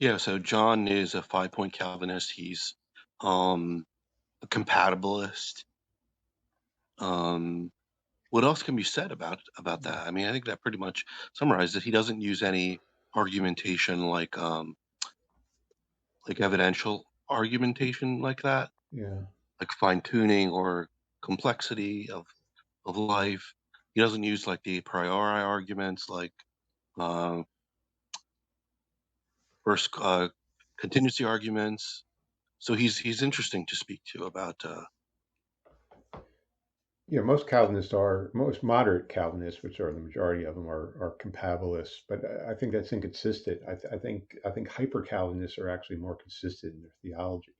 Yeah, so John is a 5-point Calvinist. He's a compatibilist. What else can be said about that? I mean, I think that pretty much summarizes it. He doesn't use any argumentation like evidential argumentation like that, Yeah. like fine tuning or complexity of life. He doesn't use like the a priori arguments like uh, first contingency arguments. So he's interesting to speak to about. Yeah, most moderate Calvinists, which are the majority of them, are compatibilists. But I think that's inconsistent. I think hyper Calvinists are actually more consistent in their theology.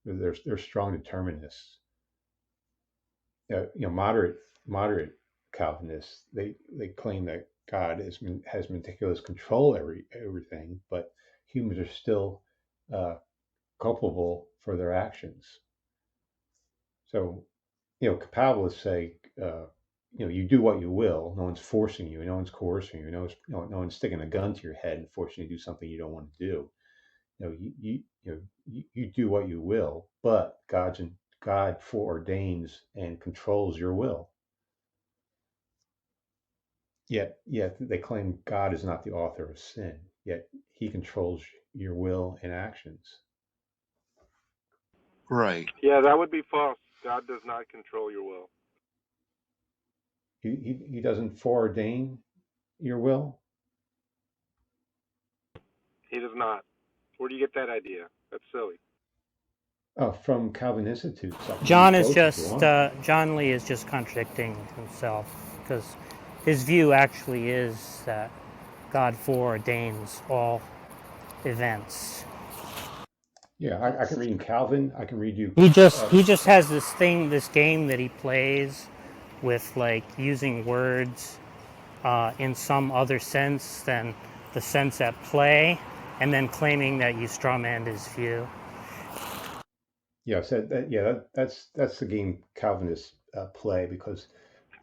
They're strong determinists. Moderate Calvinists, they claim that God has meticulous control everything, but humans are still uh, culpable for their actions. So, compatibilists say, you do what you will. No one's forcing you. No one's coercing you. No one's sticking a gun to your head and forcing you to do something you don't want to do. You do what you will, but God foreordains and controls your will. Yet they claim God is not the author of sin. Yet He controls your will and actions. Right. Yeah, that would be false. God does not control your will. He doesn't foreordain your will. He does not. Where do you get that idea? That's silly. Oh, from Calvin Institutes. I can read quotes if you want. John Lee is just contradicting himself because his view actually is that God foreordains all events. Yeah, I can read in Calvin. I can read you. He just has this game that he plays with like using words in some other sense than the sense at play, and then claiming that you strawmanned his view. Yeah, that's the game Calvinists play because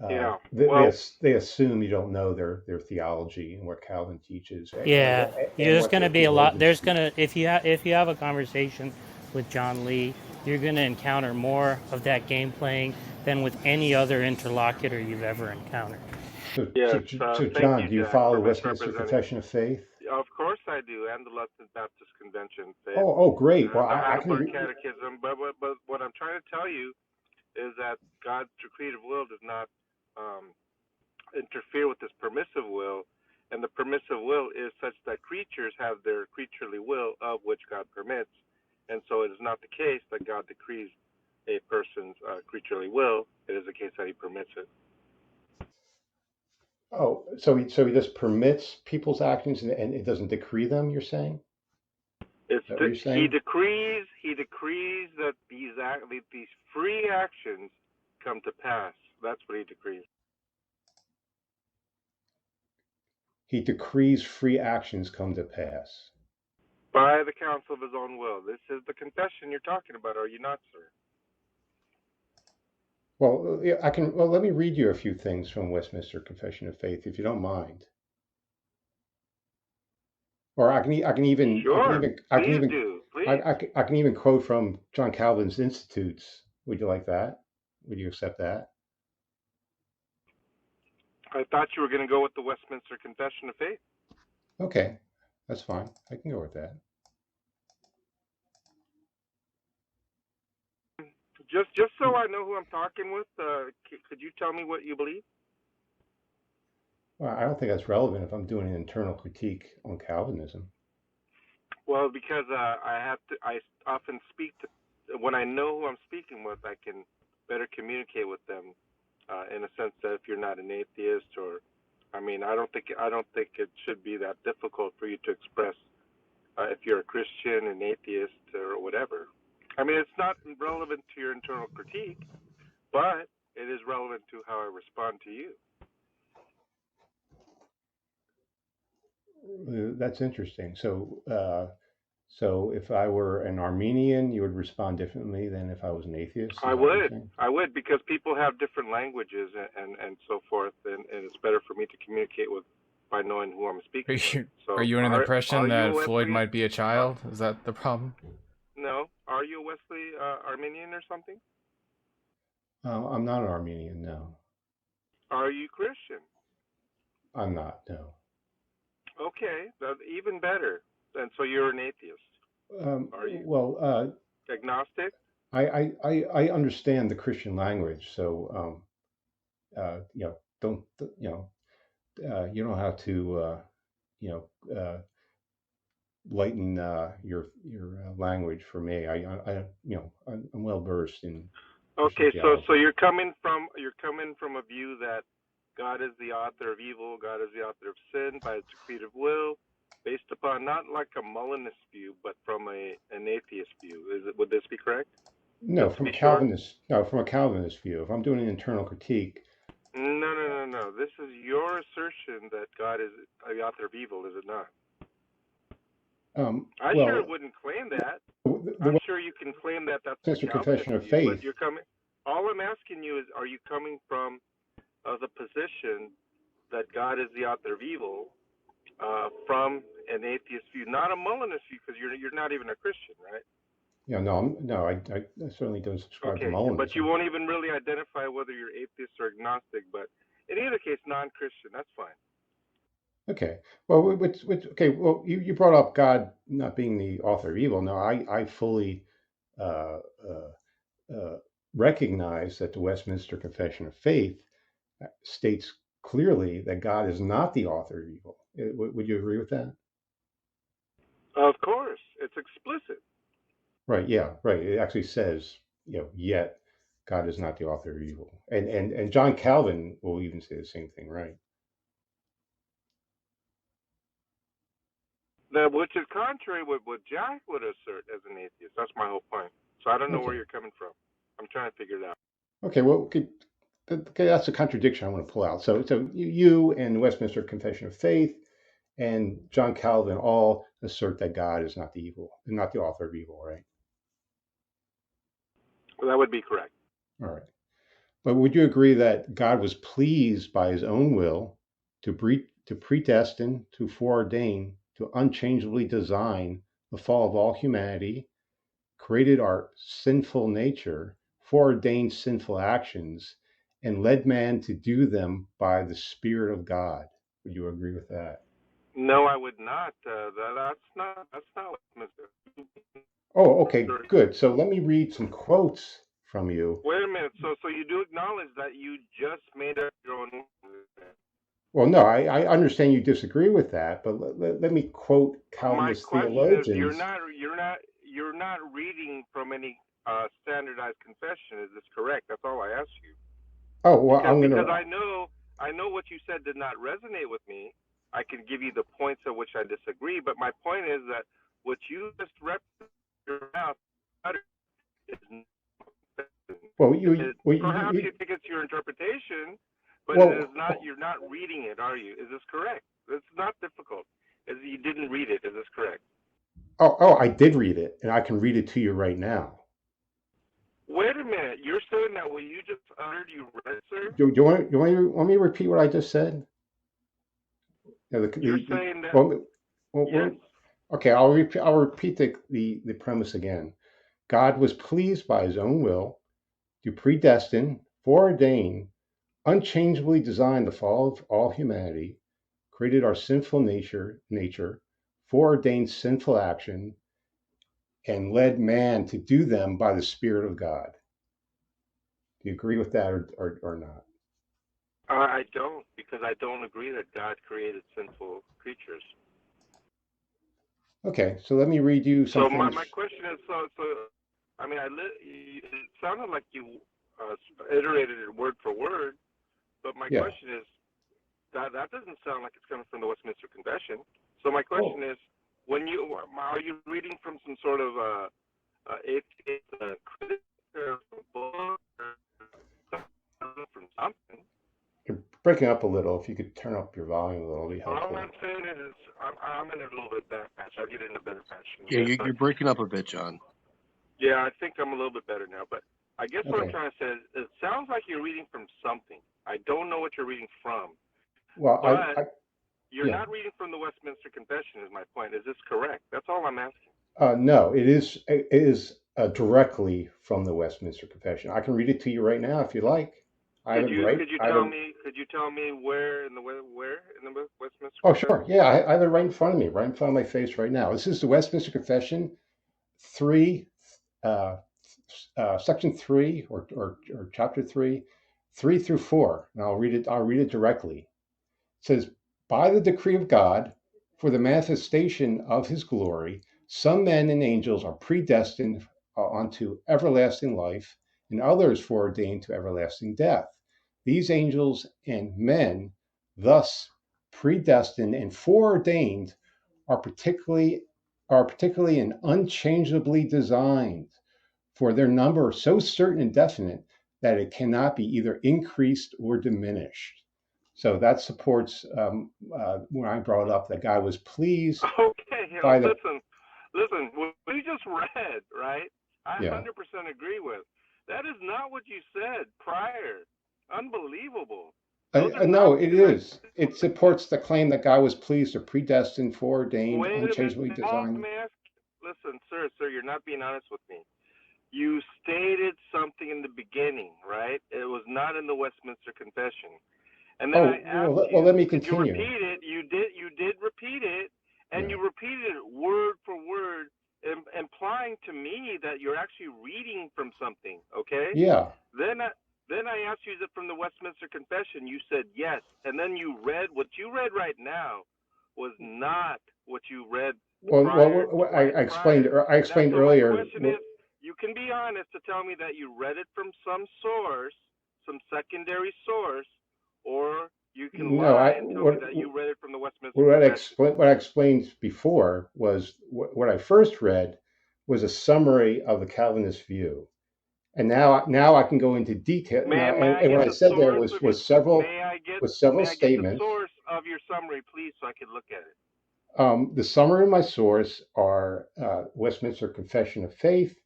Yeah. they, Well, they assume you don't know their theology and what Calvin teaches Yeah, and there's what going their to be a lot. theologians There's teach. going to if you have a conversation with John Lee, you're going to encounter more of that game playing than with any other interlocutor you've ever encountered. So, yes. so Thank John, you, do you Jack, follow for the Westminster misrepresenting. Confession of Faith? Of course I do, and the Lutheran Baptist Convention faith, Oh, great. Well, and the I can. Heidelberg Catechism. But what I'm trying to tell you is that God's creative will does not interfere with His permissive will, and the permissive will is such that creatures have their creaturely will of which God permits, and so it is not the case that God decrees a person's creaturely will. It is the case that He permits it. Oh, so he just permits people's actions and it doesn't decree them. You're saying? It's Is that what you're He saying? decrees that these free actions come to pass. That's what He decrees. He decrees free actions come to pass. By the counsel of His own will. This is the confession you're talking about, are you not, sir? Well, yeah, I can. Well, let me read you a few things from Westminster Confession of Faith, if you don't mind. Or I can even, I can Sure. even, I can Please even, do. Please. I can even quote from John Calvin's Institutes. Would you like that? Would you accept that? I thought you were going to go with the Westminster Confession of Faith. Okay, that's fine. I can go with that. Just so I know who I'm talking with, could you tell me what you believe? Well, I don't think that's relevant if I'm doing an internal critique on Calvinism. Well, because I often speak to, when I know who I'm speaking with, I can better communicate with them, in a sense that if you're not an atheist or, I mean, I don't think it should be that difficult for you to express if you're a Christian, an atheist, or whatever. I mean, it's not relevant to your internal critique, but it is relevant to how I respond to you. That's interesting. So if I were an Armenian, you would respond differently than if I was an atheist. Is I that what you're would. saying? I would, because people have different languages and so forth, and it's better for me to communicate with by knowing who I'm Are speaking with. you So are you under the are impression you a that Floyd Wesley? might be a child? Is that the problem? No. Are you a Wesley Arminian or something? I'm not an Armenian, no. Are you Christian? I'm not, no. Okay, that's even better. And so you're an atheist. Are you Well, agnostic? I understand the Christian language, so don't you don't have to you know lighten your language for me. I'm well versed in Christian Okay, so theology. you're coming from a view that God is the author of evil, God is the author of sin by his decretive will, based upon not like a Molinist view, but from an atheist view. Would this be correct? No, Just to be sure. from a Calvinist view. If I'm doing an internal critique. No. This is your assertion that God is the author of evil, is it not? I sure Well, wouldn't claim that. the I'm sure you can claim that that's the Westminster Calvinist Confession of view, but Faith. you're coming. All I'm asking you is, are you coming from the position that God is the author of evil from an atheist view, not a Molinist view, because you're not even a Christian, right? No, I certainly don't subscribe to Okay, but you Molinism. won't even really identify whether you're atheist or agnostic. But in either case, non-Christian, that's fine. Okay. Well, okay. Well, you brought up God not being the author of evil. No, I fully uh, recognize that the Westminster Confession of Faith states clearly that God is not the author of evil. Would you agree with that? Of course, it's explicit. Right. Yeah. Right. It actually says, yet God is not the author of evil, and John Calvin will even say the same thing, right? Which is contrary with what Jack would assert as an atheist. That's my whole point. So I don't know where Okay. you're coming from. I'm trying to figure it out. Okay. Well, okay, that's a contradiction I want to pull out. So you and the Westminster Confession of Faith and John Calvin all assert that God is not not the author of evil, right? Well, that would be correct. All right. But would you agree that God was pleased by his own will to predestine, to foreordain, to unchangeably design the fall of all humanity, created our sinful nature, foreordained sinful actions, and led man to do them by the Spirit of God? Would you agree with that? No, I would not. That's not what Mr. Oh, okay, good. So let me read some quotes from you. Wait a minute. So you do acknowledge that you just made up your own rules? Well, no, I understand you disagree with that, but let me quote My Calvinist question is, you're theologians. not reading from any standardized confession. Is this correct? That's all I asked you. Oh, well, Because I know what you said did not resonate with me. I can give you the points at which I disagree, but my point is that what you just represented your mouth is well, perhaps you think it's your interpretation, but it well, is not. You're not reading it, are you? Is this correct? It's not difficult. You didn't read it. Is this correct? oh, I did read it, and I can read it to you right now. Wait a minute. You're saying that what you just uttered, you read, sir? Do you want me to repeat what I just said? You're saying that. Yes. Okay, I'll repeat the premise again. God was pleased by his own will to predestine, foreordain, unchangeably design the fall of all humanity, created our sinful nature, foreordained sinful action, and led man to do them by the Spirit of God. Do you agree with that or not? I don't, because I don't agree that God created sinful creatures. Okay, so let me read you So something. my question is, I mean, it sounded like you iterated it word for word, but my question is, that doesn't sound like it's coming from the Westminster Confession. So my question is, are you reading from some sort of atheist critic or book or from something? You're breaking up a little. If you could turn up your volume a little, it'd be helpful. All I'm saying is, I'm in a little bit bad patch. I'll get in a better patch. Yeah, you're breaking up a bit, John. Yeah, I think I'm a little bit better now. But I guess what I'm Okay. trying to say is, it sounds like you're reading from something. I don't know what you're reading from. Well, You're not reading from the Westminster Confession, is my point. Is this correct? That's all I'm asking. No, it is directly from the Westminster Confession. I can read it to you right now if you like. Could you tell me where in the Westminster Oh, Confession? sure. Yeah, I have it right in front of me, right in front of my face right now. This is the Westminster Confession, 3, section 3 or chapter 3, 3 through 4. And I'll read it directly. It says, by the decree of God, for the manifestation of his glory, some men and angels are predestined unto everlasting life, and others foreordained to everlasting death. These angels and men, thus predestined and foreordained, are particularly and unchangeably designed, for their number so certain and definite that it cannot be either increased or diminished. So that supports when I brought up that God was pleased. Okay, listen. What we just read, right? I 100% agree with. That is not what you said prior. Unbelievable. No, it is. It supports the claim that God was pleased or predestined, foreordained, unchangeably designed. Listen, sir, you're not being honest with me. You stated something in the beginning, right? It was not in the Westminster Confession. And then I asked let me continue. Could you repeat it? You did repeat it, and you repeated it word for word, implying to me that you're actually reading from something. Okay? Yeah. Then I asked you, is it from the Westminster Confession? You said yes, and then you read what you read right now was not what you read. I explained earlier. My question is, you can be honest to tell me that you read it from some source, some secondary source, or you can lie and tell me that you read it from the Westminster Confession. What I explained before was what I first read was a summary of the Calvinist view, and now I can go into detail. And what I said there was several statements. Get the source of your summary, please, so I can look at it. The summary of my source are Westminster Confession of Faith,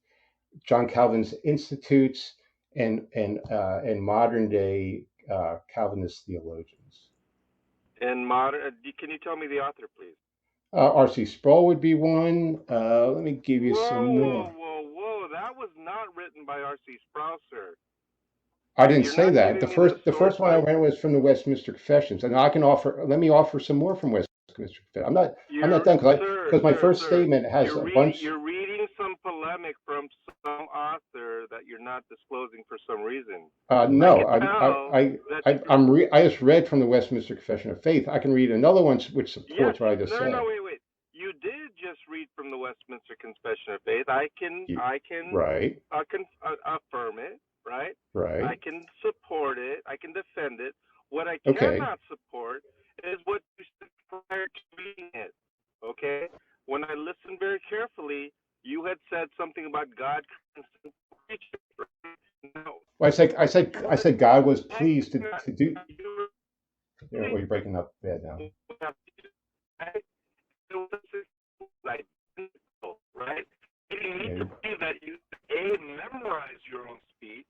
John Calvin's Institutes, and modern day Calvinist theologians. And can you tell me the author, please? R.C. Sproul would be one. Let me give you some more. Whoa! That was not written by R.C. Sproul, sir. I didn't say that. The first one I read was from the Westminster Confessions, and let me offer some more from Westminster Confessions. I'm not done because my first statement has a bunch. You're reading some polemic from some author that you're not disclosing for some reason. No, I just read from the Westminster Confession of Faith. I can read another one which supports what I just said. No, wait. You did just read from the Westminster Confession of Faith. I can affirm it, right? Right. I can support it. I can defend it. What I cannot support is what you said prior to reading it. Okay? When I listened very carefully, you had said something about God creating. No. Well, I said God was pleased to do. You're breaking up bad now. Right? It needs to be that you A, memorize your own speech,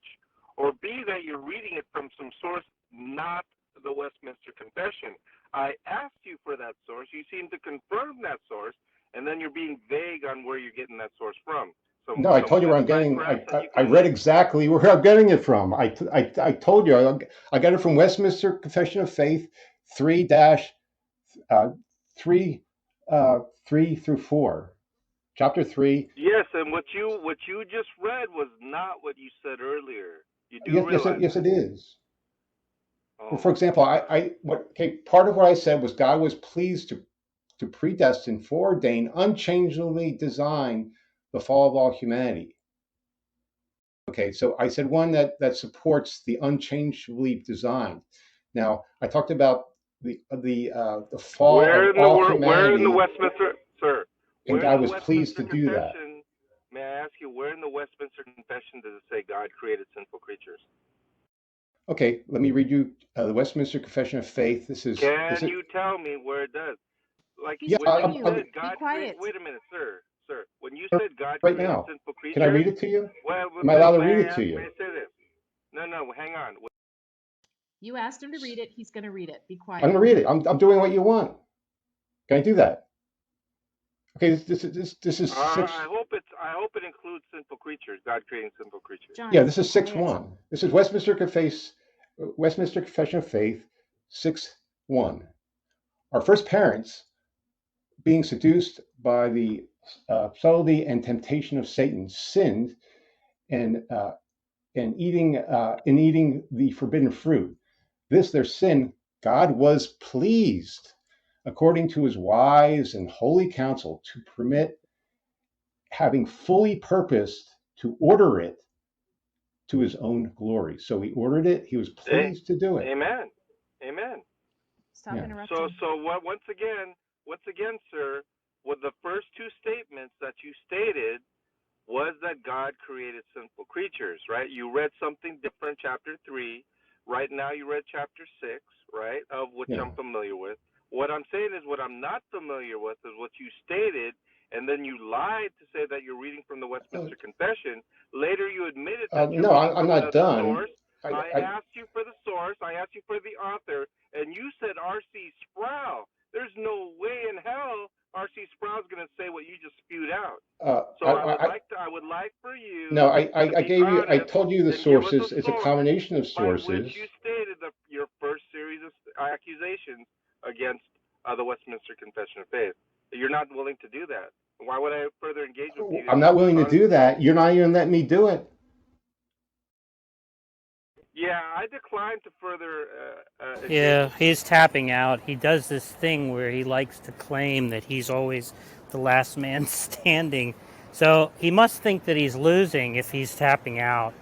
or B, that you're reading it from some source, not the Westminster Confession. I asked you for that source. You seem to confirm that source, and then you're being vague on where you're getting that source from. No, I told you where I'm getting. I read exactly where I'm getting it from. I told you I got it from Westminster Confession of Faith 3 through 4, chapter 3. Yes, and what you just read was not what you said earlier. You do realize yes, it is. Oh. For example, part of what I said was God was pleased to predestine, foreordain, unchangeably design the fall of all humanity. Okay, so I said one that supports the unchangeably designed. Now I talked about the fall of all humanity. Where in the Westminster, sir? And God was pleased to do that. May I ask you, where in the Westminster Confession does it say God created sinful creatures? Okay, let me read you the Westminster Confession of Faith. Can you tell me where it does? Like when you said God created. Wait a minute, sir. When you said God right created now. sinful creatures, can I read it to you? Well, am I allowed to read it to you? May I say this? No, hang on. You asked him to read it. He's going to read it. Be quiet. I'm going to read it. I'm doing what you want. Can I do that? Okay, this is 6. I hope it includes sinful creatures. God creating sinful creatures. Yeah, this is 6:1. This is Westminster Confession of Faith 6:1. Our first parents, being seduced by the subtlety and temptation of Satan, sinned and in eating the forbidden fruit. This their sin, God was pleased, according to his wise and holy counsel, to permit, having fully purposed to order it to his own glory. So he ordered it. He was pleased to do it. Amen. Amen. Stop interrupting. So once again, sir, with the first two statements that you stated was that God created sinful creatures, right? You read something different, chapter 3. Right now you read chapter 6, right, of which I'm familiar with. What I'm saying is what I'm not familiar with is what you stated, and then you lied to say that you're reading from the Westminster Confession. Later you admitted that you're reading I'm from not done. source. I asked you for the source. I asked you for the author, and you said R.C. Sproul. There's no way in hell R.C. Sproul's going to say what you just spewed out. I would like for you. No, I told you the sources. It's a combination of sources. By which you stated your first series of accusations against the Westminster Confession of Faith. You're not willing to do that. Why would I further engage with you? I'm not willing to do that. You're not even letting me do it. Yeah, I declined to further. Yeah, he's tapping out. He does this thing where he likes to claim that he's always the last man standing. So he must think that he's losing if he's tapping out.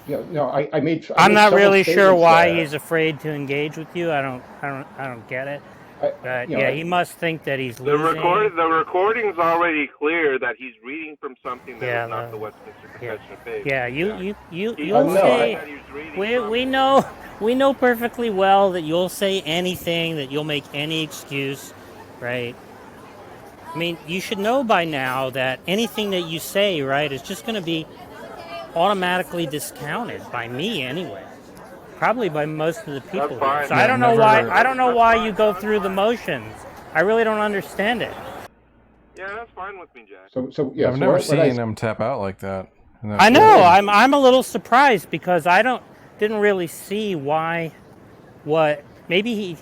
I'm not really sure why he's afraid to engage with you. I don't get it. But he must think that he's losing. The recording's already clear that he's reading from something that is not the Westminster Confession of Faith. Yeah, you'll say. We know perfectly well that you'll say anything, that you'll make any excuse, right? I mean, you should know by now that anything that you say, right, is just going to be automatically discounted by me anyway. Probably by most of the people. Fine. So I don't know why you go through the motions. I really don't understand it. Yeah, that's fine with me, Jack. I've never seen him tap out like that. I know. I'm a little surprised because I didn't really see why. What? Maybe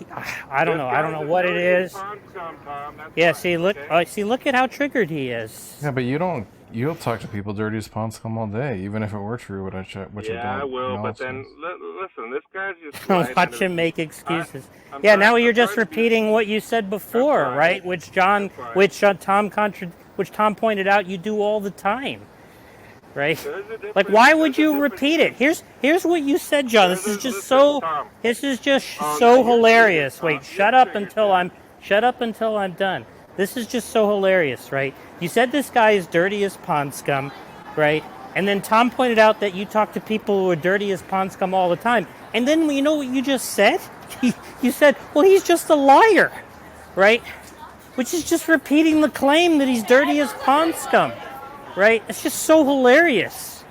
I don't know. I don't know what it is. Yeah. See, look at how triggered he is. Yeah, but you'll talk to people dirty as pond scum all day, even if it were true. I will. But then listen, this guy's just watch him make excuses. Now you're just repeating what you said before, right? Which Tom pointed out you do all the time. Right? Like, why would you repeat it? Here's what you said, John. This is just so hilarious. Wait, shut up until I'm done. This is just so hilarious, right? You said this guy is dirty as pond scum, right? And then Tom pointed out that you talk to people who are dirty as pond scum all the time. And then you know what you just said? You said, well, he's just a liar, right? Which is just repeating the claim that he's dirty as pond scum. Right? It's just so hilarious.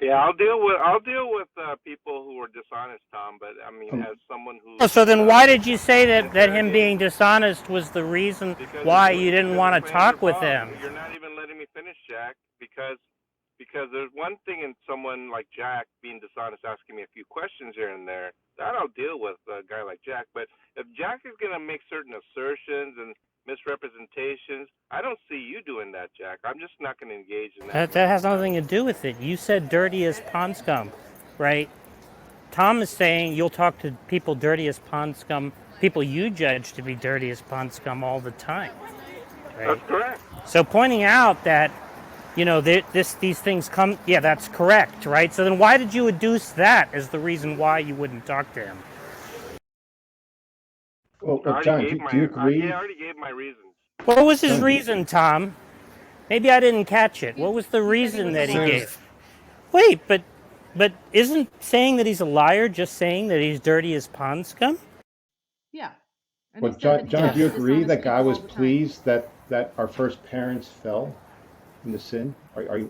Yeah, I'll deal with people who are dishonest, Tom. But I mean, as someone who. So then, why did you say that him being dishonest was the reason why you didn't want to talk with him? You're not even letting me finish, Jack, because there's one thing in someone like Jack being dishonest, asking me a few questions here and there. That I'll deal with a guy like Jack. But if Jack is going to make certain assertions and misrepresentations, I don't see you doing that, Jack. I'm just not going to engage in that. That has nothing to do with it. You said dirty as pond scum, right? Tom is saying you'll talk to people dirty as pond scum, people you judge to be dirty as pond scum all the time. Right? That's correct. So pointing out that, these things come, that's correct, right? So then why did you adduce that as the reason why you wouldn't talk to him? Well, John, do you agree? I already gave my reasons. What was his reason, Tom? Maybe I didn't catch it. What was the reason that he gave? Wait, but isn't saying that he's a liar just saying that he's dirty as pond scum? Yeah. Well, John, do you agree that God was pleased that our first parents fell into sin? Do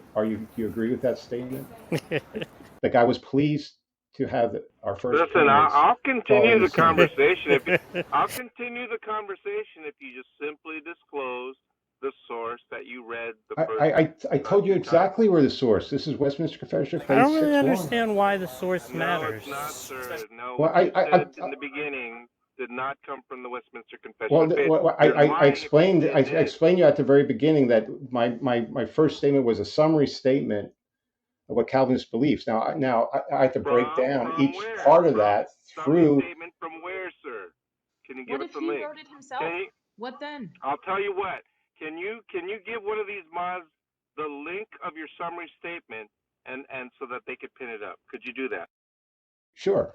you agree with that statement? That God was pleased to have our first Listen, parents I'll fall continue into the sin. conversation I'll continue the conversation if you just simply disclose the source that you read the first. I told you exactly where the source. This is Westminster Confession of I Faith don't really 6:1. understand why the source No, matters. it's not, sir. No, Well, what you said in the beginning did not come from the Westminster Confession well, of Faith. I explained. I did. explained you at the very beginning that my first statement was a summary statement of what Calvinist believes. Now I have to break down From each where? part of that Summary through. statement from where, sir? Can you give What us if a he link? wrote it himself? What then? I'll tell you what. Can you give one of these mods the link of your summary statement and so that they could pin it up? Could you do that? Sure.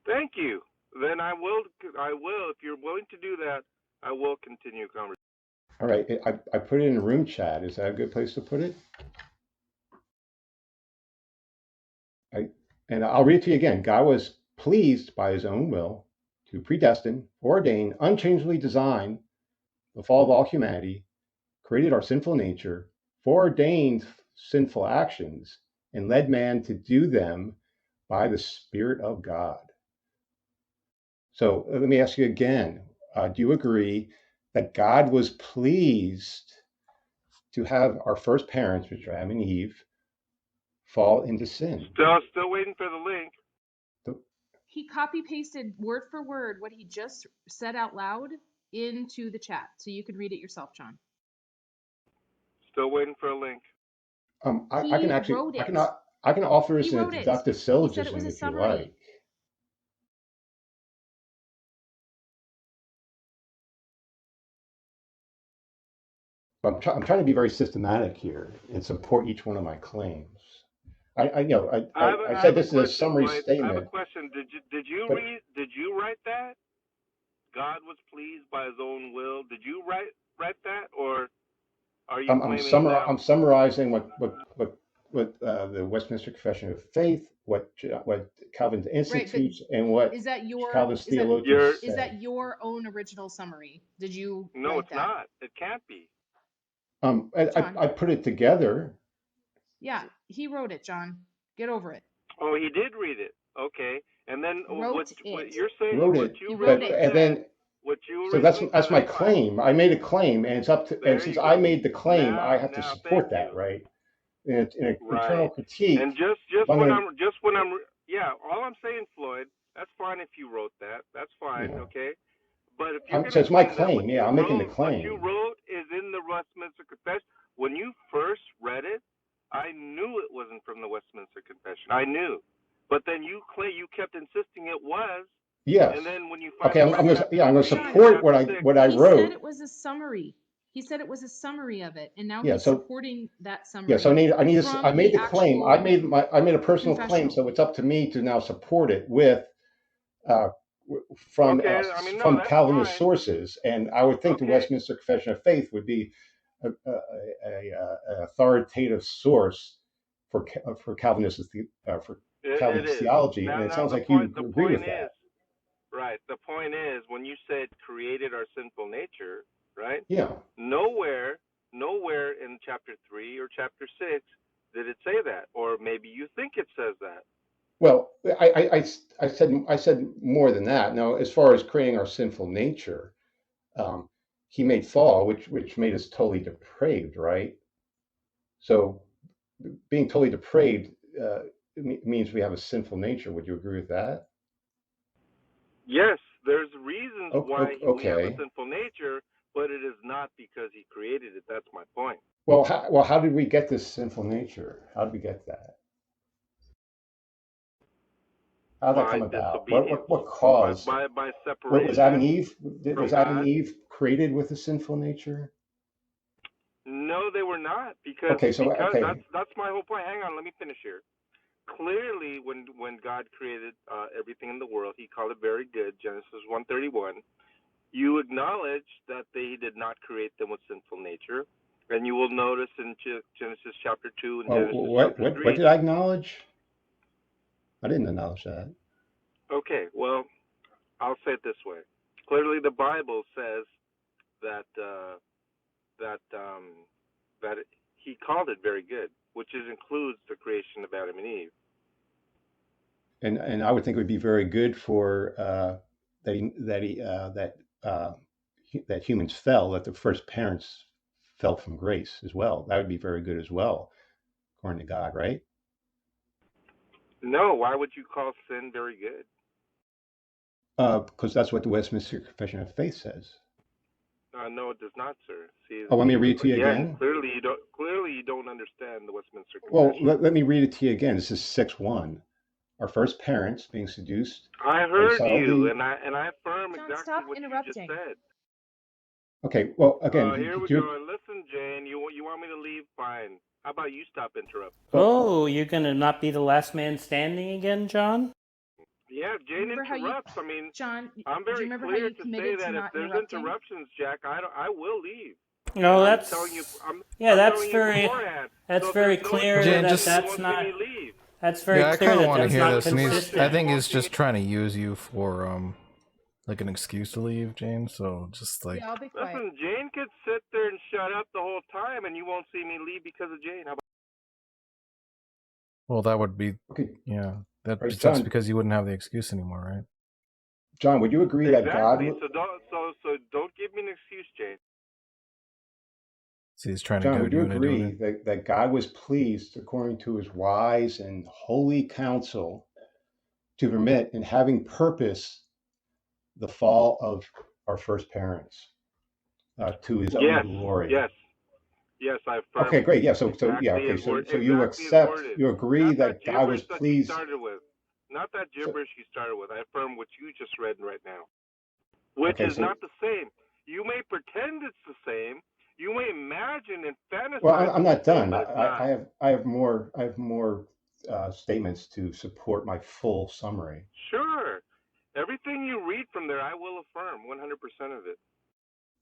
Thank you. Then I will. If you're willing to do that, I will continue conversation. All right. I put it in a room chat. Is that a good place to put it? And I'll read it to you again. God was pleased by his own will to predestine, ordain, unchangeably design the fall of all humanity, created our sinful nature, foreordained sinful actions, and led man to do them by the Spirit of God. So let me ask you again. Do you agree that God was pleased to have our first parents, which are Adam and Eve, fall into sin? Still waiting for the link. He copy pasted word for word what he just said out loud into the chat, so you could read it yourself, John. Still waiting for a link. I can actually, I can offer this in a deductive syllogism if you like. I'm trying to be very systematic here and support each one of my claims. I said this is a summary statement. I have a question. Did you write that? God was pleased by his own will. Did you write that, or are you claiming that? I'm summarizing what the Westminster Confession of Faith, what Calvin's institutes, and what Calvinist theologians say. Is that your own original summary? Did you? No, it's not. It can't be. I put it together. Yeah, he wrote it, John. Get over it. Oh, he did read it. Okay, and then what you're saying? Wrote it, and then. So that's my claim. I made a claim, and it's up to. And since I made the claim, I have to support that, right? In an internal critique. And just when I'm all I'm saying, Floyd, that's fine if you wrote that. That's fine, okay. But if you're so it's my claim, I'm making the claim. What you wrote is in the Westminster Confession. When you first read it, I knew it wasn't from the Westminster Confession. I knew, but then you kept insisting it was. Yes. And then when you I'm gonna support what I wrote. He said it was a summary. He said it was a summary of it, and now he's supporting that summary. Yeah, so I made the claim. I made a personal claim, so it's up to me to now support it with from Calvinist sources, and I would think the Westminster Confession of Faith would be an authoritative source for Calvinist theology, and it sounds like you agree with that. Right. The point is, when you said created our sinful nature, right? Yeah. Nowhere in chapter 3 or chapter 6 did it say that, or maybe you think it says that. Well, I said more than that. Now, as far as creating our sinful nature, he made fall, which made us totally depraved, right? So, being totally depraved means we have a sinful nature. Would you agree with that? Yes, there's reasons why we have a sinful nature, but it is not because he created it. That's my point. Well, how did we get this sinful nature? How did we get that? How did that come about? What caused? By separation. Was Adam and Eve? Was Adam and Eve created with a sinful nature? No, they were not. Because that's my whole point. Hang on, let me finish here. Clearly, when God created everything in the world, he called it very good, Genesis 1:31. You acknowledge that they did not create them with sinful nature. And you will notice in Genesis chapter 2 and Genesis chapter 3. What did I acknowledge? I didn't acknowledge that. Okay, well, I'll say it this way. Clearly, the Bible says that he called it very good, which includes the creation of Adam and Eve. and I would think it would be very good for that humans fell, that the first parents fell from grace as well. That would be very good as well, according to God, right? No, why would you call sin very good? Because that's what the Westminster Confession of Faith says. No, it does not, sir. See, Oh, let me read it to you again. Clearly, you don't understand the Westminster Well, Confession. let me read it to you again. This is 6:1. Our first parents being seduced. I heard you, and I affirm John, exactly stop what you just interrupting. said. Okay, well, again, Here we go. Listen, Jane, you want me to leave? Fine. How about you stop interrupting? Oh, you're gonna not be the last man standing again, John? Yeah, if Jane interrupts. I mean, John, I'm do you very remember how clear you to say committed to that if not there's interrupting? interruptions, Jack, I will leave. No, And that's I'm telling you. I'm that's telling you very beforehand. that's So if very there's no clear Jane, interruptions, that just you that's won't not see me leave. that's very yeah, I clear kind of that want to that's hear not this, and I consistent. think he's just trying to use you for like an excuse to leave, Jane. So just like, Yeah, I'll be quiet. Listen, Jane could sit there and shut up the whole time, and you won't see me leave because of Jane. How about? well, that would be Okay, yeah. right, That's John. because you wouldn't have the excuse anymore, right? John, would you agree that God? Exactly. So don't give me an excuse, Jane. See, he's trying to John, would goad you you into doing agree it. that God was pleased, according to his wise and holy counsel, to permit and having purpose the fall of our first parents to his own glory? Yes, I affirm Okay, it. great. Yeah, so Exactly okay, as so you exactly as accept, worded. you agree Not that that God was gibberish that you pleased. started with. Not that So, gibberish you started with. I affirm what you just read right now, which okay, is not the same. You may pretend it's the same. You may imagine and well, fantasize I'm it's not the same, done. but it's not. I have more statements to support my full summary. Sure. Everything you read from there, I will affirm 100% of it.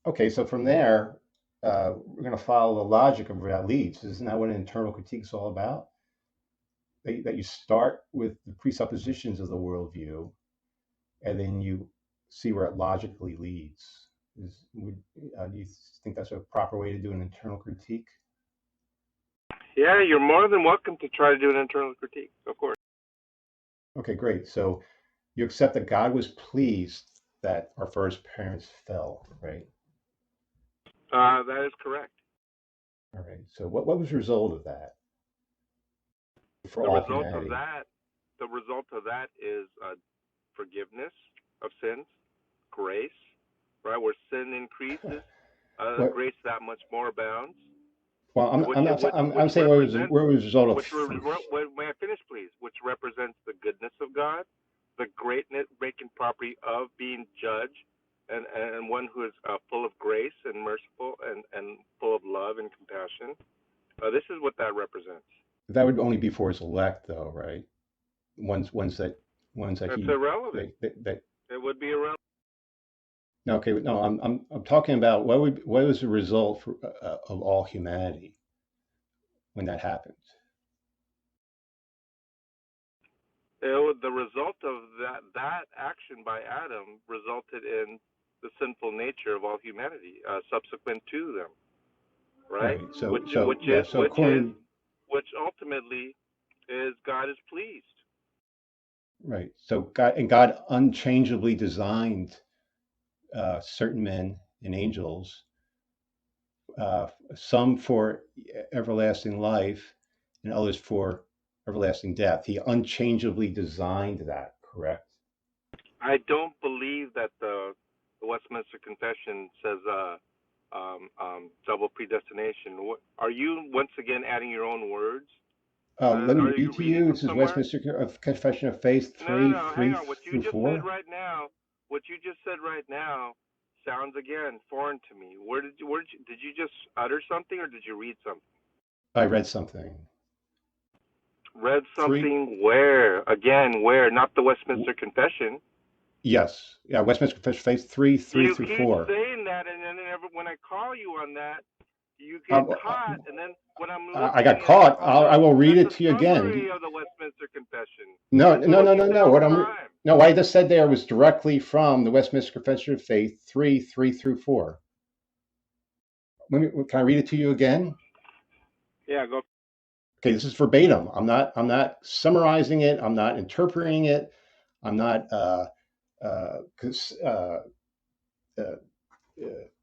Okay, so from there, we're going to follow the logic of where that leads. Isn't that what an internal critique is all about? That you start with the presuppositions of the worldview, and then you see where it logically leads. Do you think that's a proper way to do an internal critique? Yeah, you're more than welcome to try to do an internal critique, of course. Okay, great. So you accept that God was pleased that our first parents fell, right? That is correct. All right. So what was the result of that for The all result of humanity? that is forgiveness of sins, grace, right? Where sin increases, grace that much more abounds. Well, I'm saying where was the result of. May I finish, please? Which represents the goodness of God, the greatness, making property of being judge, and one who is full of grace and merciful and full of love and compassion. This is what that represents. That would only be for his elect, though, right? Ones that That's he irrelevant. that. It would be irrelevant. No, okay, no, I'm talking about what was the result of all humanity when that happened. The result of that action by Adam resulted in the sinful nature of all humanity subsequent to them, right? So Which ultimately is God is pleased. Right. So God unchangeably designed certain men and angels, some for everlasting life and others for everlasting death. He unchangeably designed that, correct? I don't believe that the Westminster Confession says double predestination. Are you once again adding your own words? Let me Are you read to reading you. from This is somewhere? Westminster Confession of Faith No, 3 hang on. What you through just 4. said right now, sounds again foreign to me. Did you just utter something or did you read something? I read something. Read something where? Again, where? Not the Westminster Confession. Yes. Yeah, Westminster Confession of Faith 3 through 4. You keep saying that, and then when I call you on that, you get caught, and then when I'm looking I got caught. I will read it to you summary again. of the Westminster Confession. No. What I just said there was directly from the Westminster Confession of Faith 3 through 4. Can I read it to you again? Yeah, go. Okay, this is verbatim. I'm not summarizing it. I'm not interpreting it. I'm not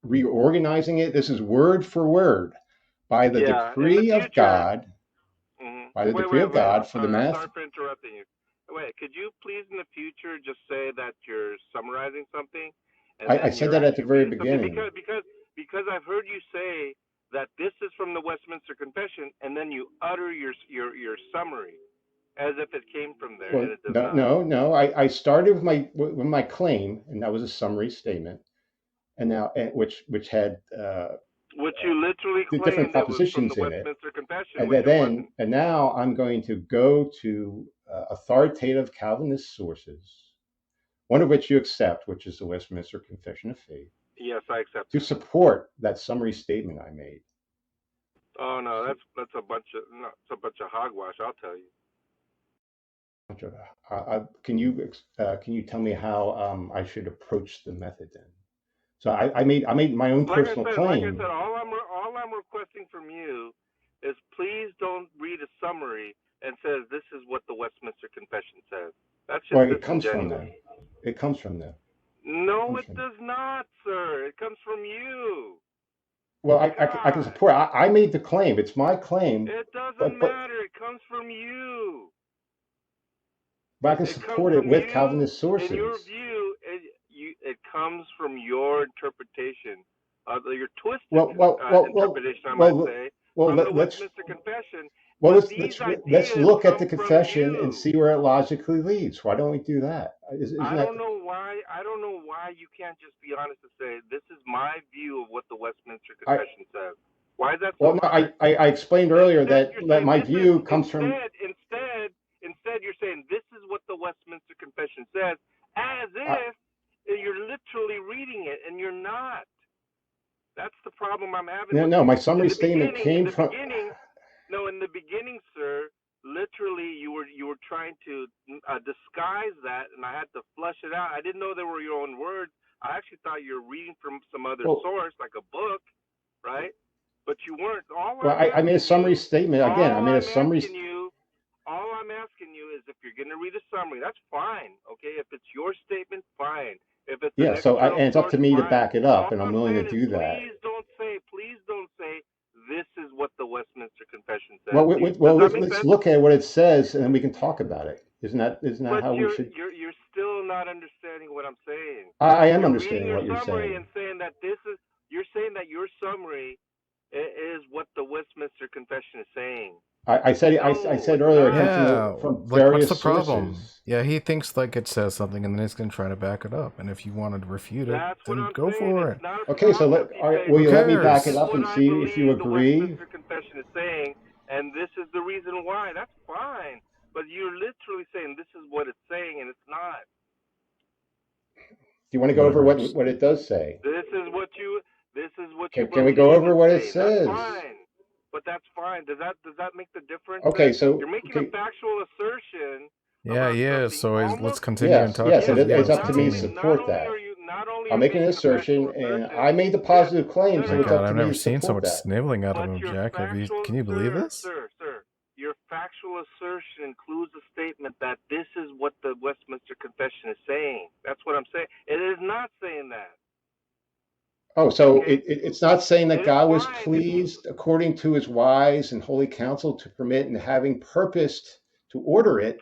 reorganizing it. This is word for word by the Yeah, in the decree of future. God, by the Wait, decree wait, of wait. God for the math. Sorry for interrupting you. Wait, could you please in the future just say that you're summarizing something, and I then said you're that at the actually very reading something? beginning. Because I've heard you say that this is from the Westminster Confession, and then you utter your summary as if it came from there, and Well, it does not. no. I started with my claim, and that was a summary statement, and now which had Which you literally the different claimed it was from the propositions in it, Westminster Confession, and which it wasn't. now I'm going to go to authoritative Calvinist sources, one of which you accept, which is the Westminster Confession of Faith, Yes, I accept to it. support that summary statement I made. Oh no, that's a bunch of hogwash. I'll tell you. Can you tell me how I should approach the method then? So I made my own personal claim. all I'm requesting from you is please don't read a summary and says this is what the Westminster Confession says. That's just Well, it comes from disingenuous. them. It comes from them. No, it does not, sir. It comes from you. Well, I can support. I made the claim. It's my claim. It doesn't matter. It comes from you. But I can support it with Calvinist sources. In your view, it comes from your interpretation, your twisted interpretation, I might say, from the Westminster Confession. Well, let's look at the confession and see where it logically leads. Why don't we do that? I don't know why you can't just be honest and say this is my view of what the Westminster Confession says. Why is that so hard? I explained earlier that my view comes from. Instead, you're saying this is what the Westminster Confession says, as if you're literally reading it, and you're not. That's the problem I'm having. No, my summary statement came from. In the beginning, sir, literally you were trying to disguise that, and I had to flush it out. I didn't know they were your own words. I actually thought you were reading from some other source, like a book, right? But you weren't. I made a summary statement again. I made a summary. All I'm asking you is if you're going to read a summary, that's fine, okay? If it's your statement, fine. If it's and it's up to me to back it up, and I'm willing to do that. Please don't say this is what the Westminster Confession says. Well, let's look at what it says, and then we can talk about it. Isn't that how we should? You're still not understanding what I'm saying. I am understanding what you're saying. And saying that you're saying that your summary is what the Westminster Confession is saying. I said earlier, from various what's the problem? sources. Yeah, he thinks like it says something, and then he's going to try to back it up. And if you wanted to refute it, then go for it. Okay, so will you let me back it up and see if you agree? The Westminster Confession is saying, and this is the reason why. That's fine, but you're literally saying this is what it's saying, and it's not. Do you want to go over what it does say? This is what you. Can we go over what it says? That's fine. But that's fine. Does that make the difference? Okay, so you're making a factual assertion. Yeah. So let's continue and talk. Yes, it's up to me to support that. I'm making an assertion, and I made the positive claim. So it's up to I've me never to seen so much that. sniveling out of him, Jack. Can you believe this? Sir, your factual assertion includes a statement that this is what the Westminster Confession is saying. That's what I'm saying. It is not saying that. Oh, so it's not saying that God was pleased, according to his wise and holy counsel, to permit and having purposed to order it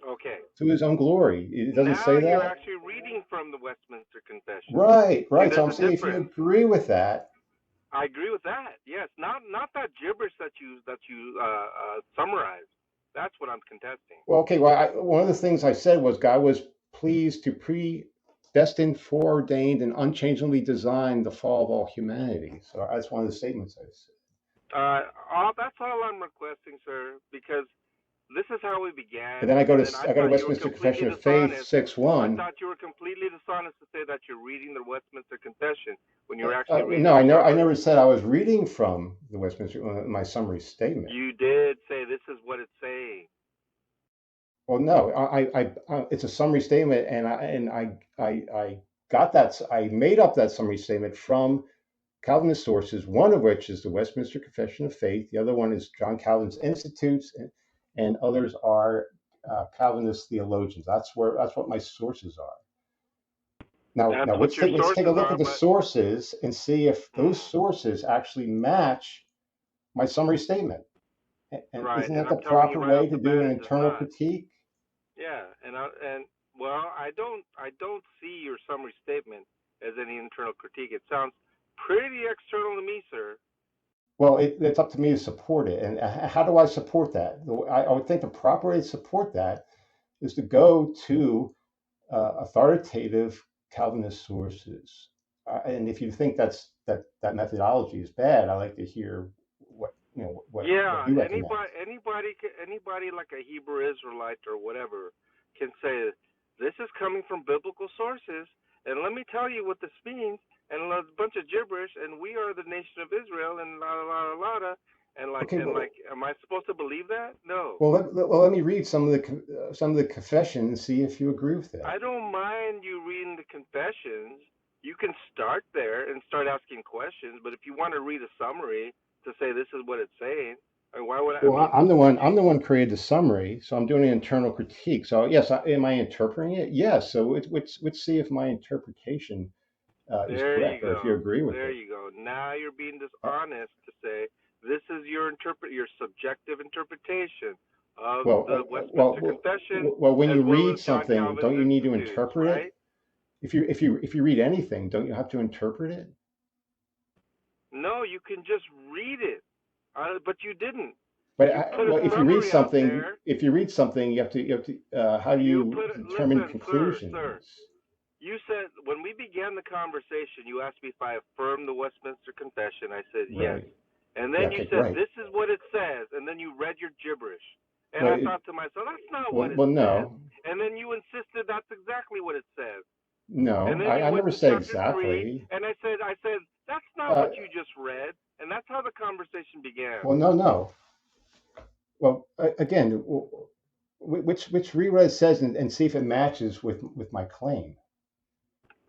to his own glory. It doesn't say that. Now you're actually reading from the Westminster Confession. Right. So I'm saying if you agree with that. I agree with that. Yes, not that gibberish that you summarized. That's what I'm contesting. Well, okay. Well, one of the things I said was God was pleased to predestined, foreordained, and unchangeably designed the fall of all humanity. So that's one of the statements I said. That's all I'm requesting, sir, because this is how we began. And then I go to Westminster Confession of Faith 6:1. I thought you were completely dishonest to say that you're reading the Westminster Confession when you're actually reading. No, I never said I was reading from the Westminster my summary statement. You did say this is what it's saying. Well, no, it's a summary statement, and I got that. I made up that summary statement from Calvinist sources, one of which is the Westminster Confession of Faith. The other one is John Calvin's Institutes, and others are Calvinist theologians. That's what my sources are. Now That's what let's your take a sources look are, at the but sources and see if those mm, sources actually match my summary statement. And right. isn't And that the I'm telling you proper right way off to the do bat, an it does internal not. critique? Yeah, and well, I don't see your summary statement as any internal critique. It sounds pretty external to me, sir. Well, it's up to me to support it. And how do I support that? I would think the proper way to support that is to go to authoritative Calvinist sources. And if you think that methodology is bad, I'd like to hear what Yeah, you recommend. anybody like a Hebrew Israelite or whatever can say this is coming from biblical sources, and let me tell you what this means, and a bunch of gibberish, and we are the nation of Israel, and la la la la la, Okay, am I supposed to believe that? No. let me read some of the confession and see if you agree with that. I don't mind you reading the confessions. You can start there and start asking questions, but if you want to read a summary to say this is what it's saying, why would I Well, mean, I'm the would one. you? I'm the one who created the summary, so I'm doing an internal critique. So yes, am I interpreting it? Yes. So let's see if my interpretation is There you correct, or if you go. agree with There it. you go. Now you're being Uh, dishonest to say this is your subjective interpretation of Well, the Westminster Confession when as you well read as John something, Calvin's don't you need to Institutes, interpret it? right? If you read anything, don't you have to interpret it? No, you can just read it, but you didn't. But You put a if you read summary out something, there. you have to. How do you determine Listen, sir, conclusions? you said when we began the conversation, you asked me if I affirmed the Westminster Confession. I said yes. Right. And Yeah. then you Okay. said, Right. this is what it says. And then you read your gibberish. And Well, I thought to myself, that's not what it says. no. And then you insisted that's exactly what it says. And No, then you I went never to said chapter 3. exactly. And I said, that's not Uh, what you just read. And that's how the conversation began. well, no. Well, again, which reread says and see if it matches with my claim.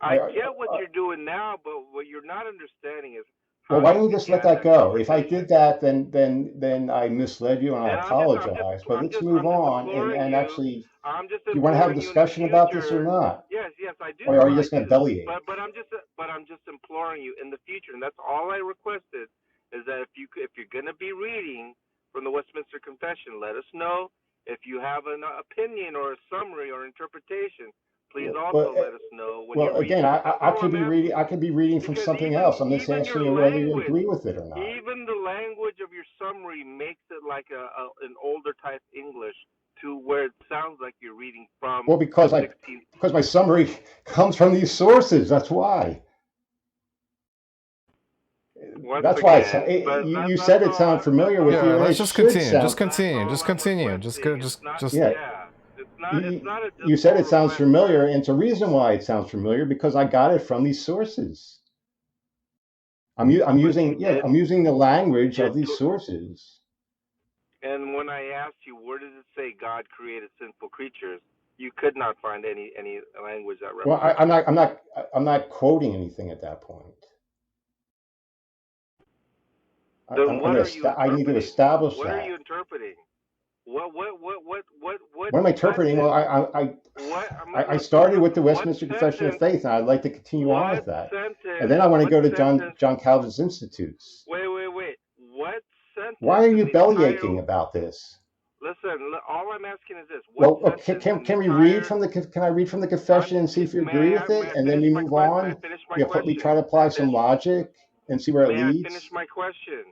I get what you're doing now, but what you're not understanding is Well, how why you don't you just let began that that go? If I conversation. did that, then I misled you and I And apologize. But let's move I'm just on imploring and you. actually, I'm just do you want to have a imploring you in the discussion about this or future. not? Yes, I Or do. are you I just going to do. bellyache? But I'm just imploring you in the future, and that's all I requested is that if you're going to be reading from the Westminster Confession, let us know. If you have an opinion or a summary or interpretation, please Well, also let us know when well, you're again, reading it. That's I all could I'm be reading. asking. I could be reading from Because something else. I'm just even asking your you whether you language, agree with it or not. even the language of your summary makes it like an older type English to where it sounds like you're reading from Well, the 16th. because my summary comes from these sources. That's why. Once That's why again, but you that's said it all. sounded familiar with Yeah, you, and let's it just should continue. Just sound. That's continue. all Just I'm continue. Just requesting. go. It's not. Just. Yeah, Yeah. It's not a you said it difficult sounds request, familiar, sir. and it's a reason why it sounds familiar because I got it from these sources. I'm But you I'm didn't. using the language You of these sources. And when I asked you, where does it say God created sinful creatures? You could not find any language that Well, referenced it. I'm not quoting anything at that point. Then what are you I need to interpreting? establish What are you that. interpreting? What What am I interpreting? Well, sentence? What I started with the what Westminster Confession of sentence? Faith, and I'd like to continue on What with that. And sentence? then I want to What go to sentence? John Calvin's Institutes. Wait. What Why sentence are in you the entire? bellyaching about this? Listen, all I'm asking is this: what Well, sentence in the can we read entire? from can I read from the confession and see if you agree with May it, I and then finish we my move May I on? finish my We try question? to apply some logic and see where it May I finish leads. my question?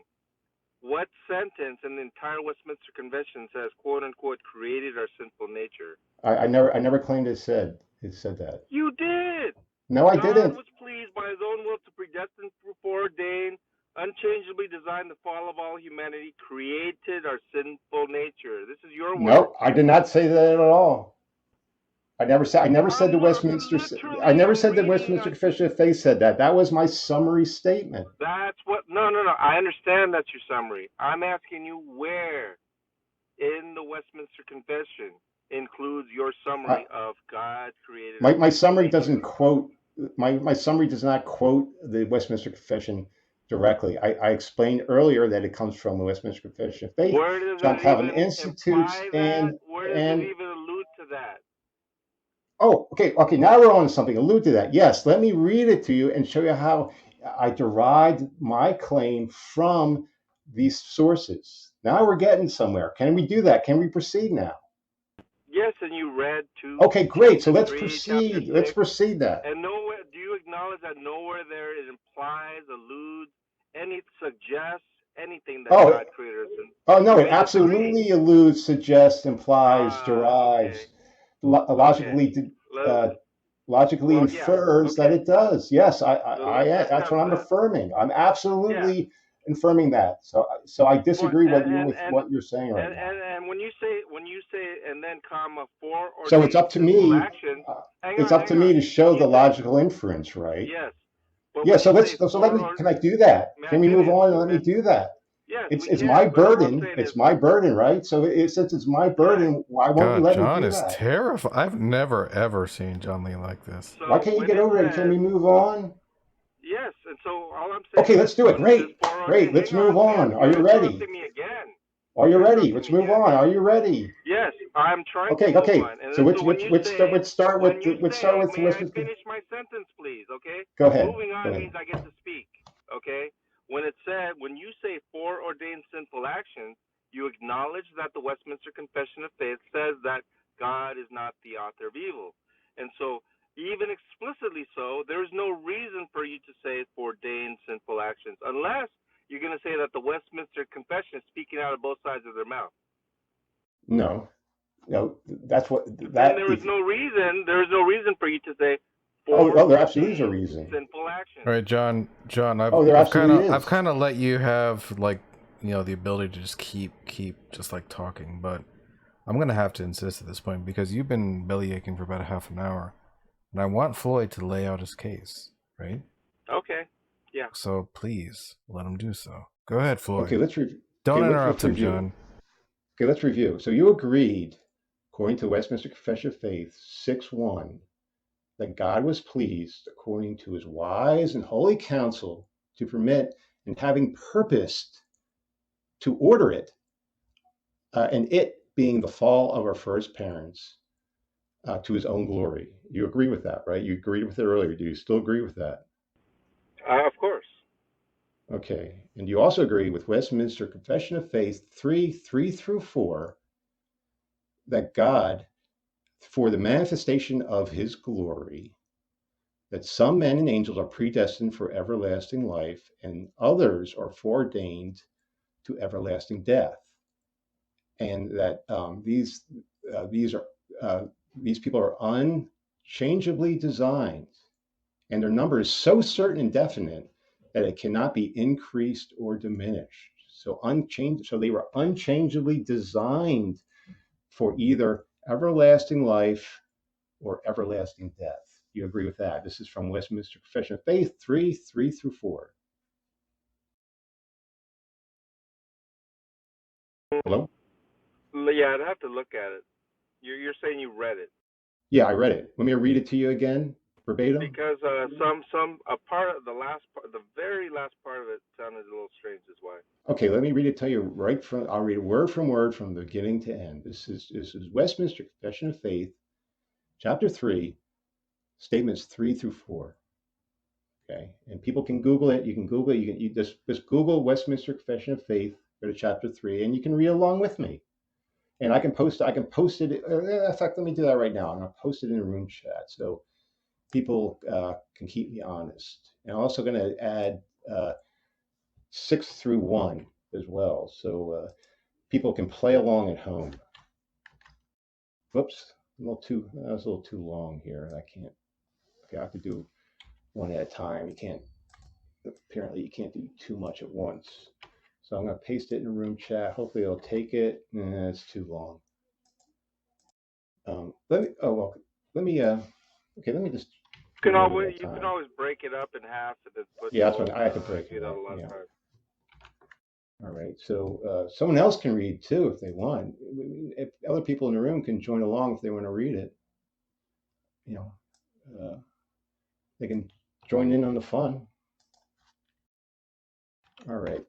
What sentence in the entire Westminster Convention says, "quote unquote," created our sinful nature? I never claimed it said that. You did. No, I God didn't. was pleased by His own will to predestine, foreordain, unchangeably design the fall of all humanity, created our sinful nature. This is your words. No, I did not say that at all. I never said the Westminster. I never I'm said the reading. Westminster Confession of Faith said that. That was my summary statement. That's what. No. I understand that's your summary. I'm asking you where in the Westminster Confession includes your Uh, summary of God created our my sinful summary doesn't nature. quote my summary does not quote the Westminster Confession directly. I explained earlier that it comes from the Westminster Confession of Faith, Where does John it Calvin even Institutes, imply that? and Where does it and even allude to that? oh, okay. Now we're on to something. Allude to that. Yes, let me read it to you and show you how I derived my claim from these sources. Now we're getting somewhere. Can we do that? Can we proceed now? Yes, and you read Okay, great. So chapter let's 3, chapter proceed. Let's 6, proceed that. and nowhere do you acknowledge that nowhere there it implies, alludes, suggests anything that Oh, God created us. oh no, And it we disagree. absolutely alludes, suggests, implies, Okay, derives, okay. logically Let- logically Well, yeah, infers that okay. it does. Yes, So let's that's have what I'm that. affirming. I'm Yeah. absolutely affirming that. So I Well, disagree with what you're saying right now. and when you say and then comma So it's foreordained up to sinful me. action, It's up to hang me on. to When show you the say logical inference, right? yes, but Yeah. when So you say let me. Can I do that? may I Can we move finish? on and let me Then do that? yes, we It's my can. But all I'm burden. saying is It's my burden, right? So since it's my right. burden, why won't you God, let me John do is that? terrified. I've never ever seen John Lee like this. Why So can't you when get it over it? Can says we move on? yes, and so all I'm Okay, saying is let's do it. when it says Great. foreordained, Great. Let's hang move on. Yes, on. Are you're you ready? interrupting me again. Are you You're ready? interrupting Let's me move again. on. Are you ready? Yes, I'm trying to Okay. move Okay. on. And So then so when you say let's start with may I Westminster. finish my sentence, please? Okay. Go ahead. Moving Go on ahead. means I get to speak. Okay. When you say foreordained sinful actions, you acknowledge that the Westminster Confession of Faith says that God is not the author of evil, and so even explicitly so, there is no reason for you to say foreordained sinful actions unless you're going to say that the Westminster Confession is speaking out of both sides of their mouth. No. No. That's what Then that. there is If no reason. There is no reason for you to say there absolutely is a foreordained reason. sinful action. All right, John. Oh, there absolutely I've is. kind of let you have like the ability to just keep just like talking, but I'm gonna have to insist at this point because you've been bellyaching for about a half an hour, and I want Floyd to lay out his case, right? Okay. Yeah. So please let him do so. Go ahead, Floyd. Okay. Let's review. Don't Okay. interrupt Let's him, review. John. Okay. Let's review. So you agreed, according to Westminster Confession of Faith 6:1, that God was pleased, according to his wise and holy counsel, to permit and having purposed to order it, and it being the fall of our first parents, to his own glory. You agree with that, right? You agreed with it earlier. Do you still agree with that? Of course. Okay. And you also agree with Westminster Confession of Faith 3 through 4, that God, for the manifestation of his glory, that some men and angels are predestined for everlasting life, and others are foreordained to everlasting death, and that these people are unchangeably designed, and their number is so certain and definite that it cannot be increased or diminished. So they were unchangeably designed for either everlasting life or everlasting death. You agree with that? This is from Westminster Confession of Faith 3 through 4. Hello? Yeah, I'd have to look at it. You're saying you read it Yeah, I read it. Let me read it to you again, verbatim. because some a part of the last part, the very last part of it sounded a little strange. Is why. Okay, let me read it to you I'll read word from word from the beginning to end. This is Westminster Confession of Faith, chapter 3, statements 3 through 4. Okay, and people can Google it. You can Google it. You just Google Westminster Confession of Faith, go to chapter 3, and you can read along with me. And I can post it. In fact, let me do that right now. I'm going to post it in a room chat so people can keep me honest. And I'm also going to add 6 through 1 as well, so people can play along at home. Whoops, that was a little too long here. I can't. Okay, I have to do one at a time. Apparently you can't do too much at once. So I'm going to paste it in a room chat. Hopefully it'll take it. It's too long. Let me just do one at a You time. can always break it up in half and then put Yeah, that's both. what I have to break Do it that up. a lot Yeah. of times. All right. So someone else can read too if they want. If other people in the room can join along if they want to read it. They can join in on the fun. All right.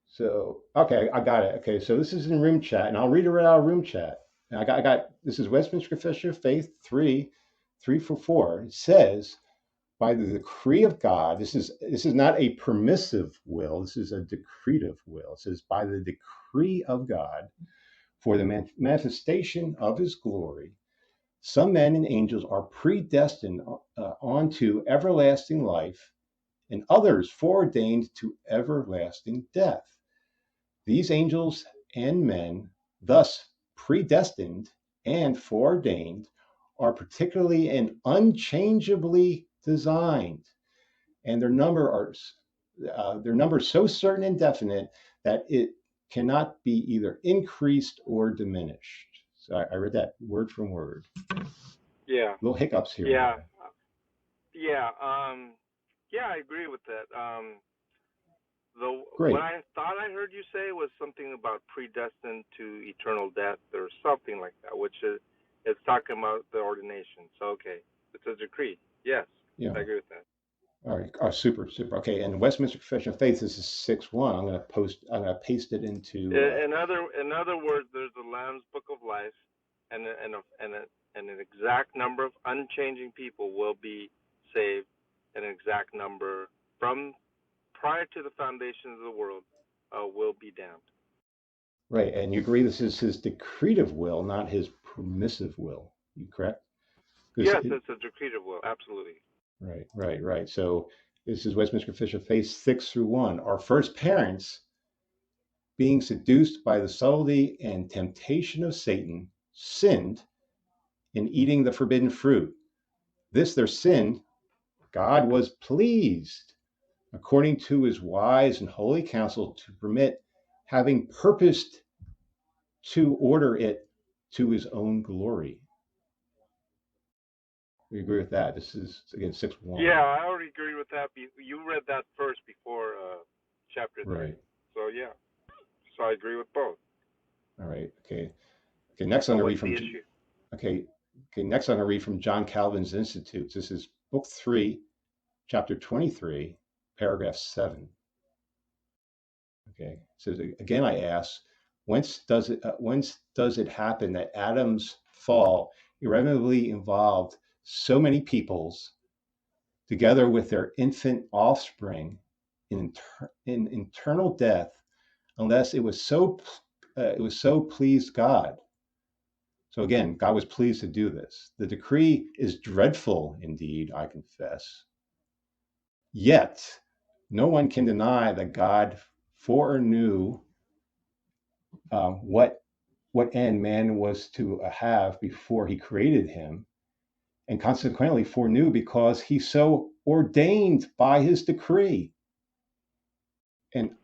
So, okay, I got it. Okay, so this is in room chat, and I'll read it right out of room chat. And I got this is Westminster Confession of Faith 3:4. It says, by the decree of God, this is not a permissive will, this is a decretive will. It says, by the decree of God, for the manifestation of his glory, some men and angels are predestined onto everlasting life, and others foreordained to everlasting death. These angels and men, thus predestined and foreordained, are particularly and unchangeably designed, and their number is so certain and definite that it cannot be either increased or diminished. So I read that word from word. Yeah. Little hiccups here Yeah. and there. Yeah. Yeah, I agree with that. What Great. I thought I heard you say was something about predestined to eternal death or something like that, which is it's talking about the ordination. So okay, it's a decree. Yes, Yeah. I agree with that. All right. Oh, super. Okay. And Westminster Confession of Faith, this is 6:1. I'm going to paste it into. In other words, there's the Lamb's Book of Life, and an exact number of unchanging people will be saved, and an exact number from prior to the foundation of the world will be damned. Right. And you agree this is his decretive will, not his permissive will. You correct? Yes, it's a decretive will. Absolutely. Right. So this is Westminster Confession of Faith 6-1. Our first parents, being seduced by the subtlety and temptation of Satan, sinned in eating the forbidden fruit. This their sin, God was pleased, according to his wise and holy counsel, to permit, having purposed to order it to his own glory. We agree with that. This is, again, 6:1. Yeah, I already agree with that. You read that first before chapter 3. Right. So, yeah. So I agree with both. All right. Okay. Next I'm going to read from. Issue? Next I'm going to read from John Calvin's Institutes. This is Book 3, Chapter 23, Paragraph 7. Okay. So again, I ask, whence does it happen that Adam's fall irrevocably involved so many peoples, together with their infant offspring, in eternal death, unless it was so pleased God? So again, God was pleased to do this. The decree is dreadful indeed, I confess. Yet, no one can deny that God foreknew what end man was to have before he created him, and consequently foreknew because he so ordained by his decree. And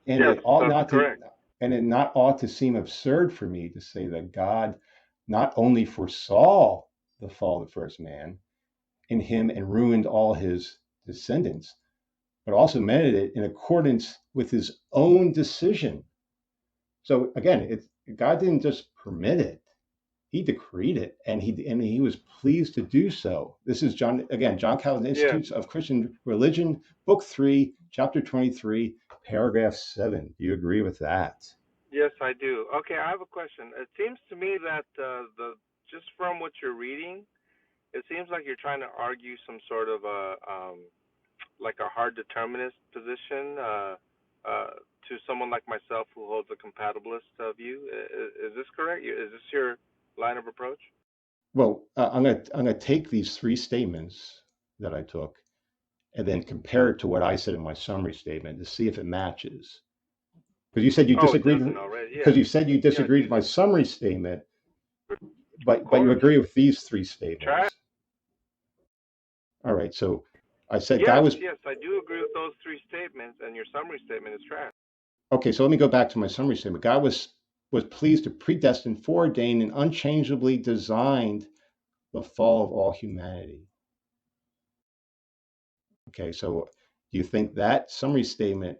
yes, it ought that's not correct. it not ought to seem absurd for me to say that God not only foresaw the fall of the first man in him and ruined all his descendants, but also meted it in accordance with his own decision. So again, God didn't just permit it; He decreed it, and he was pleased to do so. This is John Calvin's Institutes of Christian Religion, Book 3, Chapter 23, Paragraph 7. Do you agree with that? Yes, I do. Okay, I have a question. It seems to me that just from what you're reading, it seems like you're trying to argue some sort of like a hard determinist position to someone like myself who holds a compatibilist view. Is this correct? Is this your line of approach? Well, I'm gonna take these three statements that I took and then compare it to what I said in my summary statement to see if it matches. Because you said you disagreed. Because you said you disagreed with my summary statement, but you agree with these three statements. Trash. All right. So I said yes, God was. Yes, I do agree with those three statements, and your summary statement is trash. Okay, so let me go back to my summary statement. God was pleased to predestine, foreordain, and unchangeably designed the fall of all humanity. Okay, so do you think that summary statement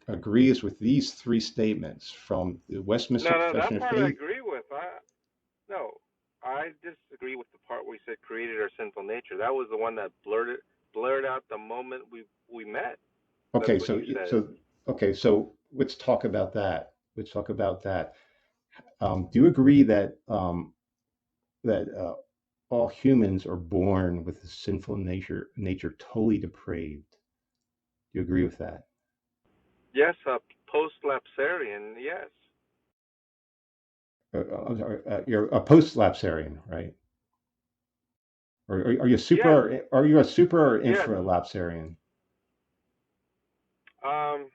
agrees with these three statements from the Westminster Confession of Faith? No, that part I agree with. I disagree with the part where he said created our sinful nature. That was the one that blurred out the moment we met. Okay, That's what you said. so let's talk about that. Let's talk about that. Do you agree that that all humans are born with a sinful nature totally depraved? Do you agree with that? Yes, post-lapsarian, yes. I'm sorry, you're a post-lapsarian, right? Or are you Yes, are you a super or yes. infra-lapsarian? Um,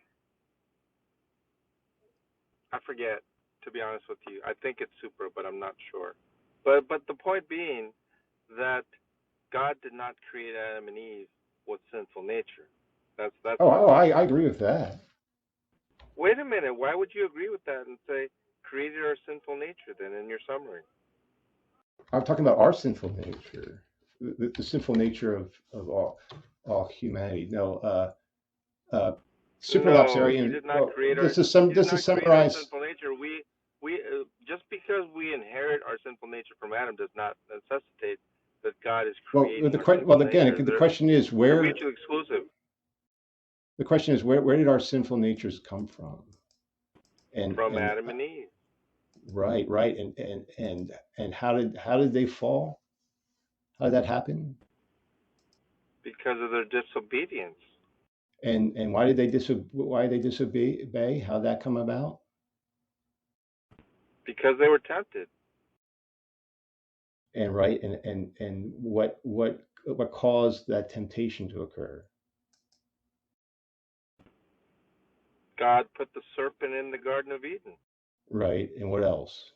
I forget, to be honest with you. I think it's super, but I'm not sure. But the point being that God did not create Adam and Eve with sinful nature. That's Oh, my I position. agree with that. Wait a minute. Why would you agree with that and say created our sinful nature then in your summary? I'm talking about our sinful nature, the sinful nature of all humanity. No, No, he supralapsarian. did not Well, create our he did just to not create our summarize. sinful nature. We just because we inherit our sinful nature from Adam does not necessitate that God is Well, creating our sinful again, nature. the question is They're where. mutually exclusive. The question is where did our sinful natures come from? From And Adam and Eve right, and how did they fall? How did that happen? because of their disobedience. And why did they disobey? How did that come about? Because they were tempted. And right, and what caused that temptation to occur? God put the serpent in the Garden of Eden. Right, and what else?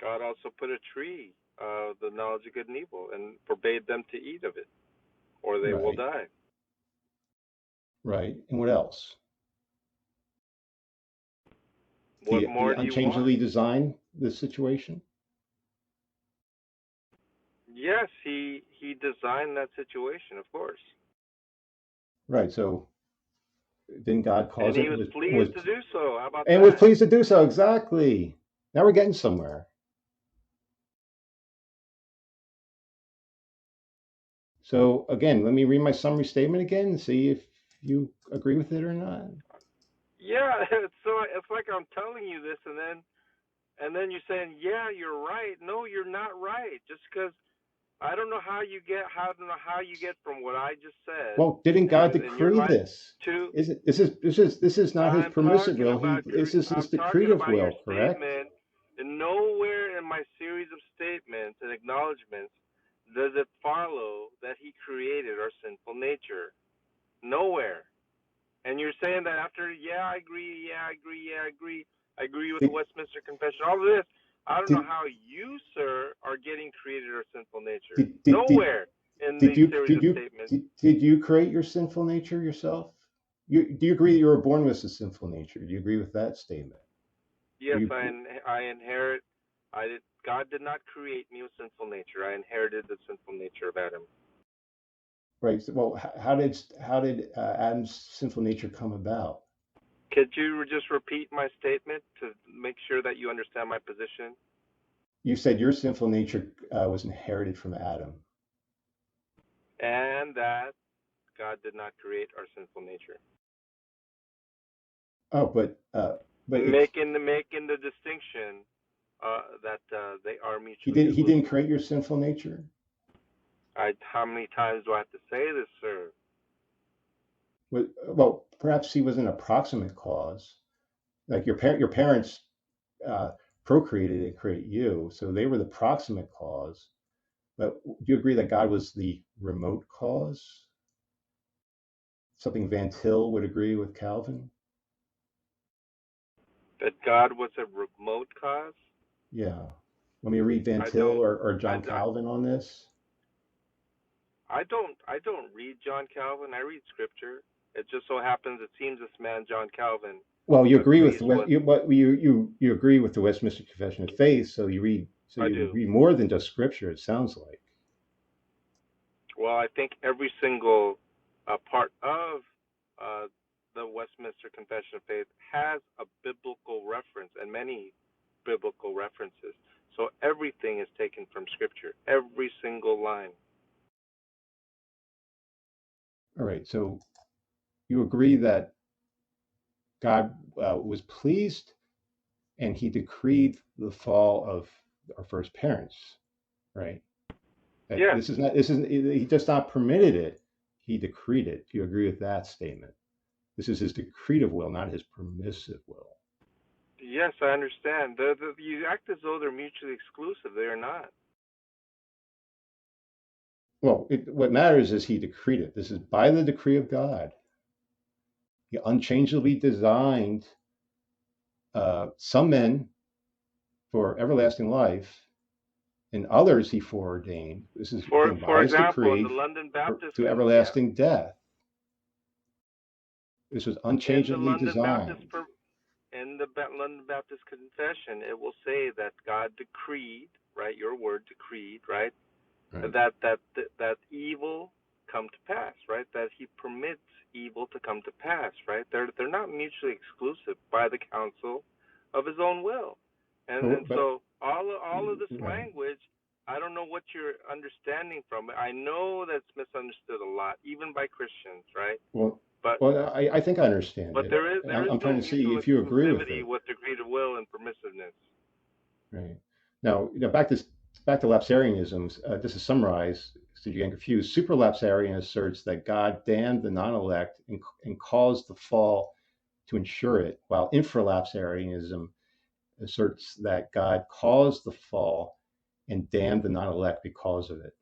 God also put a tree, the knowledge of good and evil, and forbade them to eat of it, or they will Right, die. right, and what else? What The more do you want? unchangeably design the situation. Yes, he designed that situation, of course, Right, so didn't God and cause he it? was Was pleased to do so. How about and was that? pleased to do so. Exactly. Now we're getting somewhere. So again, let me read my summary statement again and see if you agree with it or not. Yeah, it's like I'm telling you this, and then you're saying, yeah, you're right. No, you're not right. Just because I don't know how you get from what I just said Well, didn't God in your decree life this? to This is not his permissive will. This is I'm the talking decretive about your will, correct? statement, and nowhere in my series of statements and acknowledgments does it follow that he created our sinful nature. Nowhere. And you're saying that after, I agree, I agree with the Did Westminster Confession, all of this. I don't know did how you, sir, are getting created our sinful nature. did did did, Nowhere in these series of statements. did you create your sinful nature yourself? Do you agree that you were born with a sinful nature? Do you agree with that statement? Or Yes, you I inherit. God did not create me with sinful nature. I inherited the sinful nature of Adam. right? So, well, how did Adam's sinful nature come about? Could you just repeat my statement to make sure that you understand my position? You said your sinful nature was inherited from Adam. And that God did not create our sinful nature. Oh, but Making the distinction that they are he mutually didn't. He didn't exclusive. create your sinful nature. How many times do I have to say this, sir? Well, perhaps he was an approximate cause. Like your parents uh, procreated and create you, so they were the proximate cause. But do you agree that God was the remote cause? Something Van Til would agree with Calvin. That God was a remote cause? Yeah. Let me read Van I Til don't. or I, John Calvin on this. I don't read John Calvin. I read scripture. It just so happens it seems this man John Calvin Well, you agree with agrees the with. you agree with the Westminster Confession of Faith, so I you do. read more than just Scripture. It sounds like. Well, I think every single part of uh, the Westminster Confession of Faith has a biblical reference and many biblical references. So everything is taken from scripture. Every single line. All right. So you agree that God was pleased and he decreed the fall of our first parents, right? That Yes. he just not permitted it, he decreed it. Do you agree with that statement? This is his decretive will, not his permissive will. Yes, I understand. You act as though they're mutually exclusive. They are not. Well, what matters is he decreed it. This is by the decree of God. He unchangeably designed some men for everlasting life, and others he foreordained. This is again by For his example, in decree the London Baptist, to everlasting death. This was in the unchangeably London Baptist, designed. in the London Baptist Confession, it will say that God decreed, right? Your word decreed, right? Right. That evil come to pass, right? That He permits evil to come to pass, right? They're not mutually exclusive by the counsel of His own will, and But so all of this right. language, I don't know what you're understanding from it. I know that's misunderstood a lot, even by Christians, right? Well, But I think I understand it. there is I'm still trying to see mutual if you agree with exclusivity it. with degree of will and permissiveness. Right. Now, back to lapsarianism. Just to summarize, so you get confused, superlapsarian asserts that God damned the non-elect and caused the fall to ensure it, while infralapsarianism asserts that God caused the fall and damned the non-elect because of it.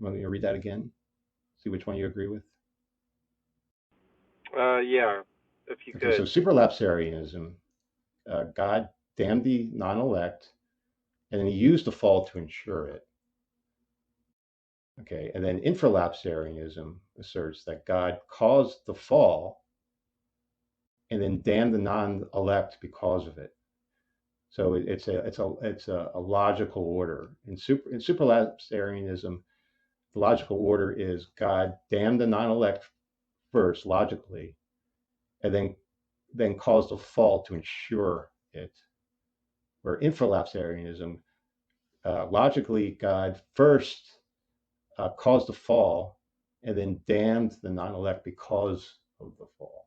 Want me to read that again? See which one you agree with? Yeah, if you Okay, so could. superlapsarianism, God damned the non-elect, and then he used the fall to ensure it. Okay, and then infralapsarianism asserts that God caused the fall and then damned the non-elect because of it. So it's a logical order. In superlapsarianism, the logical order is God damned the non-elect first logically, and then caused the fall to ensure it. Where infralapsarianism, logically, God first caused the fall, and then damned the non-elect because of the fall.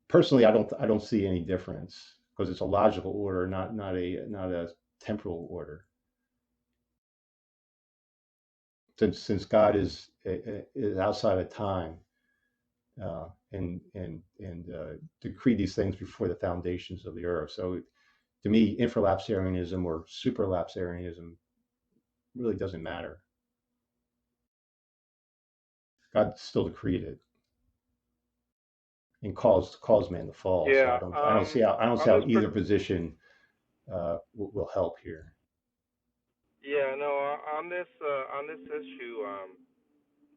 Personally, I don't see any difference because it's a logical order, not a temporal order. Since God is outside of time and decreed these things before the foundations of the earth. So to me, infralapsarianism or superlapsarianism really doesn't matter. God still decreed it and caused man to fall. So Yeah. I don't see On how this either position will help here. Yeah, no, on this issue,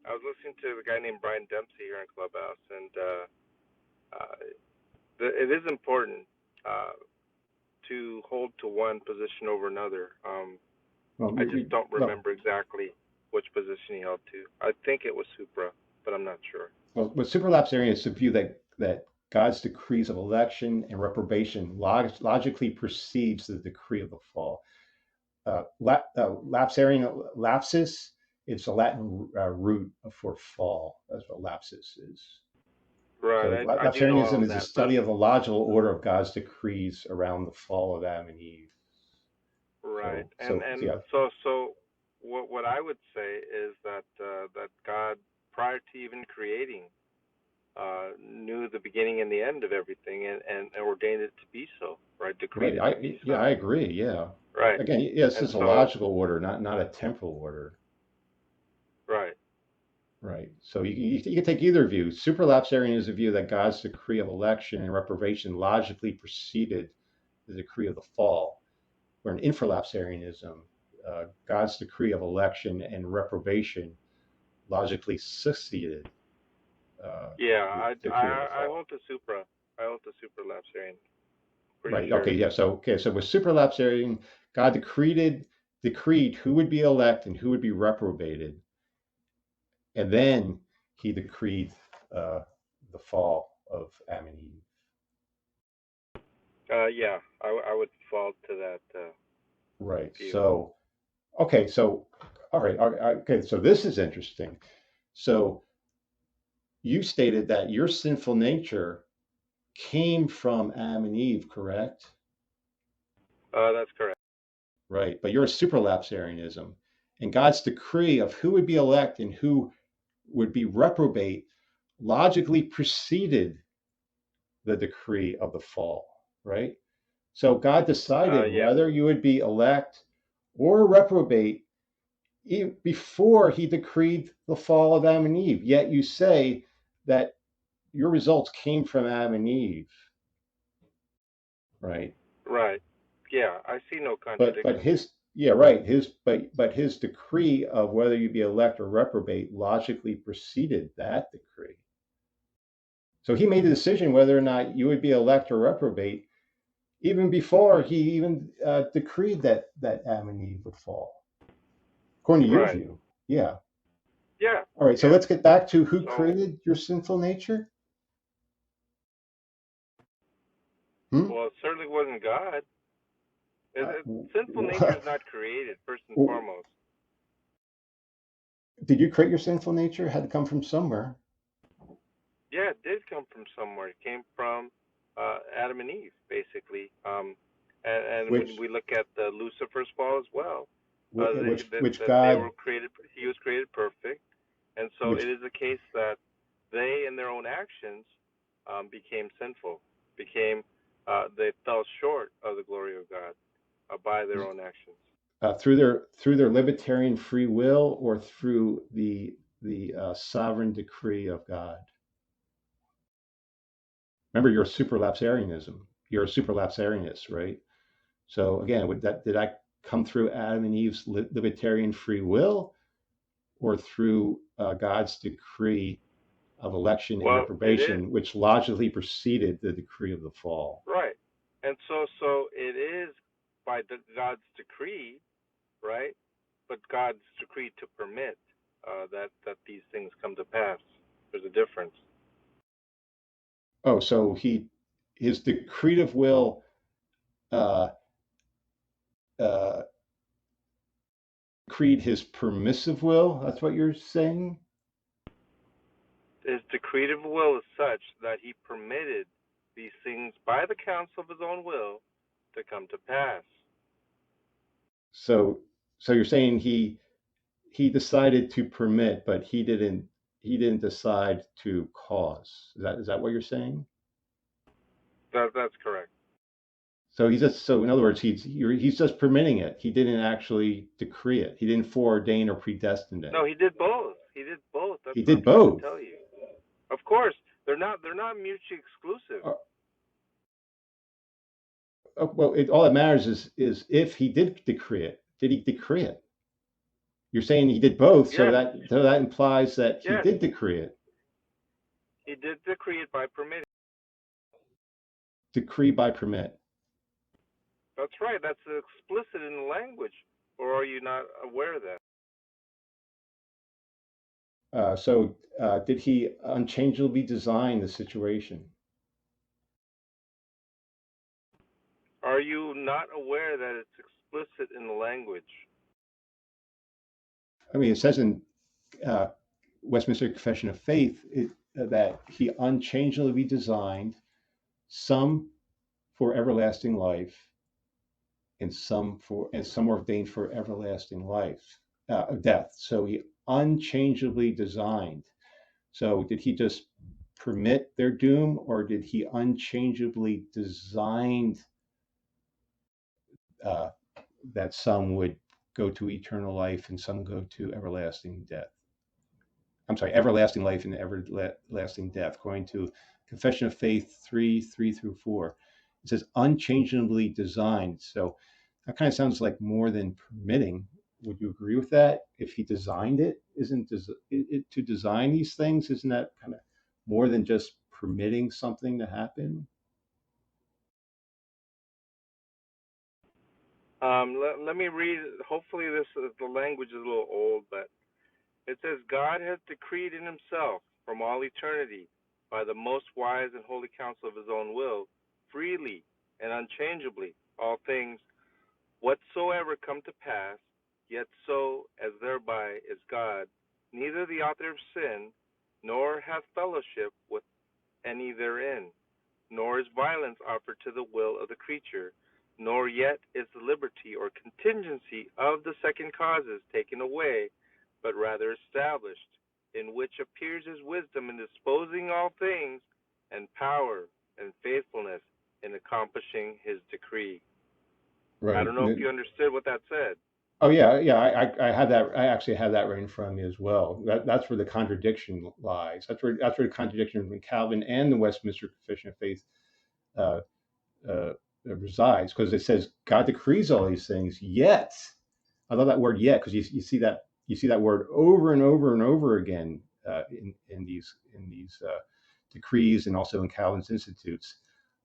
I was listening to the guy named Brian Dempsey here in Clubhouse, and it is important to hold to one position over another. Well, I just don't remember exactly which position he held to. I think it was supra, but I'm not sure. Well, with superlapsarians, it's a view that God's decrees of election and reprobation logically precedes the decree of the fall. Lapsarian lapsus, it's a Latin root for fall. That's what lapsus is. So Right, I do know all lapsarianism of is the that, but study of the logical order of God's decrees around the fall of Adam and Eve. right, So yeah, so what I would say is that that God, prior to even creating, knew the beginning and the end of everything, and ordained it to be so, right? Decreed right. it to be so, I agree. Yeah. right? Again, yes, And it's a so, logical order, not a temporal order. right, Right. So you can take either view. Superlapsarian is a view that God's decree of election and reprobation logically preceded the decree of the fall, where in infralapsarianism, God's decree of election and reprobation logically succeeded yeah, the decree of the I fall. hold to supra, I hold to supralapsarian, pretty Right. sure. Okay. Yeah. So with superlapsarian, God decreed who would be elect and who would be reprobated, and then He decreed the fall of Adam and Eve. Yeah, I would fall to that Right. view. So, okay. So, all right. Okay. So this is interesting. So you stated that your sinful nature came from Adam and Eve, correct? That's correct. Right, but you're a superlapsarianism, and God's decree of who would be elect and who would be reprobate logically preceded the decree of the fall, right? So God decided Yeah. whether you would be elect or reprobate before he decreed the fall of Adam and Eve. Yet you say that your results came from Adam and Eve, right? Right. Yeah, I see no But contradiction. his yeah right but his decree of whether you be elect or reprobate logically preceded that decree. So he made the decision whether or not you would be elect or reprobate even before he even decreed that Adam and Eve would fall, according to your Right. view. Yeah. Yeah. All right. So Yeah. let's get back to who So, created your sinful nature. Hmm? well, it certainly wasn't God. Sinful nature is not created, first and foremost. Did you create your sinful nature? It had to come from somewhere. Yeah, it did come from somewhere. It came from Adam and Eve, basically. And when Which we look at Lucifer's fall as well, which they were God created. He was created perfect, and so which it is a case that they, in their own actions, became sinful. They fell short of the glory of God by their own actions. through their libertarian free will or through the sovereign decree of God. Remember, you're a superlapsarianism. You're a superlapsarianist, right? So again, did that come through Adam and Eve's libertarian free will, or through God's decree of election and Well, it is. reprobation, which logically preceded the decree of the fall? Right. And so it is by God's decree, right? But God's decree to permit that these things come to pass. There's a difference. Oh, so his decretive will uh, uh, decreed his permissive will. That's what you're saying? His decretive will is such that he permitted these things by the counsel of his own will to come to pass. So you're saying he decided to permit, but he didn't decide to cause. Is that what you're saying? That's correct. So in other words, he's just permitting it. He didn't actually decree it. He didn't foreordain or predestine it. No, he did both. He did both. That's He what did I'm trying to both. tell you. Of course, they're not mutually exclusive. Well, all that matters is if he did decree it. Did he decree it? You're saying he did both, so Yes. that implies that he Yes. did decree it. He did decree it by permitting. Decree by permit. That's right. That's explicit in the language. Or are you not aware of that? So did he unchangeably design the situation? Are you not aware that it's explicit in the language? I mean, it says in Westminster Confession of Faith that he unchangeably designed some for everlasting life, and some ordained for everlasting death. So he unchangeably designed. So did he just permit their doom, or did he unchangeably design that some would go to eternal life and some go to everlasting death? I'm sorry, everlasting life and everlasting death, according to Confession of Faith 3:3-4. It says unchangeably designed. So that kind of sounds like more than permitting. Would you agree with that? If he designed it, isn't it to design these things? Isn't that kind of more than just permitting something to happen? Let me read. Hopefully, the language is a little old, but it says, God has decreed in himself from all eternity by the most wise and holy counsel of his own will, freely and unchangeably, all things whatsoever come to pass, yet so as thereby is God, neither the author of sin, nor hath fellowship with any therein, nor is violence offered to the will of the creature, nor yet is the liberty or contingency of the second causes taken away, but rather established, in which appears his wisdom in disposing all things, and power and faithfulness in accomplishing his decree. I Right. don't know if you understood what that said. Oh yeah, yeah. I had that. I actually had that right in front of me as well. That's where the contradiction lies. That's where the contradiction between Calvin and the Westminster Confession of Faith uh, resides, because it says God decrees all these things. Yet, I love that word "yet" because you see that word over and over and over again in these decrees, and also in Calvin's Institutes.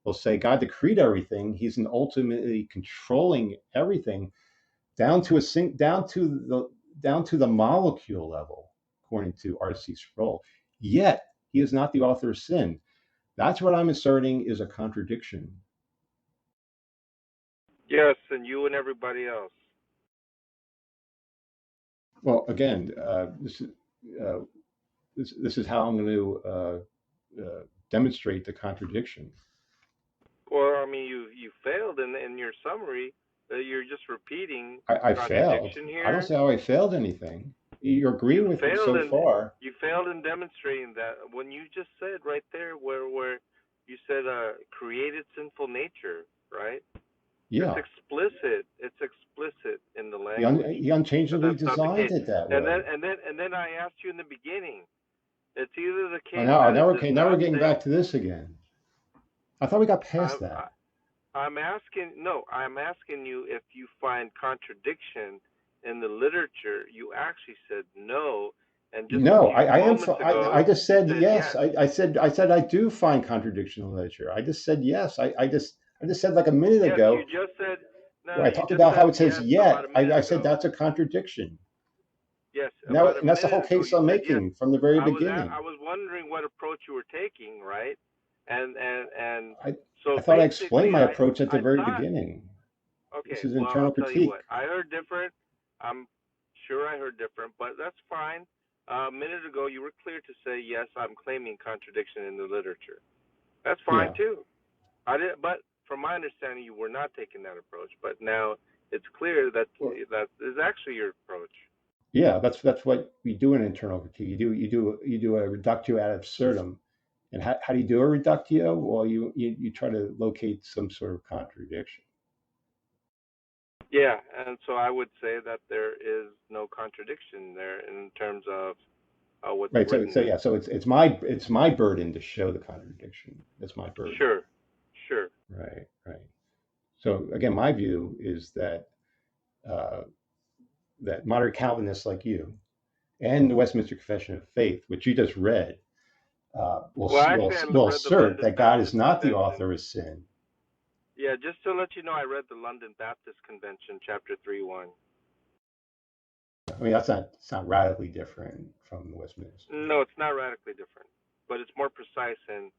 They'll say God decreed everything. He's ultimately controlling everything down to the molecule level, according to R.C. Sproul. Yet he is not the author of sin. That's what I'm asserting is a contradiction. Yes, and you and everybody else. Well, again, this is how I'm going to demonstrate the contradiction. Well, I mean, you failed in your summary. You're just repeating I failed. contradiction here. I don't see how I failed anything. You're agreeing with me so far. You failed in demonstrating that when you just said right there where you said created sinful nature, right? Yeah. It's explicit in the language. He unchangeably designed it that way. And then I asked you in the beginning. It's either the case. Now we're getting back to this again. I thought we got past that. I'm asking you if you find contradiction in the literature. You actually said no, and just no. I just said yes. I said I do find contradiction in the literature. I just said yes. I just said like a minute ago. You just said no. When I talked about how it says yet, I said that's a contradiction. Yes. And that's the whole case I'm making from the very beginning. I was wondering what approach you were taking, right? I thought I explained my approach at the very beginning. Okay, this is well, internal I'll tell critique. you what. I heard different. I'm sure I heard different, but that's fine. A minute ago, you were clear to say yes. I'm claiming contradiction in the literature. That's fine too. But from my understanding, you were not taking that approach. But now it's clear that that is actually your approach. Yeah, that's what we do in internal critique. You do a reductio ad absurdum. And how do you do a reductio? Well, you try to locate some sort of contradiction. Yeah, and so I would say that there is no contradiction there in terms of what's written. Right. So it's my burden to show the contradiction. That's my burden. Sure. Right. So again, my view is that that moderate Calvinists like you and the Westminster Confession of Faith, which you just read, will assert that God is not the author of sin. Yeah, just to let you know, I read the London Baptist Convention, chapter 3:1. I mean, it's not radically different from the Westminster. No, it's not radically different, but it's more precise in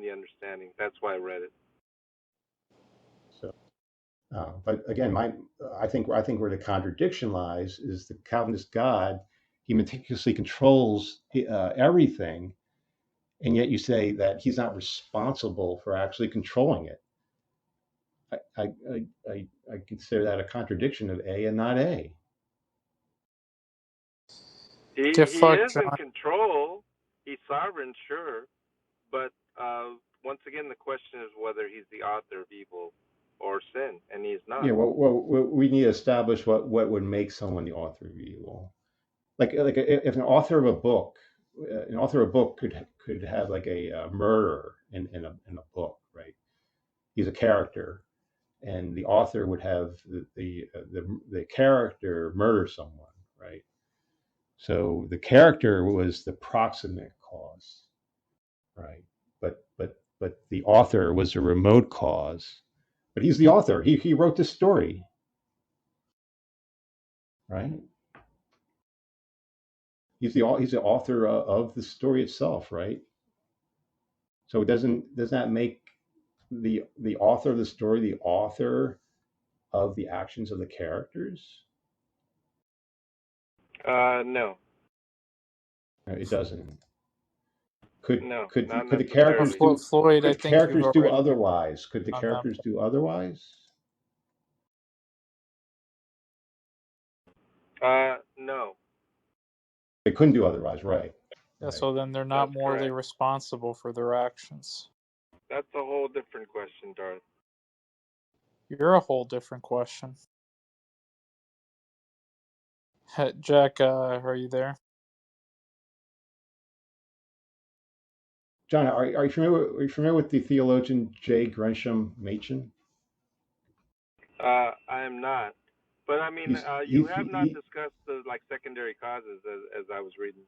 the understanding. That's why I read it. So, but again, I think where the contradiction lies is the Calvinist God. He meticulously controls everything, and yet you say that he's not responsible for actually controlling it. I consider that a contradiction of A and not A. He is in control. He's sovereign, sure, but once again, the question is whether he's the author of evil or sin, and he's not. Yeah, well, we need to establish what would make someone the author of evil. Like if an author of a book could have like a murderer in a book, right? He's a character, and the author would have the character murder someone, right? So the character was the proximate cause, right? But the author was a remote cause. But he's the author. He wrote the story, right? He's the author of the story itself, right? So does that make the author of the story the author of the actions of the characters? No. It doesn't. No, could not could the Or characters necessarily. do Floyd, I could think you've characters do already otherwise? Could the on that. characters do otherwise? No, They couldn't do otherwise, right? Yeah, Right. so then they're not that's morally correct. responsible for their actions. That's a whole different question, Darth. You're a whole different question. Jack, are you there? John, are you familiar with the theologian J. Gresham Machen? I am not. But I mean, He's you have not discussed the like secondary causes as I was reading.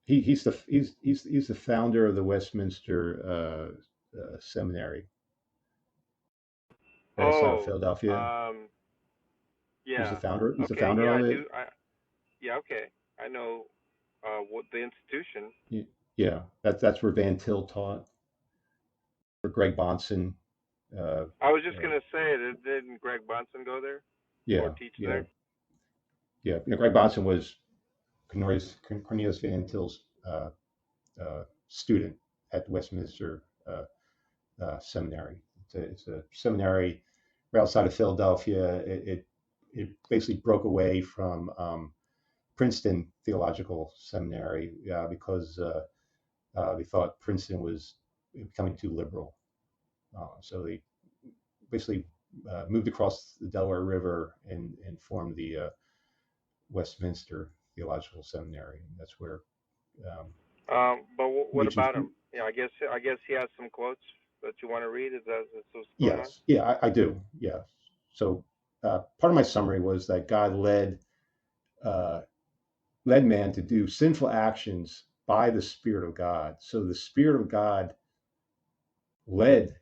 he's the founder of the Westminster Seminary based out of Oh, Philadelphia. yeah. He's the Okay, founder yeah, of I it. do. Yeah, okay. I know what the institution. Yeah, that's where Van Til taught, where Greg Bonson. I was just gonna say, didn't Greg Bonson go there or teach there? Yeah. Greg Bonson was Cornelius Van Til's student at Westminster Seminary. It's a seminary right outside of Philadelphia. It basically broke away from Princeton Theological Seminary because they thought Princeton was becoming too liberal. So they basically moved across the Delaware River and formed the Westminster Theological Seminary. And that's where. But what Machen's, about him? Yeah, I guess he has some quotes that you want to read. Is what's going on? yes, yeah, I do. Yeah. So part of my summary was that God led man to do sinful actions by the Spirit of God. So the Spirit of God led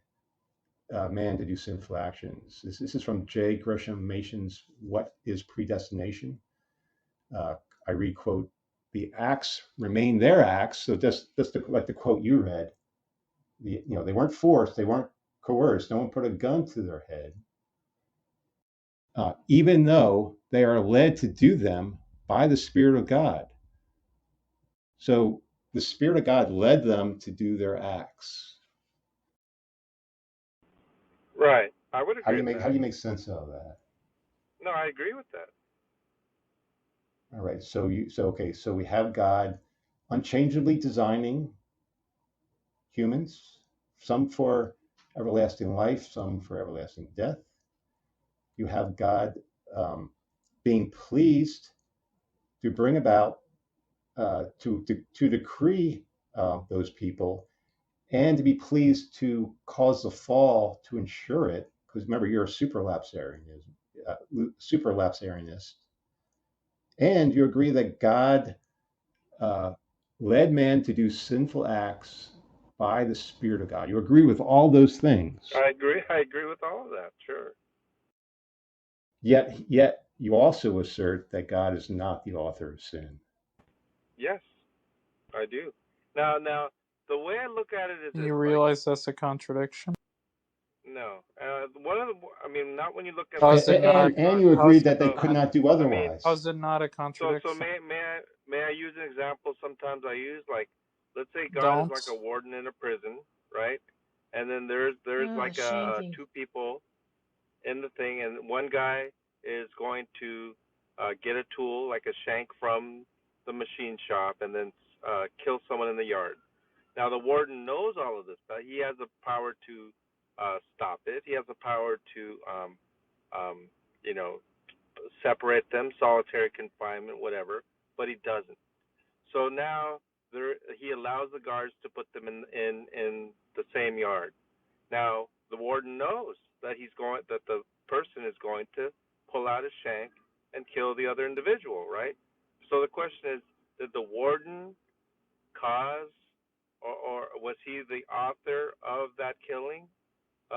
man to do sinful actions. This is from J. Gresham Machen's "What is Predestination?" I read, quote, "The acts remain their acts." So just like the quote you read, they weren't forced, they weren't coerced. No one put a gun to their head, even though they are led to do them by the Spirit of God. So the Spirit of God led them to do their acts. Right. I would agree with How that. do you make sense of that? No, I agree with that. All right. So we have God unchangeably designing humans, some for everlasting life, some for everlasting death. You have God being pleased to bring about to decree those people, and to be pleased to cause the fall to ensure it. Because remember, you're a superlapsarianist, and you agree that God led man to do sinful acts by the Spirit of God. You agree with all those things. I agree with all of that. Sure. Yet you also assert that God is not the author of sin. Yes, I do. Now, the way I look at it is this: You like, realize that's a contradiction? no, one of the, I mean, not when you look at like How's it not? And you agreed How's it that they could not? not do I mean, otherwise. How's it not a so contradiction? may I use an example? Sometimes I use, like, let's say God is Don't. like a warden in a prison, right? And then there's like Shanky. two people in the thing, and one guy is going to get a tool like a shank from the machine shop, and then kill someone in the yard. Now the warden knows all of this, but he has the power to stop it. He has the power to, you know, separate them, solitary confinement, whatever. But he doesn't. So now he allows the guards to put them in the same yard. Now the warden knows that the person is going to pull out a shank and kill the other individual, right? So the question is, did the warden cause, or was he the author of that killing?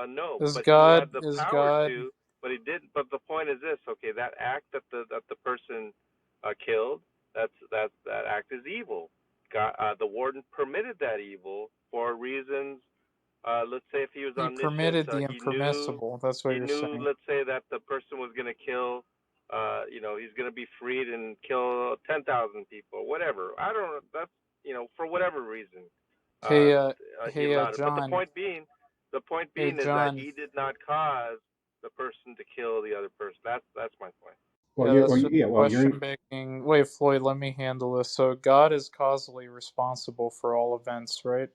No, Is but he had God? the Is power God? to, but he didn't. But the point is this: okay, that act that the person killed, that act is evil. God, the warden permitted that evil for reasons. Let's say if he was He omniscient, permitted the impermissible. That's what he you're knew. saying. Let's say that the person was going to kill. He's going to be freed and kill 10,000 people, whatever. I don't know. That's for whatever reason. Hey, he hey, allowed it. But the John. point being Hey, is that John. he did not cause the person to kill the other person. That's my point. Well, Yeah, that's just you're question begging. Wait, Floyd, let me handle this. So God is causally responsible for all events, right?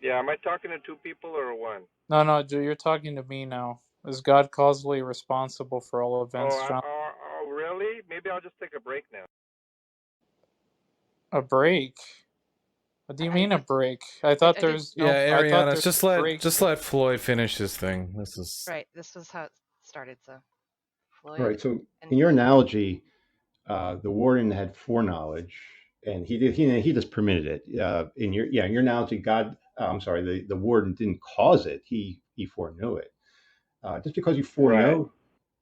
Yeah, am I talking to two people or one? No, dude, you're talking to me now. Is God causally responsible for all events, John? Oh, really? Maybe I'll just take a break now. A break? What do you mean a break? I thought there's no. Yeah, I thought Ariana, there's just breaks. let Floyd finish his thing. This is Right. This was how it started. So, all Floyd, right. So and in your analogy, the warden had foreknowledge, and he just permitted it. In your analogy, God, I'm sorry, the warden didn't cause it; he foreknew it. Just because you Right. foreknow,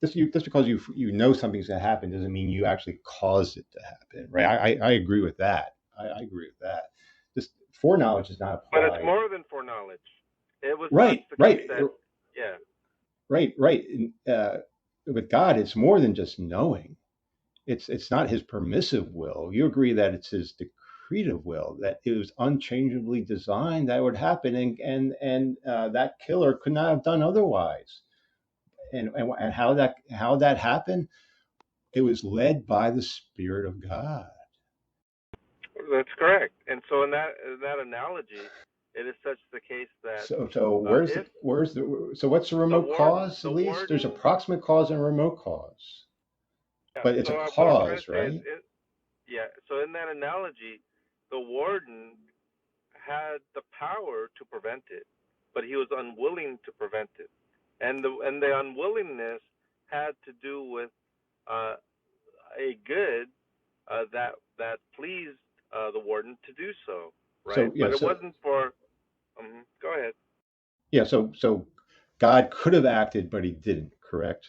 just because you know something's going to happen doesn't mean you actually caused it to happen, right? I agree with that. I agree with that. Just foreknowledge is not But it's applied. more than foreknowledge. It was such Right, the right, case that, yeah. right. With God, it's more than just knowing. It's not his permissive will. You agree that it's his decretive will, that it was unchangeably designed that would happen, and that killer could not have done otherwise. And how that happened, it was led by the Spirit of God. That's correct. And so in that analogy, it is such the case that So if what's the remote cause? the At least there's a warden, proximate cause and a remote cause, yeah. but it's a So what I'm trying to cause, say is, right? yeah. So in that analogy, the warden had the power to prevent it, but he was unwilling to prevent it, and the unwillingness had to do with uh, a good that pleased the warden to do so, right? So yeah, But it wasn't for. Go ahead. so God could have acted, but he didn't. Correct?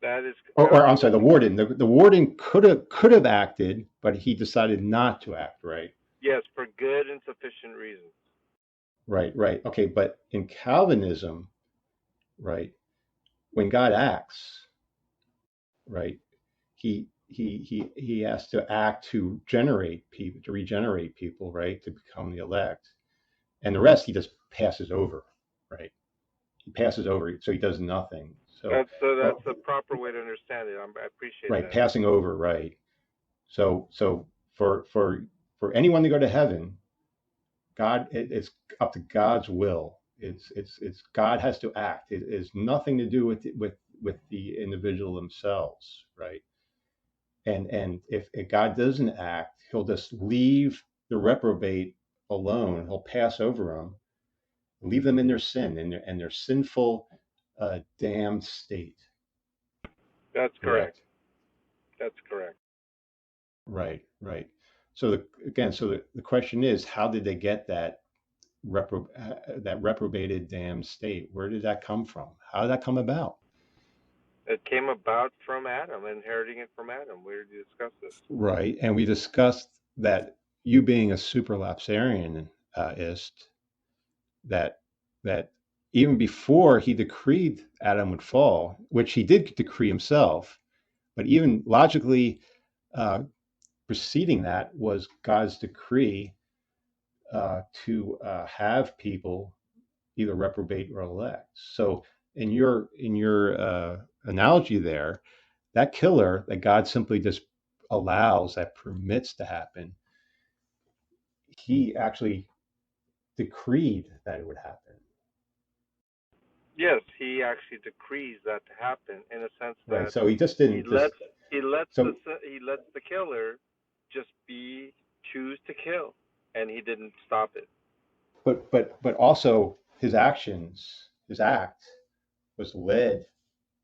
That is Or I'm sorry, the absolutely correct. warden. The warden could have acted, but he decided not to act. Right? Yes, for good and sufficient reasons. Right. Okay, but in Calvinism, right, when God acts, right, he has to act to generate people, to regenerate people, right, to become the elect, and the rest he just passes over, right? He passes over, so he does nothing. So, That's well, a proper way to understand it. I appreciate right, that. passing over, right? So for anyone to go to heaven, it's up to God's will. It's God has to act. It is nothing to do with the individual themselves, right? And if God doesn't act, he'll just leave the reprobate alone. He'll pass over them, leave them in their sin and their sinful, damned state. That's correct. Correct. That's correct. Right. So the question is, how did they get that that reprobated damned state? Where did that come from? How did that come about? It came about from Adam, inheriting it from Adam. We already discussed this. Right, and we discussed that you being a superlapsarianist, that that even before he decreed Adam would fall, which he did decree himself, but even logically uh, preceding that was God's decree to have people either reprobate or elect. So in your analogy there, that killer that God simply just allows, that permits to happen, he actually decreed that it would happen. Yes, he actually decrees that to happen in a sense Right. that So he just he didn't just lets he lets so the killer just choose to kill, and he didn't stop it. but also his actions, his act was led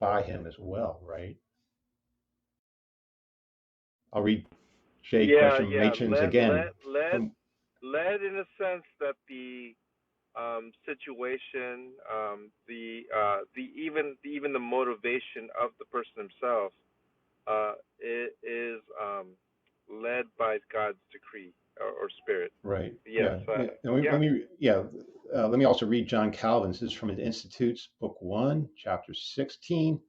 by him as well, right? I'll read Jay Yeah, question yeah. mentions again from Led in a sense that the situation, the even the motivation of the person himself, it is led by God's decree or spirit. right. Yes. Yeah. Let me also read John Calvin's. This is from the Institutes, Book 1, Chapter 16,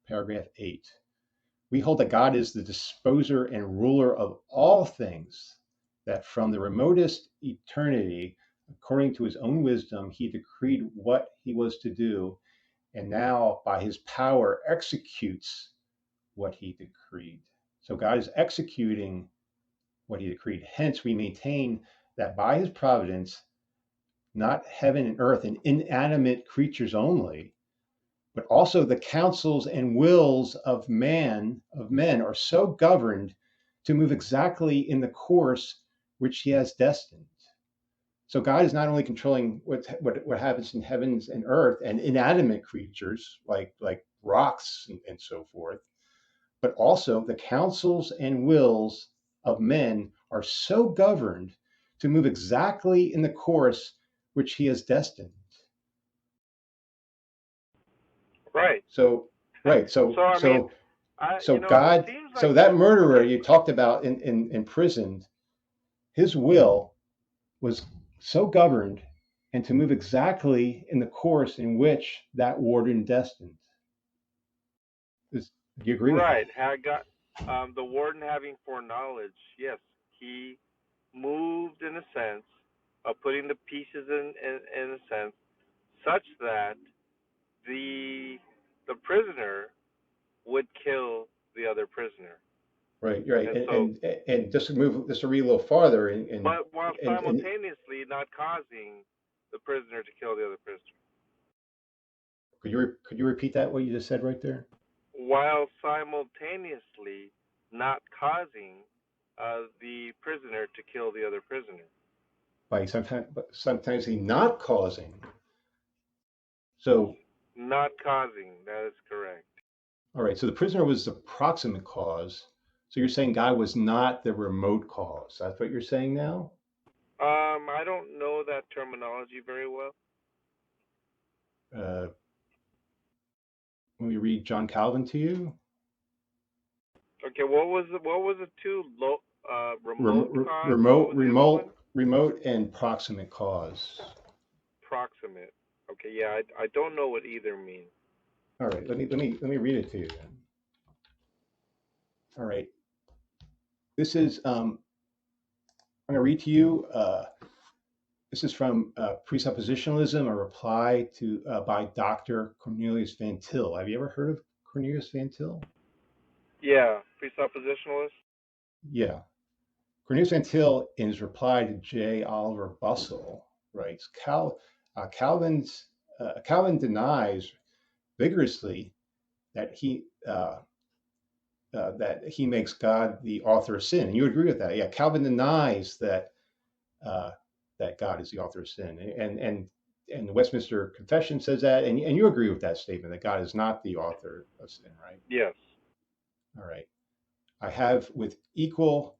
Paragraph 8. We hold that God is the disposer and ruler of all things, that from the remotest eternity, according to his own wisdom, he decreed what he was to do, and now by his power executes what he decreed. So God is executing what he decreed. Hence, we maintain that by his providence, not heaven and earth and inanimate creatures only, but also the counsels and wills of men are so governed to move exactly in the course which he has destined. So God is not only controlling what happens in heavens and earth and inanimate creatures like rocks and so forth, but also the counsels and wills of men are so governed to move exactly in the course which he has destined. Right. So, right. So I mean, So it God, seems so like that murderer you talked about in prison, his will was so governed and to move exactly in the course in which that warden destined. Do you agree with right. that? Had got the warden having foreknowledge. Yes, he moved in a sense of putting the pieces in a sense such that the prisoner would kill the other prisoner. Right, right. And so, And just to read a little farther but while and simultaneously not causing the prisoner to kill the other prisoner. could you repeat that what you just said right there? While simultaneously not causing the prisoner to kill the other prisoner. By sometimes he not causing. So Not causing, that is correct. all right, so the prisoner was the proximate cause. So you're saying God was not the remote cause. That's what you're saying now? I don't know that terminology very well. Let me read John Calvin to you. Okay, what was the two remote cause? What was the other one? Remote and proximate cause. Proximate. Okay, yeah, I don't know what either means. All right, let me read it to you then. All right, this is I'm going to read to you. This is from Presuppositionalism, a reply to by Dr. Cornelius Van Til. Have you ever heard of Cornelius Van Til? Yeah, presuppositionalist. Yeah. Cornelius Van Til, in his reply to J. Oliver Bussell, writes, Calvin denies vigorously that he makes God the author of sin. And you agree with that. Yeah, Calvin denies that that God is the author of sin. And the Westminster Confession says that, and you agree with that statement, that God is not the author of sin, right? Yes. All right. I have with equal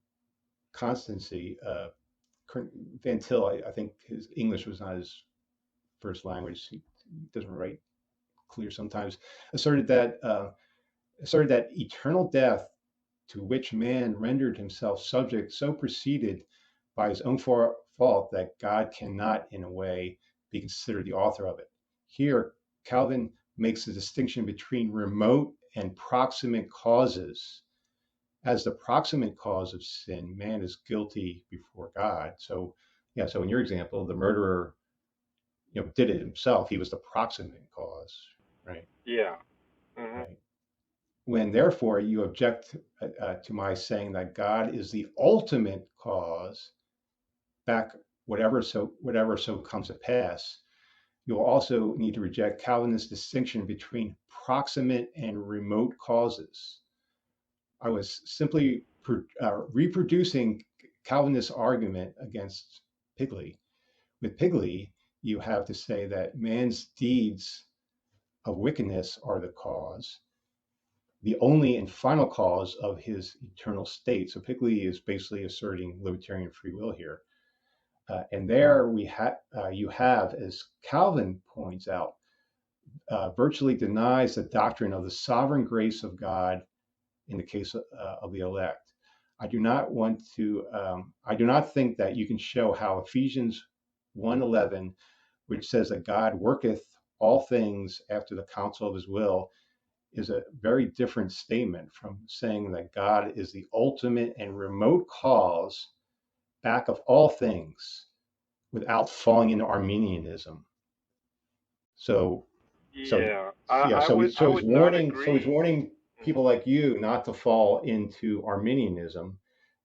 constancy, Van Til, I think his English was not his first language. He doesn't write clear sometimes. Asserted that eternal death to which man rendered himself subject so proceeded by his own fault that God cannot, in a way, be considered the author of it. Here, Calvin makes a distinction between remote and proximate causes. As the proximate cause of sin, man is guilty before God. So, yeah. So, in your example, the murderer, did it himself. He was the proximate cause, right? Yeah. Mm-hmm. Right. When therefore you object to my saying that God is the ultimate cause, back whatever so comes to pass, you'll also need to reject Calvinist distinction between proximate and remote causes. I was simply reproducing Calvinist argument against Pigley. With Pigley, you have to say that man's deeds of wickedness are the cause, the only and final cause of his eternal state. So Pigley is basically asserting libertarian free will here. And there you have, as Calvin points out, virtually denies the doctrine of the sovereign grace of God in the case of the elect. I do not think that you can show how Ephesians 1:11, which says that God worketh all things after the counsel of his will, is a very different statement from saying that God is the ultimate and remote cause back of all things without falling into Arminianism. So Yeah, he's would not warning. So he's agree. warning people like you not to fall into Arminianism.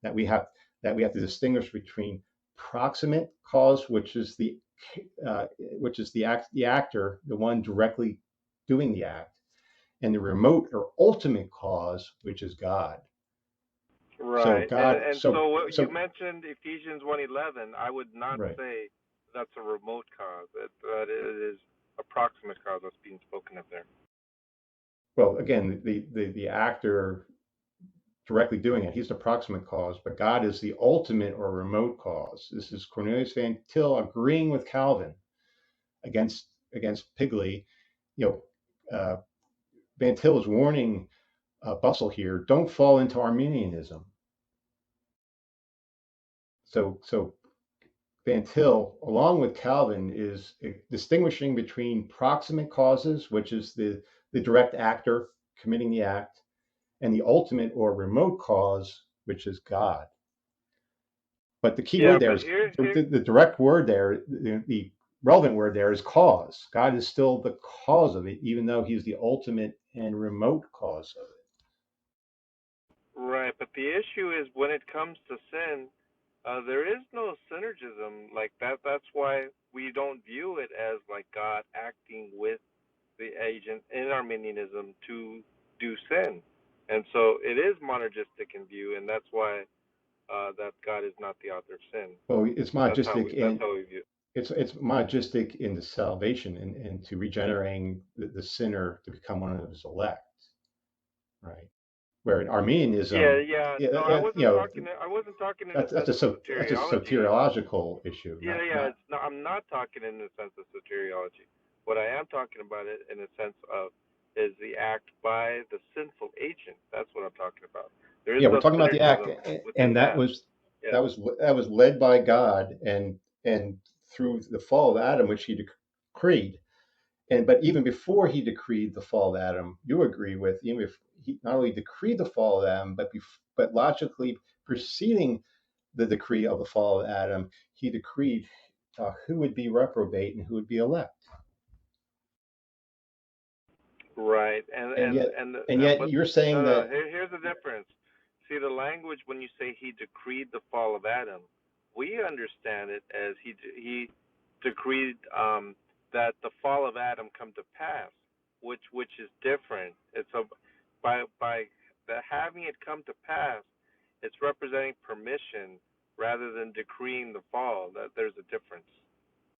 That we have to distinguish between proximate cause, which is the actor, the one directly doing the act, and the remote or ultimate cause, which is God. So Right, God. so what you mentioned Ephesians 1:11, I would not Right. say that's a remote cause. That it is a proximate cause that's being spoken of there. Well, again, the actor directly doing it, he's the proximate cause, but God is the ultimate or remote cause. This is Cornelius Van Til agreeing with Calvin against Pigley. Van Til is warning Bussell here: don't fall into Arminianism. So Van Til, along with Calvin, is distinguishing between proximate causes, which is the direct actor committing the act, and the ultimate or remote cause, which is God. But the key word there is the direct word there, the relevant word there is cause. God is still the cause of it, even though he's the ultimate and remote cause of it. Right, but the issue is when it comes to sin, there is no synergism like that. That's why we don't view it as like God acting with the agent in Arminianism to do sin. And so it is monergistic in view, and that's why that God is not the author of sin. Well, it's monergistic that's how we view it. It's monergistic in the salvation and to regenerating the sinner to become one of his elect, right? Where in Arminianism, No, I wasn't talking in the sense of soteriology. That's a soteriological issue. I'm not talking in the sense of soteriology. What I am talking about it in the sense of is the act by the sinful agent. That's what I'm talking about. We're talking about the act, and that was led by God, and through the fall of Adam, which he decreed. But even before he decreed the fall of Adam, you agree with, even if he not only decreed the fall of Adam, but logically preceding the decree of the fall of Adam, he decreed who would be reprobate and who would be elect. Right, and yet you're saying that. Here's the difference. See, the language when you say he decreed the fall of Adam, we understand it as he decreed that the fall of Adam come to pass, which is different. It's by the having it come to pass, it's representing permission rather than decreeing the fall. That there's a difference.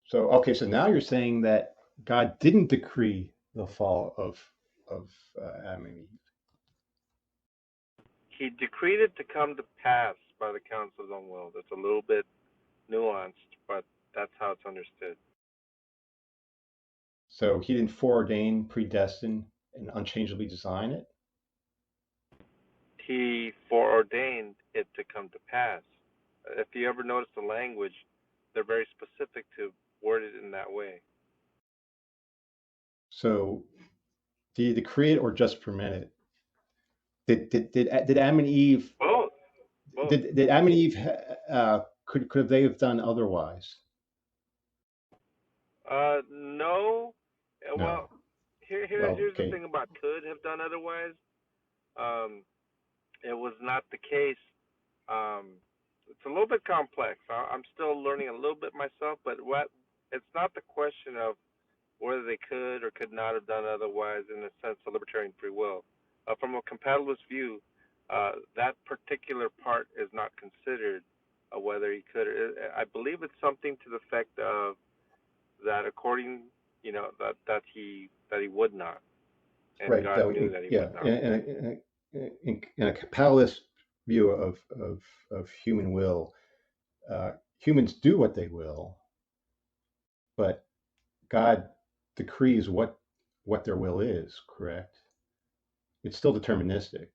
So now you're saying that God didn't decree the fall of Adam and Eve. He decreed it to come to pass by the counsel of his own will. That's a little bit nuanced, but that's how it's understood. So he didn't foreordain, predestine, and unchangeably design it? He foreordained it to come to pass. If you ever notice the language, they're very specific to word it in that way. So did he decree it or just permit it? Did Adam and Eve? Both. Did Adam and Eve could they have done otherwise? No. Well, here's the thing about could have done otherwise. It was not the case. It's a little bit complex. I'm still learning a little bit myself, but it's not the question of whether they could or could not have done otherwise in the sense of libertarian free will. From a compatibilist view, that particular part is not considered whether he could. I believe it's something to the effect of that according, that he would not, and right, God knew that he would not. In a compatibilist view of human will, humans do what they will, but God decrees what their will is, correct? It's still deterministic.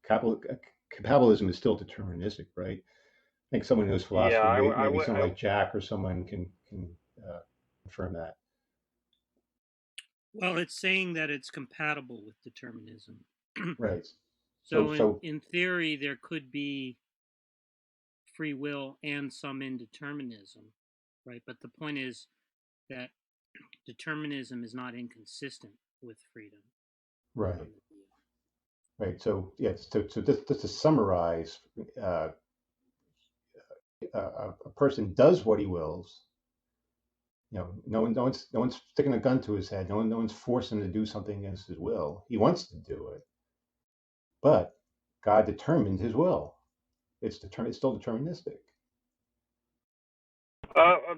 Compatibilism is still deterministic, right? I think someone who knows philosophy, maybe someone like Jack or someone can confirm that. Well, it's saying that it's compatible with determinism. Right. So in theory, there could be free will and some indeterminism, right? But the point is that determinism is not inconsistent with freedom. Right. Right. So yes. So just to summarize, a person does what he wills. No one's sticking a gun to his head. No one's forcing him to do something against his will. He wants to do it, but God determined his will. It's still deterministic.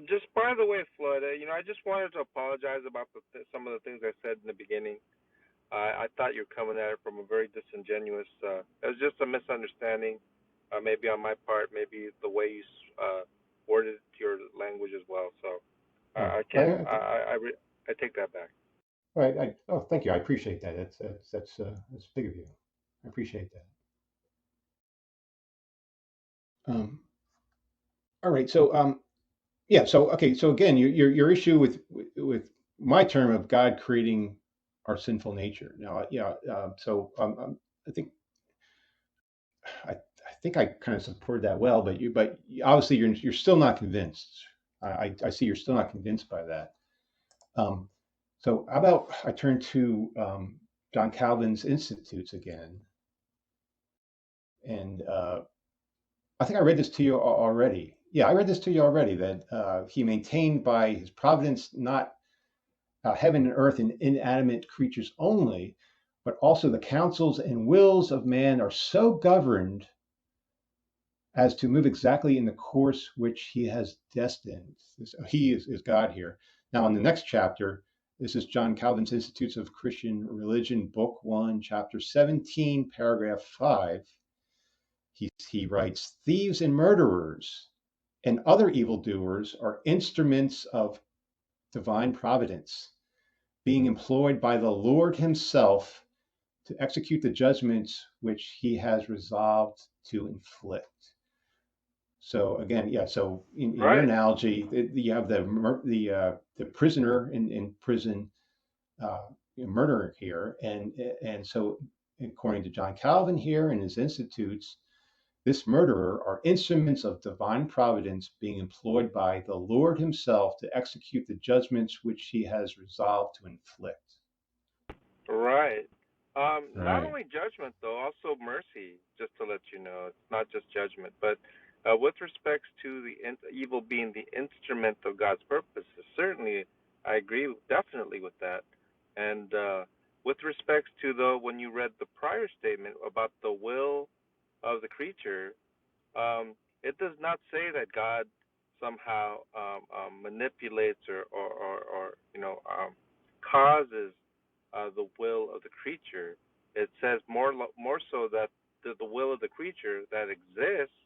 Just by the way, Floyd, I just wanted to apologize about some of the things I said in the beginning. I thought you were coming at it from a very disingenuous. It was just a misunderstanding, maybe on my part, maybe the way you worded your language as well. So I take that back. Right. Thank you. I appreciate that. That's big of you. I appreciate that. All right. So yeah. So okay. So again, your issue with my term of God creating our sinful nature. Now, yeah. I think I think I kind of supported that well, but obviously you're still not convinced. I see you're still not convinced by that. So how about I turn to John Calvin's Institutes again, and I think I read this to you already. Yeah, I read this to you already, that he maintained by his providence not heaven and earth and inanimate creatures only, but also the counsels and wills of man are so governed as to move exactly in the course which he has destined. He is God here. Now, in the next chapter, this is John Calvin's Institutes of Christian Religion, Book 1, Chapter 17, Paragraph 5. He writes, "Thieves and murderers and other evildoers are instruments of divine providence, being employed by the Lord himself to execute the judgments which he has resolved to inflict." So again, yeah. So in your analogy, you have the prisoner in prison, murderer here, and so according to John Calvin here in his Institutes, this murderer are instruments of divine providence being employed by the Lord himself to execute the judgments which he has resolved to inflict. Right. Not Right. only judgment, though, also mercy, just to let you know. It's not just judgment. But with respects to the evil being the instrument of God's purposes, certainly I agree definitely with that. And with respects to, though, when you read the prior statement about the will of the creature, it does not say that God somehow manipulates or causes the will of the creature. It says more so that the will of the creature that exists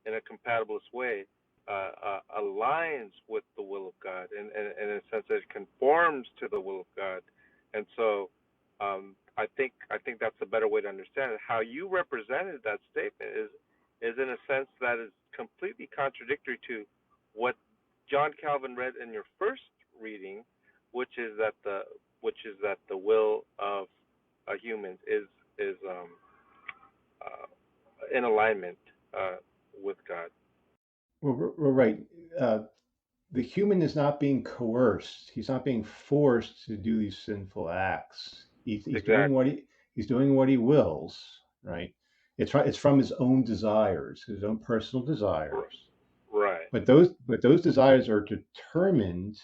in a compatibilist way aligns with the will of God, and in a sense that it conforms to the will of God. And so I think that's a better way to understand it. How you represented that statement is in a sense that is completely contradictory to what John Calvin read in your first reading, which is that the will of humans is in alignment with God. Well, right. The human is not being coerced. He's not being forced to do these sinful acts. He's doing Exactly. he's doing what he wills. Right. It's from his own desires, his own personal desires. Right. But those desires are determined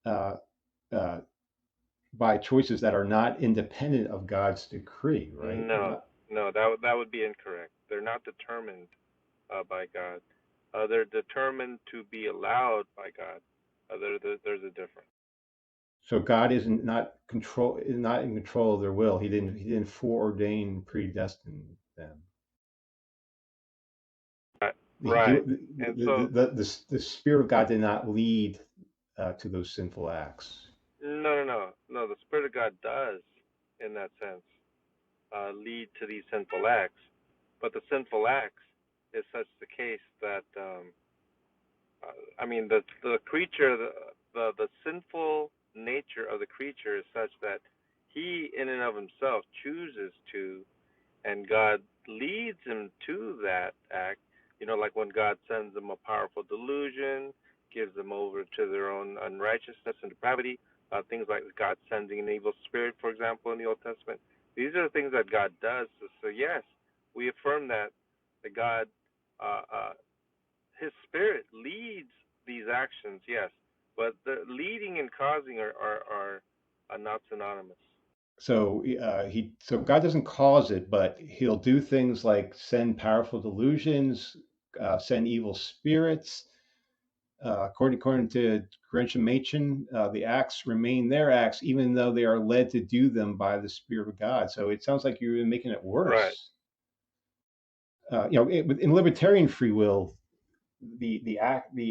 uh, uh, by choices that are not independent of God's decree. Right. No, that would be incorrect. They're not determined by God. They're determined to be allowed by God. There's a difference. So God is not in control of their will. He didn't foreordain, predestine them. Right. And so The Spirit of God did not lead to those sinful acts. no. The Spirit of God does, in that sense, lead to these sinful acts. But the sinful acts is such the case that the creature, the sinful nature of the creature is such that he, in and of himself, chooses to, and God leads him to that act Like when God sends them a powerful delusion, gives them over to their own unrighteousness and depravity, things like God sending an evil spirit, for example, in the Old Testament. These are the things that God does. So yes, we affirm that God, uh, uh, His Spirit leads these actions, yes, but the leading and causing are not synonymous. So so God doesn't cause it, but he'll do things like send powerful delusions, send evil spirits. According to Gresham Machen, the acts remain their acts, even though they are led to do them by the Spirit of God. So it sounds like you're making it Right. worse. In libertarian free will, the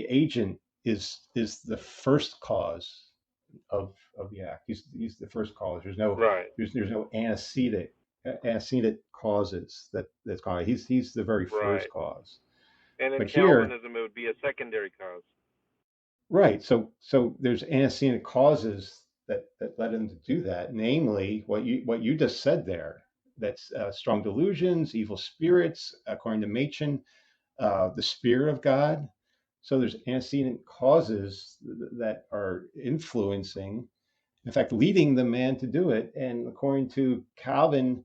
agent is the first cause of the act. He's the first cause. There's no Right. there's no antecedent causes that's cause. He's the very first Right. cause. And in But here, Calvinism, it would be a secondary cause. right? So there's antecedent causes that led him to do that. Namely, what you just said there. That's strong delusions, evil spirits, according to Machen, the Spirit of God. So there's antecedent causes that are influencing, in fact, leading the man to do it. And according to Calvin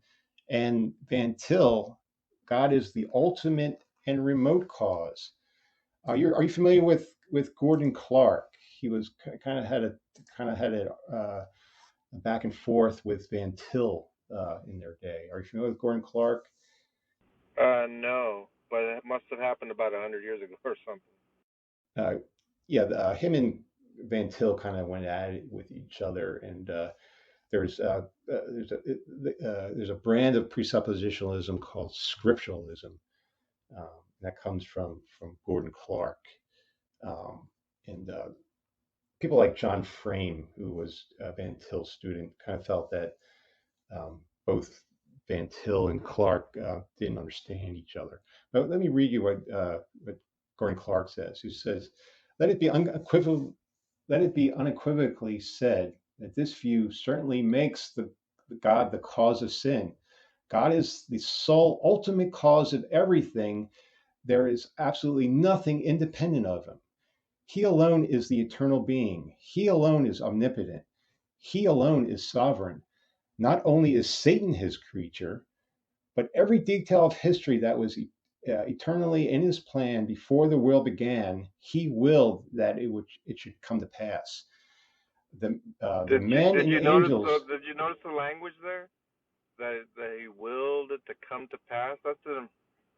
and Van Til, God is the ultimate and remote cause. Are you familiar with Gordon Clark? He was kind of had a back and forth with Van Til in their day. Are you familiar with Gordon Clark? No, but it must have happened about 100 years ago or something. Him and Van Til kind of went at it with each other, and there's a brand of presuppositionalism called scripturalism that comes from Gordon Clark, and people like John Frame, who was a Van Til student, kind of felt that both Van Til and Clark didn't understand each other. But let me read you what Gordon Clark says. He says, "Let it be unequivocally said that this view certainly makes the God the cause of sin. God is the sole ultimate cause of everything. There is absolutely nothing independent of him. He alone is the eternal being. He alone is omnipotent. He alone is sovereign. Not only is Satan his creature, but every detail of history that was eternally in his plan before the world began, he willed that it should come to pass. The men Did and you the notice angels." the language there? That he willed it to come to pass. That's a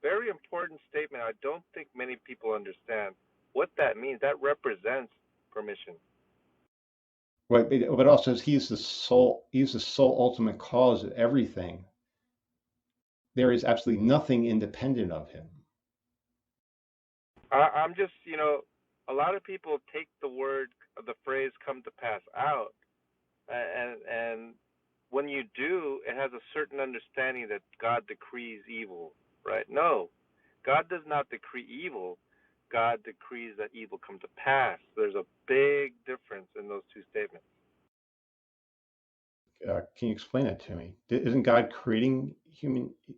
very important statement. I don't think many people understand what that means. That represents permission. But also he's the sole ultimate cause of everything. There is absolutely nothing independent of him. I'm just, a lot of people take the phrase "come to pass" out, and when you do, it has a certain understanding that God decrees evil, right? No, God does not decree evil. God decrees that evil come to pass. There's a big difference in those two statements. Can you explain that to me? Isn't God creating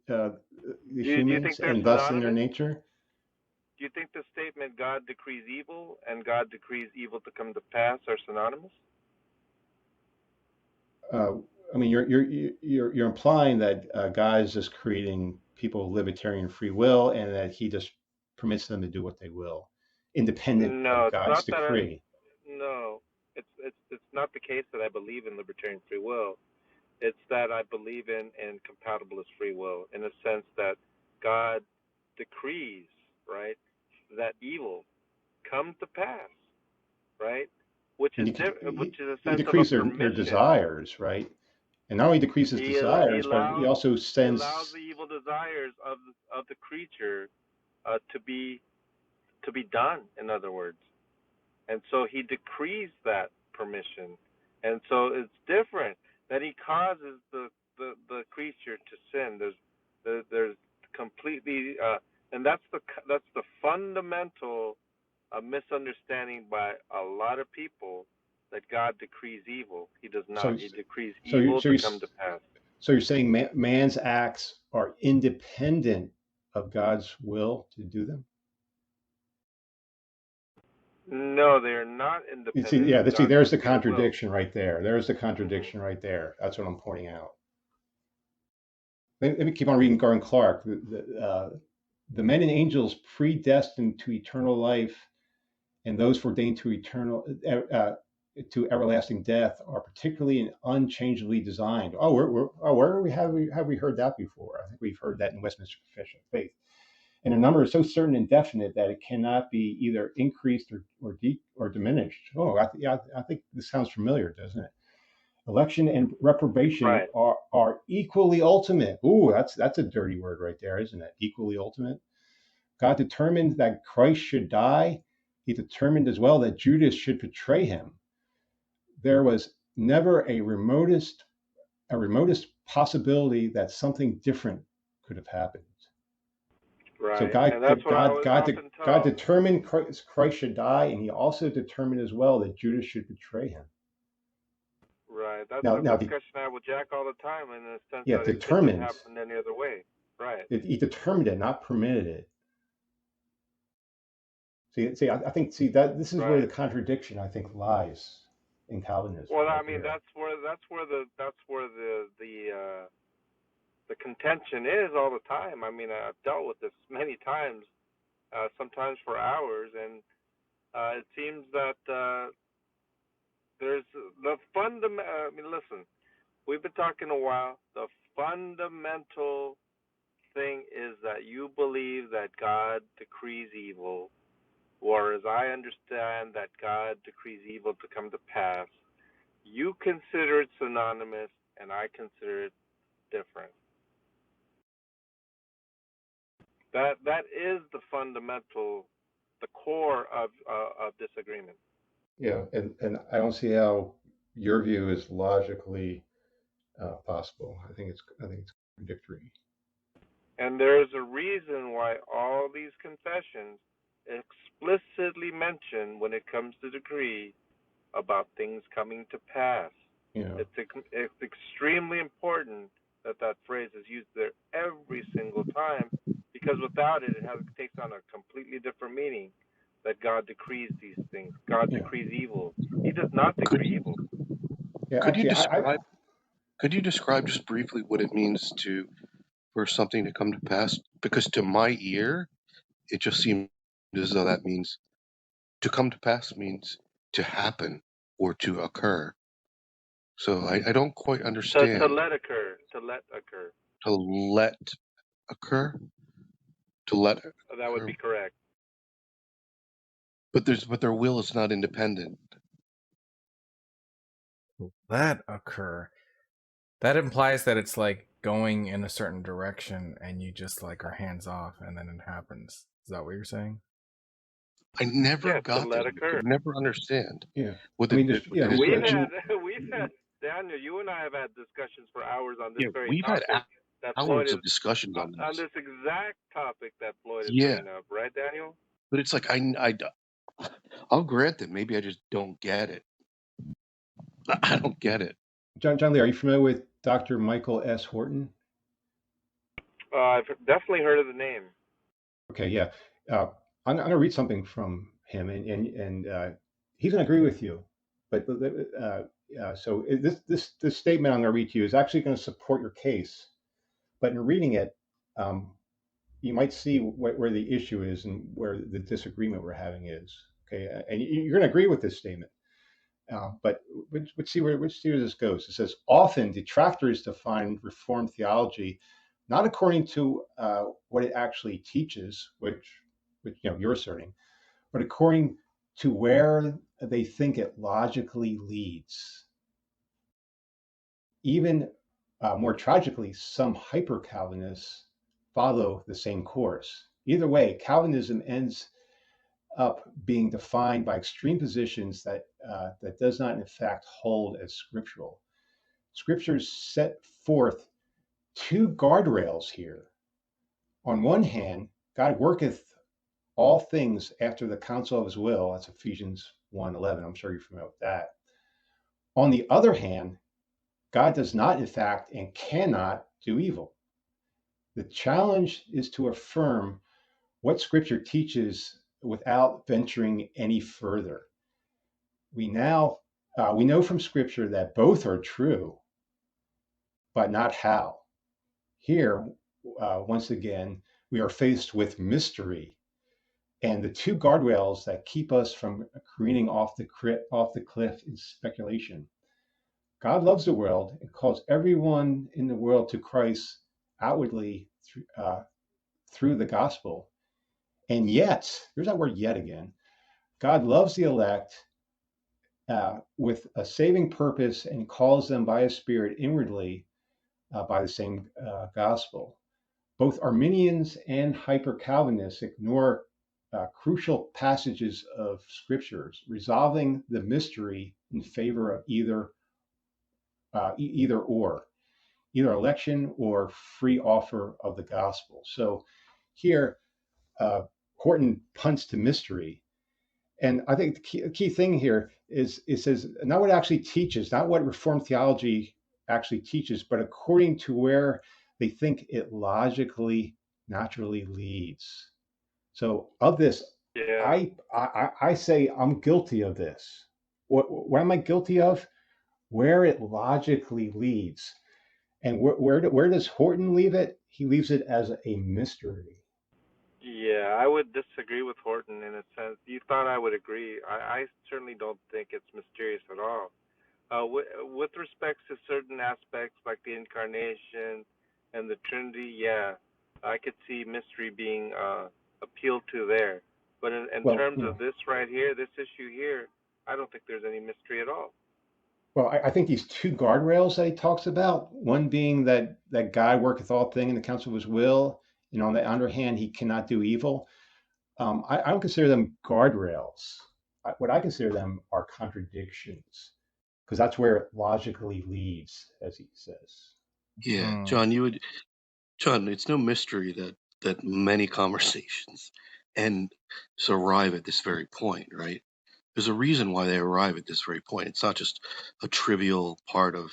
the Do you think humans they're and thus in their synonymous? nature? Do you think the statement "God decrees evil" and "God decrees evil to come to pass" are synonymous? I mean, you're implying that God is just creating people with libertarian free will, and that He just permits them to do what they will, independent No, of it's God's not that. decree. No, it's not the case that I believe in libertarian free will. It's that I believe in compatibilist free will, in a sense that God decrees, right, that evil come to pass, right, which And is which is a He sense of a decrees their permission. desires, right? And not only decreases He desires, but He allows also he allows sends. the evil desires of the creature to be done. In other words, and so he decrees that permission, and so it's different that he causes the creature to sin. There's completely and that's the fundamental misunderstanding by a lot of people, that God decrees evil. He does So, not. He decrees so, you- evil so, to you come to pass. so you're saying man's acts are independent of God's will to do them? No, they are not You see, independent yeah, of see, God's there's the free will. contradiction right there. There's the Hmm. contradiction right there. That's what I'm pointing out. Let me keep on reading Gordon Clark. The men and angels predestined to eternal life, and those foreordained to everlasting death are particularly and unchangeably designed. Oh, where have we heard that before? I think we've heard that in Westminster Confession of Faith. And a number is so certain and definite that it cannot be either increased or diminished. Oh, I think this sounds familiar, doesn't it? Election and reprobation Right. are equally ultimate. Ooh, that's a dirty word right there, isn't it? Equally ultimate. God determined that Christ should die. He determined as well that Judas should betray him. There was never a remotest possibility that something different could have happened. So Right. And that's what I was often God taught. determined Christ should die, and He also determined as well that Judas should betray him. Right. That's Now, a discussion I have with Jack all the time, in the sense that it couldn't have determined. happened any other way. Right. He determined it, not permitted it. I think that this is where the Right. contradiction, I think, lies in Calvinism Well, right I mean, here. that's where the contention is all the time. I mean, I've dealt with this many times, sometimes for hours, and it seems that there's the fundamental. I mean, listen, we've been talking a while. The fundamental thing is that you believe that God decrees evil, or as I understand that God decrees evil to come to pass. You consider it synonymous, and I consider it different. That is the fundamental, the core of disagreement. Yeah, and I don't see how your view is logically possible. I think it's contradictory. And there's a reason why all these confessions explicitly mention, when it comes to decree, about things coming to pass. Yeah, It's extremely important that that phrase is used there every single time, because without it, it takes on a completely different meaning. That God decrees these things. God yeah, decrees evil. He does not Could decree you evil. yeah. could you Actually, describe could you describe just briefly what it means for something to come to pass? Because to my ear, it just seems as though that means to come to pass means to happen or to occur. So I don't quite To understand. let occur. To let occur. To let occur? To let That would occur. be correct. But their will is not independent. That occur. That implies that it's like going in a certain direction and you just like are hands off and then it happens. Is that what you're saying? I never Yeah, to got that. let I occur. could never understand yeah. what I mean, what the And distinction. we've had Daniel, you and I have had discussions for hours on this Yeah, very we've had topic that Floyd hours is of discussions on on this. this exact topic that Floyd is Yeah, bringing up, right, Daniel? but it's like I'll grant that maybe I just don't get it. I don't get it. John Lee, are you familiar with Dr. Michael S. Horton? I've definitely heard of the name. Okay, yeah. I'm going to read something from him, and he's going to agree with you. But this statement I'm going to read to you is actually going to support your case. But in reading it, you might see where the issue is and where the disagreement we're having is. Okay, and you're going to agree with this statement. But let's see where this goes. It says, often detractors define Reformed theology not according to what it actually teaches, which you're asserting, but according to where they think it logically leads. Even more tragically, some hyper-Calvinists follow the same course. Either way, Calvinism ends up being defined by extreme positions that does not in fact hold as scriptural. Scriptures set forth two guardrails here. On one hand, God worketh all things after the counsel of his will. That's Ephesians 1:11. I'm sure you're familiar with that. On the other hand, God does not in fact and cannot do evil. The challenge is to affirm what scripture teaches without venturing any further. We know from Scripture that both are true, but not how. Here, once again, we are faced with mystery, and the two guardrails that keep us from careening off the cliff is speculation. God loves the world and calls everyone in the world to Christ outwardly through the gospel. And yet, there's that word yet again, God loves the elect with a saving purpose and calls them by his Spirit inwardly by the same gospel. Both Arminians and hyper-Calvinists ignore crucial passages of scriptures, resolving the mystery in favor of either or, either election or free offer of the gospel. So here, Horton punts to mystery. And I think the key thing here is it says not what it actually teaches, not what Reformed theology actually teaches, but according to where they think it logically, naturally leads. So of this, Yeah. I say I'm guilty of this. What am I guilty of? Where it logically leads. And where does Horton leave it? He leaves it as a mystery. Yeah, I would disagree with Horton in a sense. You thought I would agree. I certainly don't think it's mysterious at all. With respects to certain aspects like the incarnation and the Trinity, yeah, I could see mystery being appealed to there. But in Well, terms of this right here, this issue here, I don't think there's any mystery at all. Well, I think these two guardrails that he talks about, one being that God worketh all things in the counsel of his will, and on the other hand, he cannot do evil. I don't consider them guardrails. What I consider them are contradictions, because that's where it logically leads, as he says. Yeah, Hmm. John, it's no mystery that many conversations and just arrive at this very point, right? There's a reason why they arrive at this very point. It's not just a trivial part of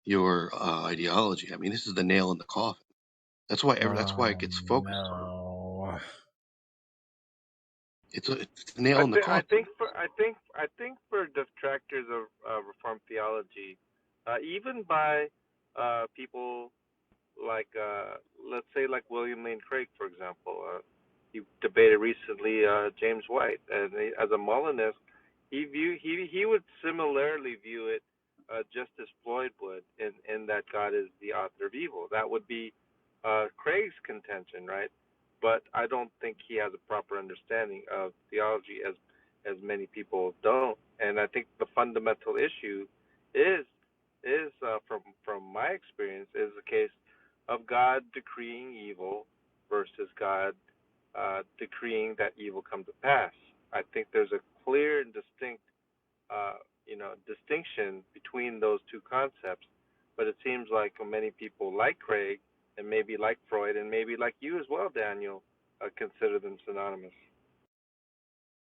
your ideology. I mean, this is the nail in the coffin. That's why it Oh gets focused on. no. It's the nail in the I coffin. think for detractors of Reformed theology, even by people like let's say like William Lane Craig, for example. He debated recently James White, and as a Molinist, he would similarly view it just as Floyd would, in that God is the author of evil. That would be Craig's contention, right? But I don't think he has a proper understanding of theology, as many people don't. And I think the fundamental issue is from my experience is the case of God decreeing evil versus God decreeing that evil come to pass. I think there's a clear and distinct, distinction between those two concepts. But it seems like many people like Craig and maybe like Freud and maybe like you as well, Daniel, consider them synonymous.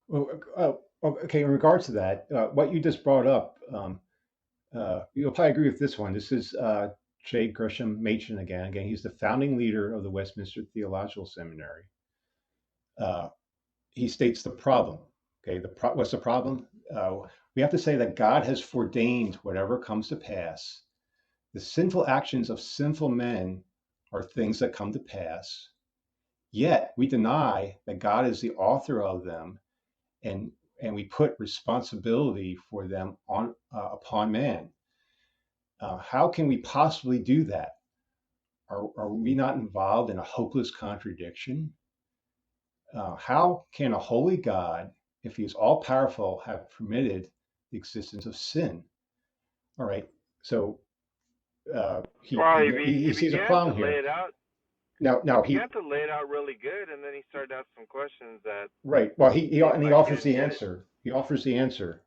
Well, okay. In regards to that, what you just brought up, you'll probably agree with this one. This is J. Gresham Machen again. Again, he's the founding leader of the Westminster Theological Seminary. He states the problem. Okay, what's the problem? We have to say that God has foreordained whatever comes to pass. The sinful actions of sinful men are things that come to pass. Yet we deny that God is the author of them, and we put responsibility for them upon man. How can we possibly do that? Are we not involved in a hopeless contradiction? How can a holy God, if he is all powerful, have permitted the existence of sin? All right, so Well, he he sees a began to problem lay here. it out. He Now he began to lay it out really good, and then he started asking some questions that right. Well, seemed he like he offers didn't the get it. answer. He offers the answer,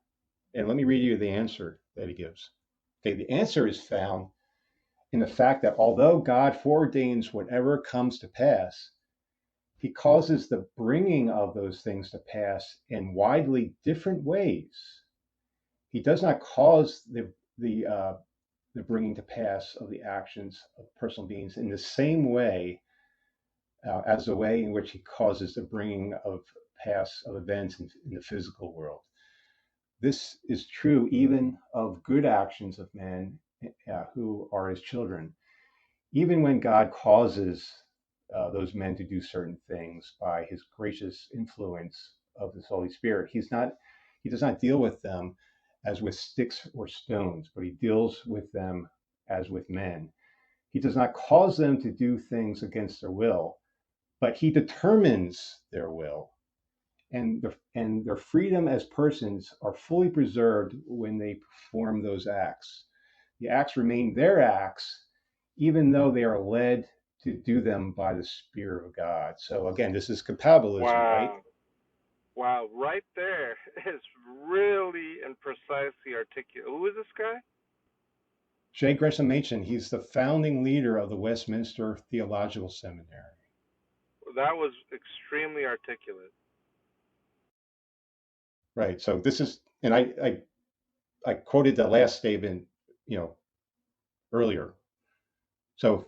and let me read you the answer that he gives. Okay, the answer is found in the fact that although God foreordains whatever comes to pass, he causes the bringing of those things to pass in widely different ways. He does not cause the bringing to pass of the actions of personal beings in the same way as the way in which he causes the bringing of pass of events in the physical world. This is true even of good actions of men who are his children. Even when God causes those men to do certain things by his gracious influence of his Holy Spirit, he does not deal with them as with sticks or stones, but he deals with them as with men. He does not cause them to do things against their will, but he determines their will. And their freedom as persons are fully preserved when they perform those acts. The acts remain their acts, even though they are led to do them by the Spirit of God. So again, this is compatibilism, right? Wow. Wow, right there is really and precisely articulate. Who is this guy? J. Gresham Machen, he's the founding leader of the Westminster Theological Seminary. That was extremely articulate. Right. So this is, and I quoted the last statement, earlier. So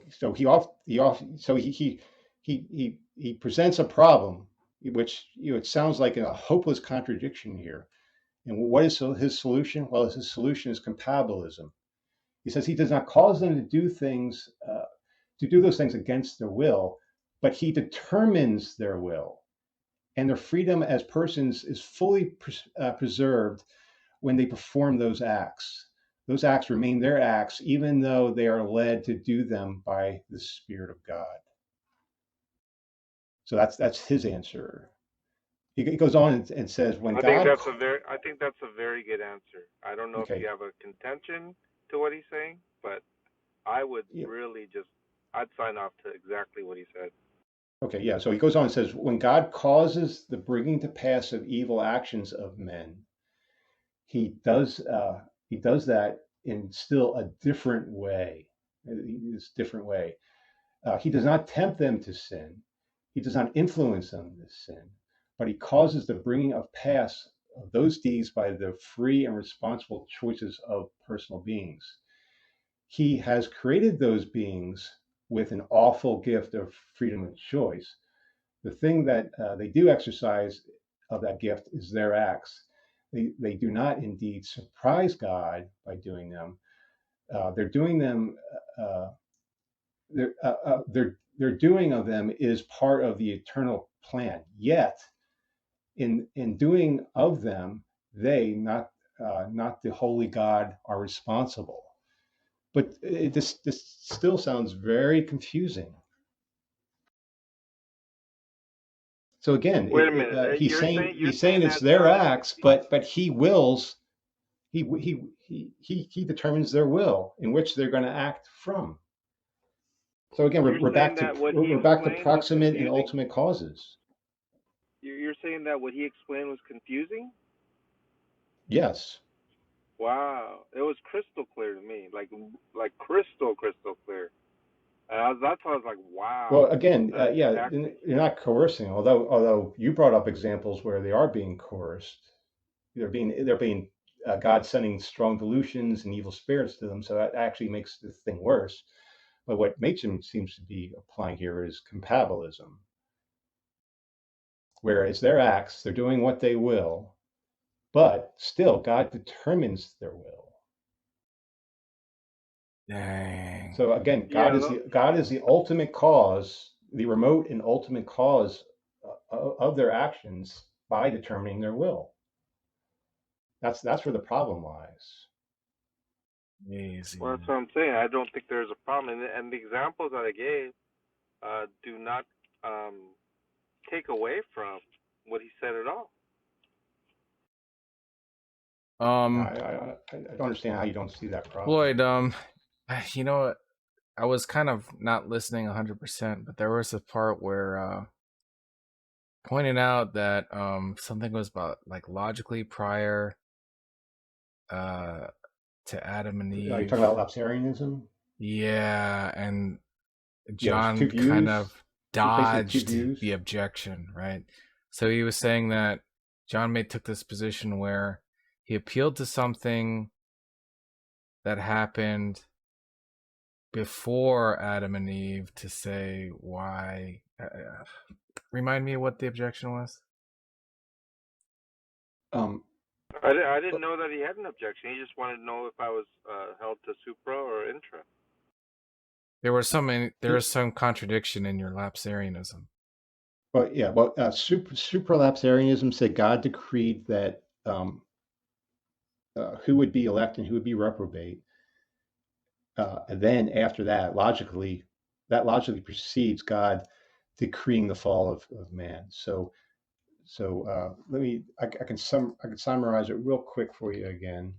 he presents a problem, which it sounds like a hopeless contradiction here. And what is his solution? Well, his solution is compatibilism. He says he does not cause them to do those things against their will, but he determines their will, and their freedom as persons is fully preserved when they perform those acts. Those acts remain their acts, even though they are led to do them by the Spirit of God. So that's his answer. He goes on and says, when I think God, that's a very good answer. I don't know if okay, you have a contention to what he's saying, but I would yeah, really I'd sign off to exactly what he said. okay, yeah. So he goes on and says, when God causes the bringing to pass of evil actions of men, he does that in still a different way. This different way. He does not tempt them to sin. He does not influence them to sin, but he causes the bringing of pass of those deeds by the free and responsible choices of personal beings. He has created those beings with an awful gift of freedom of choice. The thing that they do exercise of that gift is their acts. They do not indeed surprise God by doing them. They're doing them. Their doing of them is part of the eternal plan. Yet, in doing of them, they not the holy God are responsible. But this still sounds very confusing. So again, Wait a minute. he's You're saying saying he's saying it's that their acts, but he wills. He determines their will in which they're going to act from. So again, you're we're saying back to that what he we're back to explained was proximate and confusing? ultimate causes. You're saying that what he explained was confusing? Yes. Wow, it was crystal clear to me, like crystal clear. And that's why I was like, Well, wow. again, yeah, Actually, you're not coercing. Although you brought up examples where they are being coerced, they're being God sending strong delusions and evil spirits to them. So that actually makes the thing worse. But what Machen seems to be applying here is compatibilism, whereas their acts, they're doing what they will, but still God determines their will. Dang. So again, yeah. God is the ultimate cause, the remote and ultimate cause of their actions by determining their will. That's where the problem lies. Easy. Well, that's what I'm saying. I don't think there's a problem, and the examples that I gave do not take away from what he said at all. I don't understand how you don't see that problem. Floyd, you know what? I was kind of not listening 100%, but there was a part where pointed out that something was about like logically prior to Adam and Are you Eve. talking about lapsarianism? Yeah, and Yeah, there's two John kind views. of There's basically two dodged views. the objection, right? So he was saying that John May took this position where he appealed to something that happened before Adam and Eve to say why. Remind me what the objection was. I didn't know that he had an objection. He just wanted to know if I was held to supra or intra. There is some contradiction in your lapsarianism. Well, yeah. Well, supralapsarianism said God decreed that who would be elect and who would be reprobate, and then after that, logically precedes God decreeing the fall of man. So I can summarize it real quick for you again.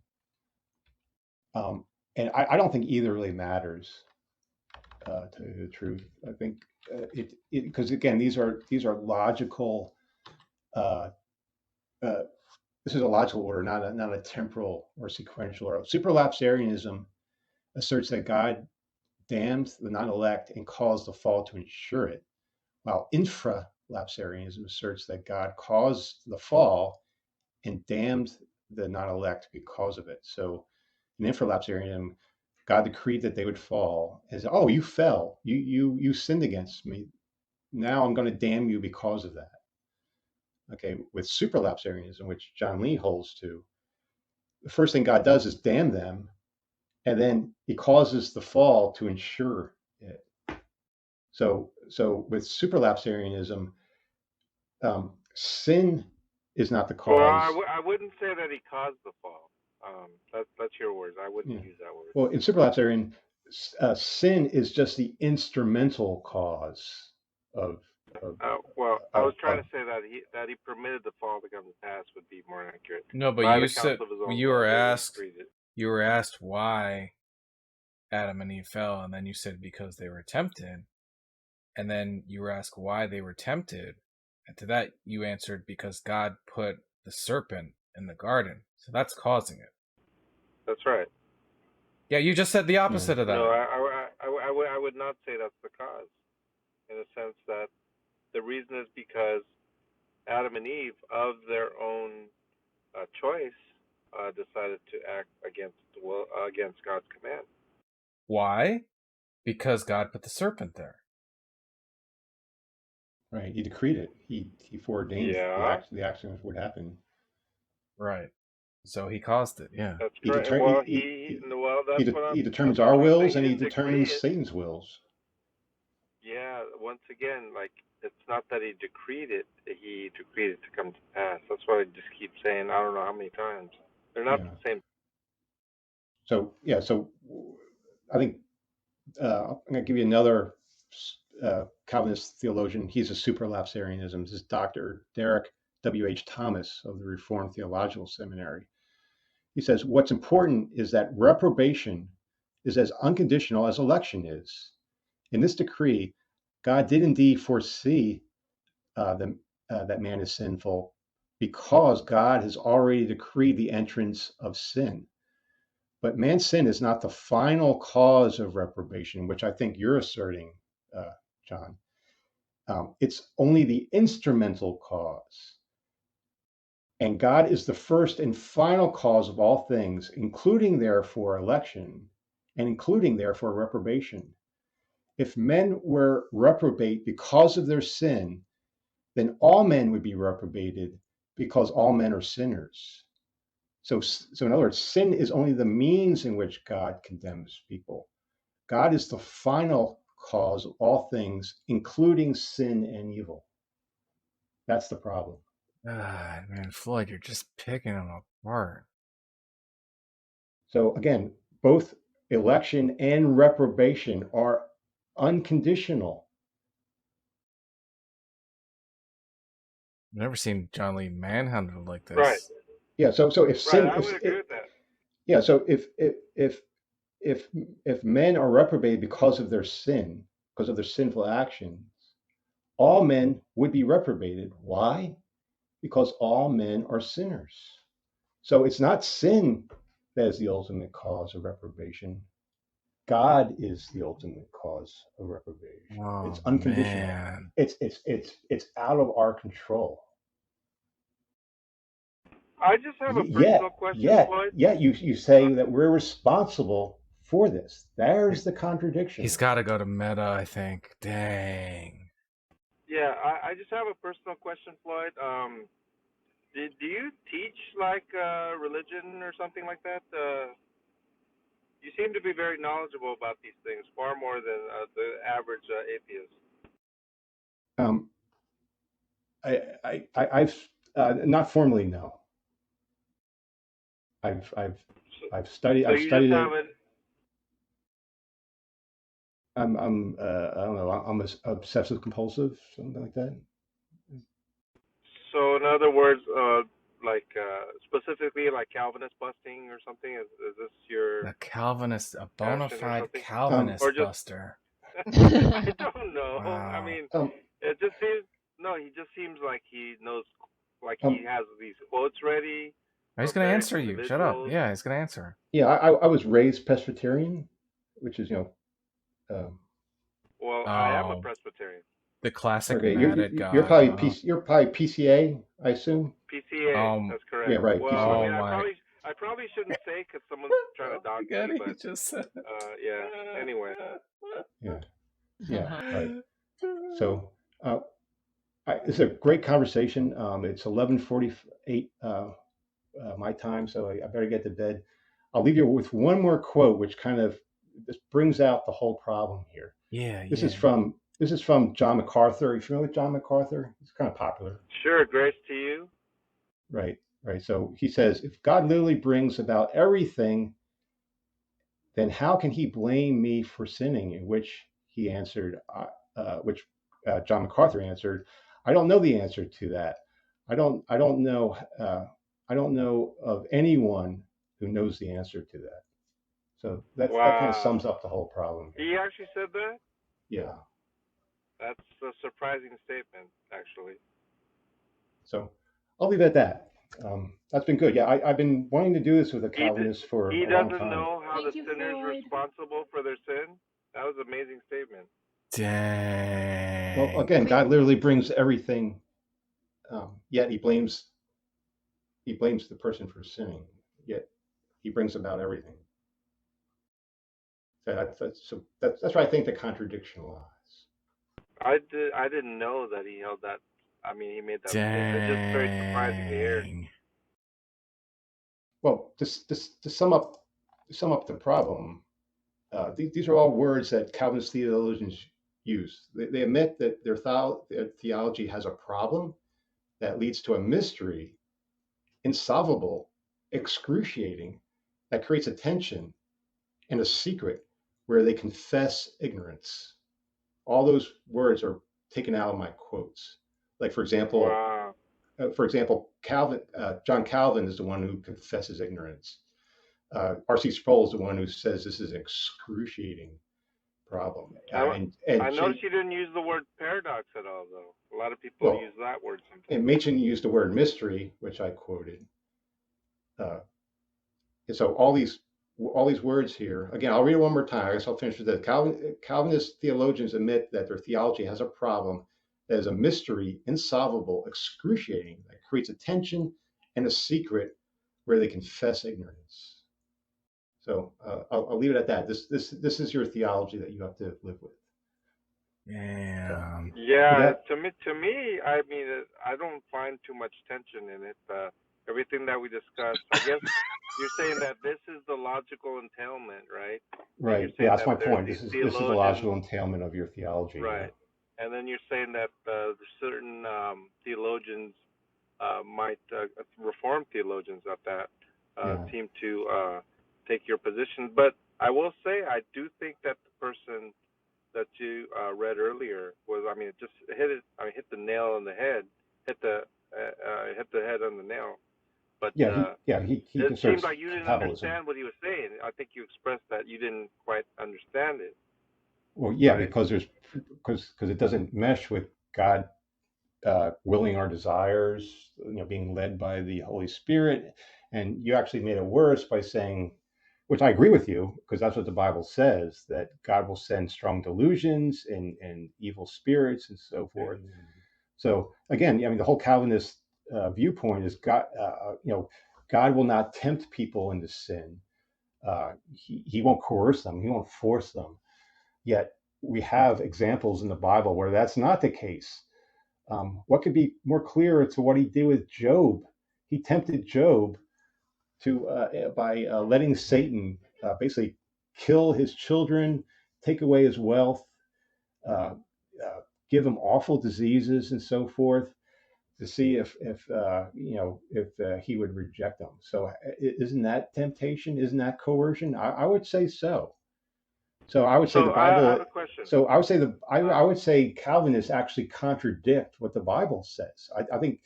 And I don't think either really matters, to tell you the truth. I think because again, these are logical. This is a logical order, not a temporal or sequential order. Supralapsarianism asserts that God damned the non-elect and caused the fall to ensure it, while infralapsarianism asserts that God caused the fall and damned the non-elect because of it. So in infralapsarianism, God decreed that they would fall. As oh, you fell, you sinned against me. Now I'm going to damn you because of that. Okay, with supralapsarianism, which John Lee holds to, the first thing God does is damn them, and then He causes the fall to ensure it. So with supralapsarianism, sin is not the Well, cause. I wouldn't say that he caused the fall. That's your words. I wouldn't use that word. Well, in supralapsarian, sin is just the instrumental cause of. Well, I was trying to say that he permitted the fall to come to pass would be more accurate. No, but By you the said counsel of his own you will, were they asked decreed it. you were asked why Adam and Eve fell, and then you said because they were tempted, and then you were asked why they were tempted, and to that you answered because God put the serpent in the garden, so that's causing it. That's right. Yeah, you just said the opposite of that. No, I would not say that's the cause, in a sense that the reason is because Adam and Eve, of their own choice, decided to act against God's command. Why? Because God put the serpent there. Right, He decreed it. He foreordained the accident would happen. Right. So He caused it. Yeah. That's He correct. He determines our wills and He determines Satan's wills. Yeah. Once again, like, it's not that He decreed it; He decreed it to come to pass. That's what I just keep saying. I don't know how many times. They're not the same. So I think I'm going to give you another Calvinist theologian. He's a supralapsarianism. This is Dr. Derek W.H. Thomas of the Reformed Theological Seminary. He says, what's important is that reprobation is as unconditional as election is. In this decree, God did indeed foresee that man is sinful because God has already decreed the entrance of sin. But man's sin is not the final cause of reprobation, which I think you're asserting, John. It's only the instrumental cause. And God is the first and final cause of all things, including, therefore, election, and including, therefore, reprobation. If men were reprobate because of their sin, then all men would be reprobated because all men are sinners. So in other words, sin is only the means in which God condemns people. God is the final cause of all things, including sin and evil. That's the problem. Ah, man, Floyd, you're just picking them apart. So again, both election and reprobation are unconditional. I've never seen John Lee manhandled like this. Right. Yeah. So if sin, right, I would agree with that. Yeah. So if men are reprobated because of their sin, because of their sinful actions, all men would be reprobated. Why? Because all men are sinners. So it's not sin that is the ultimate cause of reprobation. God is the ultimate cause of reprobation. Oh, it's unconditional. Man. It's out of our control. I just have a personal question, Floyd. Yeah, you say that we're responsible for this. There's the contradiction. He's got to go to meta, I think. Dang. Yeah, I just have a personal question, Floyd. Do you teach like religion or something like that? You seem to be very knowledgeable about these things, far more than the average atheist. Um, I've not formally, no. I've I've So, I've studied so I've you just studied have it. it. I'm I don't know. I'm obsessive compulsive, something like that. So in other words, like specifically like Calvinist busting or something. Is this your A Calvinist, a bona passion or fide something, or Calvinist just buster. I don't know. I Wow. mean, Um, it just seems no. He just seems like he knows, like he um, has these quotes ready He's from gonna various answer you. Shut up. individuals. Yeah, he's gonna answer. yeah, I was raised Presbyterian, which is um, Well, I am a Oh, Presbyterian. the classic okay. mad at You're God. probably you're probably PCA, I assume. PCA, Um. that's Yeah, correct. right. Well, I PCA. Oh mean, my. I probably shouldn't say because someone's trying to Oh my dox God, me, he but just said. yeah. Anyway, Yeah, yeah, right. So it's a great conversation. It's 11:48 my time, so I better get to bed. I'll leave you with one more quote, which kind of this brings out the whole problem here. Yeah, This is yeah. from John MacArthur. Are you familiar with John MacArthur? It's kind of popular. sure. Grace to you. Right, right. So he says, if God literally brings about everything, then how can he blame me for sinning? In which he answered, John MacArthur answered, I don't know the answer to that. I don't know. I don't know of anyone who knows the answer to that. So that kind of Wow. sums up the whole problem here. He actually said that. Yeah. That's a surprising statement, actually. So I'll leave it at that. That's been good. Yeah, I've been wanting to do this with a He Calvinist for he a long doesn't time. know how the Thank you, sinner's Floyd. responsible for their sin. That was an amazing statement. Well, Dang. again, Wait, God literally brings everything, yet he blames the person for sinning. Yet he brings about everything. That's where I think the contradiction lies. I didn't know that he held that. I mean, he made that statement. It's just very surprising to hear. Dang. Well, to sum up the problem, these are all words that Calvinist theologians use. They admit that their theology has a problem that leads to a mystery, insolvable, excruciating, that creates a tension and a secret where they confess ignorance. All those words are taken out of my quotes. Like Wow. for example, John Calvin is the one who confesses ignorance. R.C. Sproul is the one who says this is an excruciating problem. I noticed you didn't use the word paradox at all, though. A lot of people Well, use that word sometimes. and Machen used the word mystery, which I quoted. And so all these words here, again, I'll read it one more time. I guess I'll finish with this. Calvinist theologians admit that their theology has a problem that is a mystery, insolvable, excruciating, that creates a tension and a secret where they confess ignorance. So I'll leave it at that. This is your theology that you have to live with. So Damn. with Yeah, that, to me, I mean, I don't find too much tension in it. Everything that we discussed, I guess you're saying that this is the logical entailment, right? And you're right? Yeah, saying that's that my there's point. these This is the theologians, logical entailment of your theology. Yeah. right? And then you're saying that certain theologians might reform theologians at that Yeah. seem to take your position. But I will say, I do think that the person that you read earlier was, I mean, it just hit it. I mean, hit the nail on the head. Hit the head on the nail. But He it seemed conserves like you didn't capitalism. understand what he was saying. I think you expressed that you didn't quite understand it, Well, yeah, right? because it doesn't mesh with God willing our desires, being led by the Holy Spirit. And you actually made it worse by saying, which I agree with you, because that's what the Bible says, that God will send strong delusions and evil spirits and so forth. So again, I mean, the whole Calvinist viewpoint is God will not tempt people into sin. He won't coerce them. He won't force them. Yet we have examples in the Bible where that's not the case. What could be more clear to what he did with Job? he tempted Job to by letting Satan basically kill his children, take away his wealth, uh, give him awful diseases and so forth, to see if he would reject them. So isn't that temptation? Isn't that coercion? I would say so. So I would say the So I Bible. have a question. So I would say I would say Calvinists actually contradict what the Bible says. I think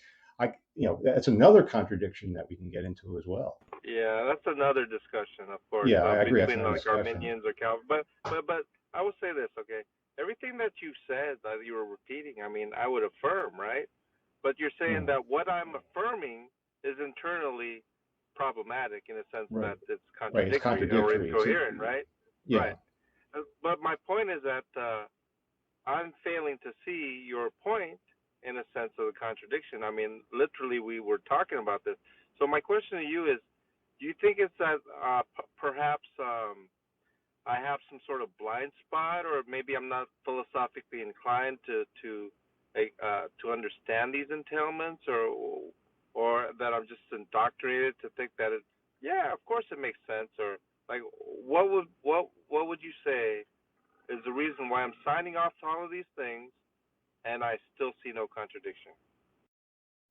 that's another contradiction that we can get into as well. Yeah, that's another discussion, of course, Yeah, I agree. That's between another like discussion. Arminians or Calvin. But I will say this, okay? Everything that you said that you were repeating, I mean, I would affirm, right? But you're saying that what I'm affirming is internally problematic in a sense Right. that it's Right. It's contradictory or contradictory. incoherent, right? Yeah. Right. But my point is that I'm failing to see your point in a sense of the contradiction. I mean, literally, we were talking about this. So my question to you is, do you think it's that perhaps I have some sort of blind spot, or maybe I'm not philosophically inclined to understand these entailments, or that I'm just indoctrinated to think that it, yeah, of course it makes sense, or like what would you say is the reason why I'm signing off to all of these things and I still see no contradiction?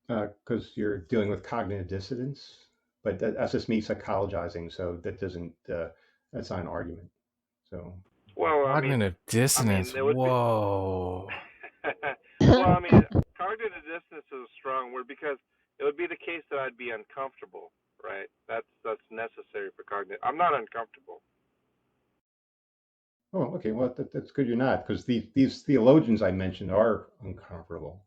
Because you're dealing with cognitive dissonance, but that's just me psychologizing. So that doesn't. That's not an argument. So. Well, Cognitive dissonance. it would be. Whoa. Well, I mean, cognitive dissonance is a strong word because it would be the case that I'd be uncomfortable, right? That's necessary for cognitive. I'm not uncomfortable. Oh, okay. Well, that's good you're not, because these theologians I mentioned are uncomfortable.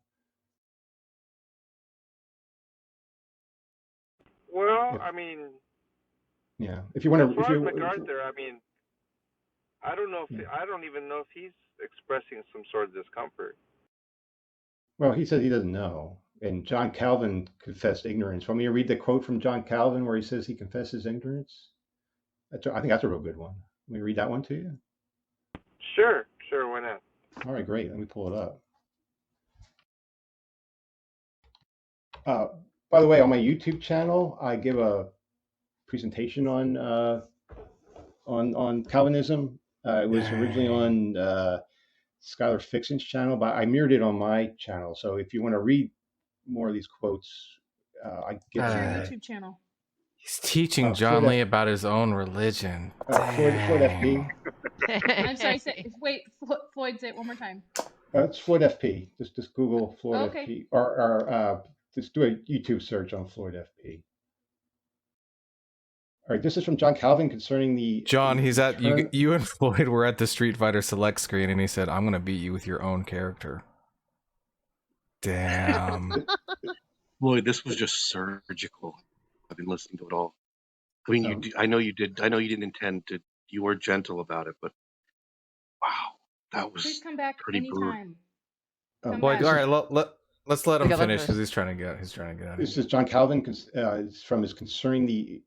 Well, I mean, yeah. If you want to, as far as MacArthur, I mean, I don't know if I don't even know if he's expressing some sort of discomfort. Well, he says he doesn't know, and John Calvin confessed ignorance. Want me to read the quote from John Calvin where he says he confesses ignorance? I think that's a real good one. Let me read that one to you. Sure, why not? All right, great. Let me pull it up. By the way, on my YouTube channel, I give a presentation on Calvinism. It was originally on Scholar Fixin's channel, but I mirrored it on my channel. So if you want to read more of these quotes, I get What's your YouTube channel? He's teaching John Lee about his own religion. Floyd FP. I'm sorry. Wait, Floyd, say it one more time. It's Floyd FP. Just Google Floyd FP, or just do a YouTube search on Floyd FP. All right, this is from John Calvin concerning the. John, he's at you and Floyd were at the Street Fighter Select screen, and he said, "I'm gonna beat you with your own character." Damn. Floyd, this was just surgical. I've been listening to it all. I mean, I know you did. I know you didn't intend to. You were gentle about it, but wow, that was. Please come back pretty anytime. Floyd, all right, let's let him finish because he's trying to get out of here. This is John Calvin. It's from his concerning the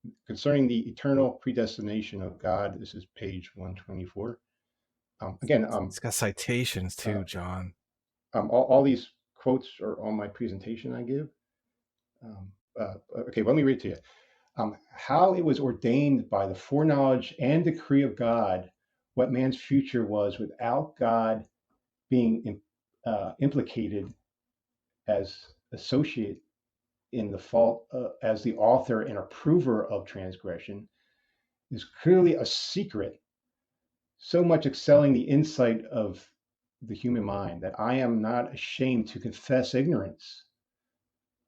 eternal predestination of God. This is page 124. Again, it's got citations too, John. All these quotes are on my presentation I give. Okay, let me read to you. How it was ordained by the foreknowledge and decree of God what man's future was without God being implicated as associate in the fault as the author and approver of transgression is clearly a secret, so much excelling the insight of the human mind that I am not ashamed to confess ignorance.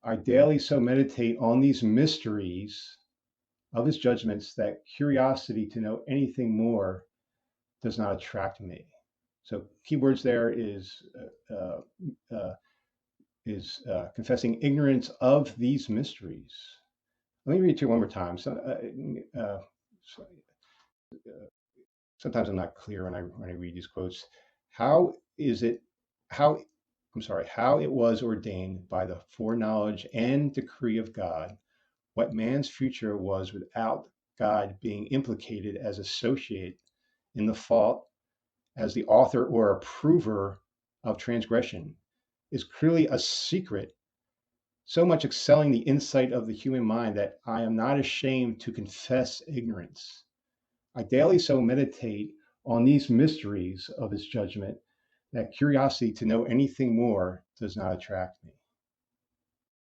I daily so meditate on these mysteries of his judgments that curiosity to know anything more does not attract me. So keywords there is confessing ignorance of these mysteries. Let me read it to you one more time. Sometimes I'm not clear when I read these quotes. How it was ordained by the foreknowledge and decree of God what man's future was without God being implicated as associate in the fault as the author or approver of transgression is clearly a secret, so much excelling the insight of the human mind that I am not ashamed to confess ignorance. I daily so meditate on these mysteries of his judgment that curiosity to know anything more does not attract me.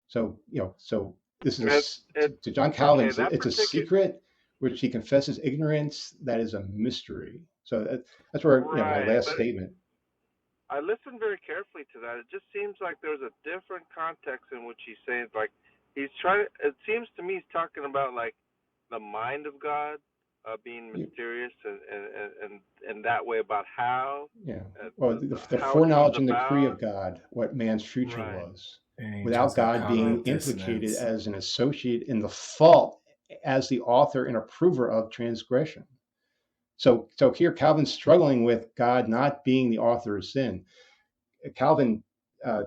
So, so this is to John Calvin, okay. That it's a particular secret which he confesses ignorance that is a mystery. So that's where, my right, last but statement. I listened very carefully to that. It just seems like there's a different context in which he's saying, like, he's trying. It seems to me he's talking about like the mind of God being mysterious, and that way about how, Yeah. Well, the how it comes foreknowledge and decree about. of God, what man's future Right. was, Dang, without just a God being cognitive implicated dissonance. as an associate in the fault as the author and approver of transgression. So here Calvin's struggling with God not being the author of sin. Calvin uh,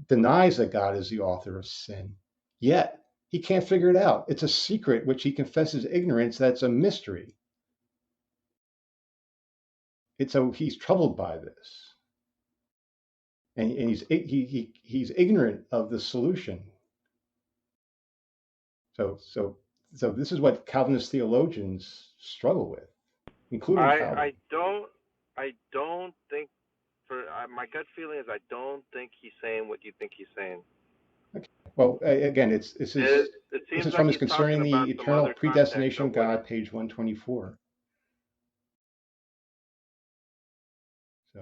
denies that God is the author of sin, yet he can't figure it out. It's a secret which he confesses ignorance that's a mystery. He's troubled by this, and he's ignorant of the solution. So this is what Calvinist theologians struggle with, including Calvin. I don't think my gut feeling is I don't think he's saying what you think he's saying. Okay. Well, again, It this seems is like from his he's talking concerning about the some eternal other context predestination of of what it. God, page 124. So,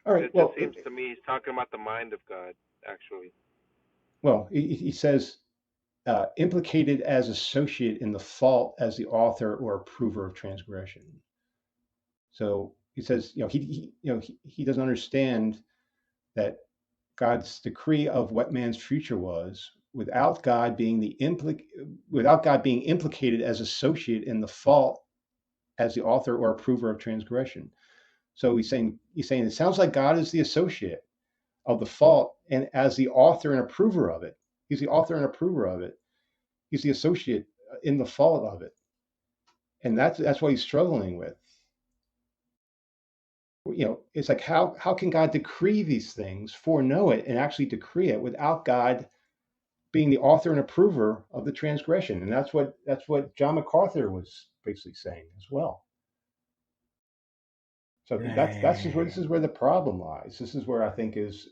all right. It just seems to me he's talking about the mind of God, actually. He says implicated as associate in the fault as the author or approver of transgression. So he says, he doesn't understand that God's decree of what man's future was without God being implicated as associate in the fault as the author or approver of transgression. So he's saying it sounds like God is the associate of the fault and as the author and approver of it. He's the author and approver of it. He's the associate in the fault of it. And that's what he's struggling with. It's like how can God decree these things, foreknow it, and actually decree it without God being the author and approver of the transgression? And that's what John MacArthur was basically saying as well. So this is where the problem lies. This is where I think is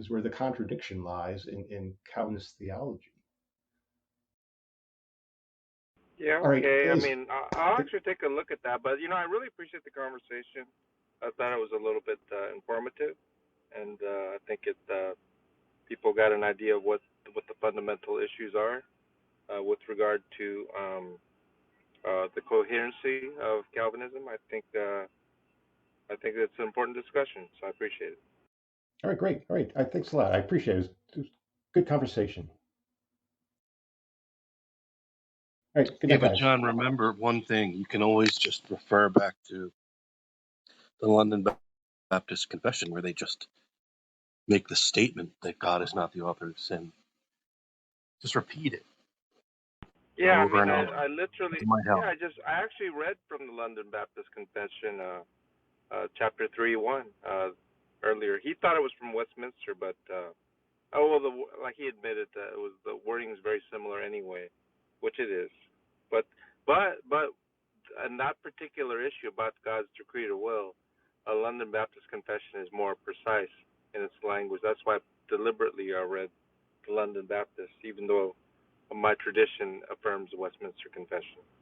where the contradiction lies in Calvinist theology. Yeah, All right, okay. I mean, I'll actually take a look at that. But I really appreciate the conversation. I thought it was a little bit informative, and I think people got an idea of what the fundamental issues are with regard to the coherency of Calvinism. I think it's an important discussion, so I appreciate it. all right, great. All right, thanks a lot. I appreciate it. It was good conversation. All right, good Yeah, night, but guys. John, remember one thing: you can always just refer back to the London Baptist Confession, where they just make the statement that God is not the author of sin. Just repeat it Yeah, I over mean, and over. I literally, It might help. I actually read from the London Baptist Confession, chapter 3:1 earlier. He thought it was from Westminster, but like he admitted that the wording is very similar anyway, which it is. But but on that particular issue about God's decree or will, a London Baptist Confession is more precise in its language. That's why deliberately I read the London Baptist, even though my tradition affirms the Westminster Confession.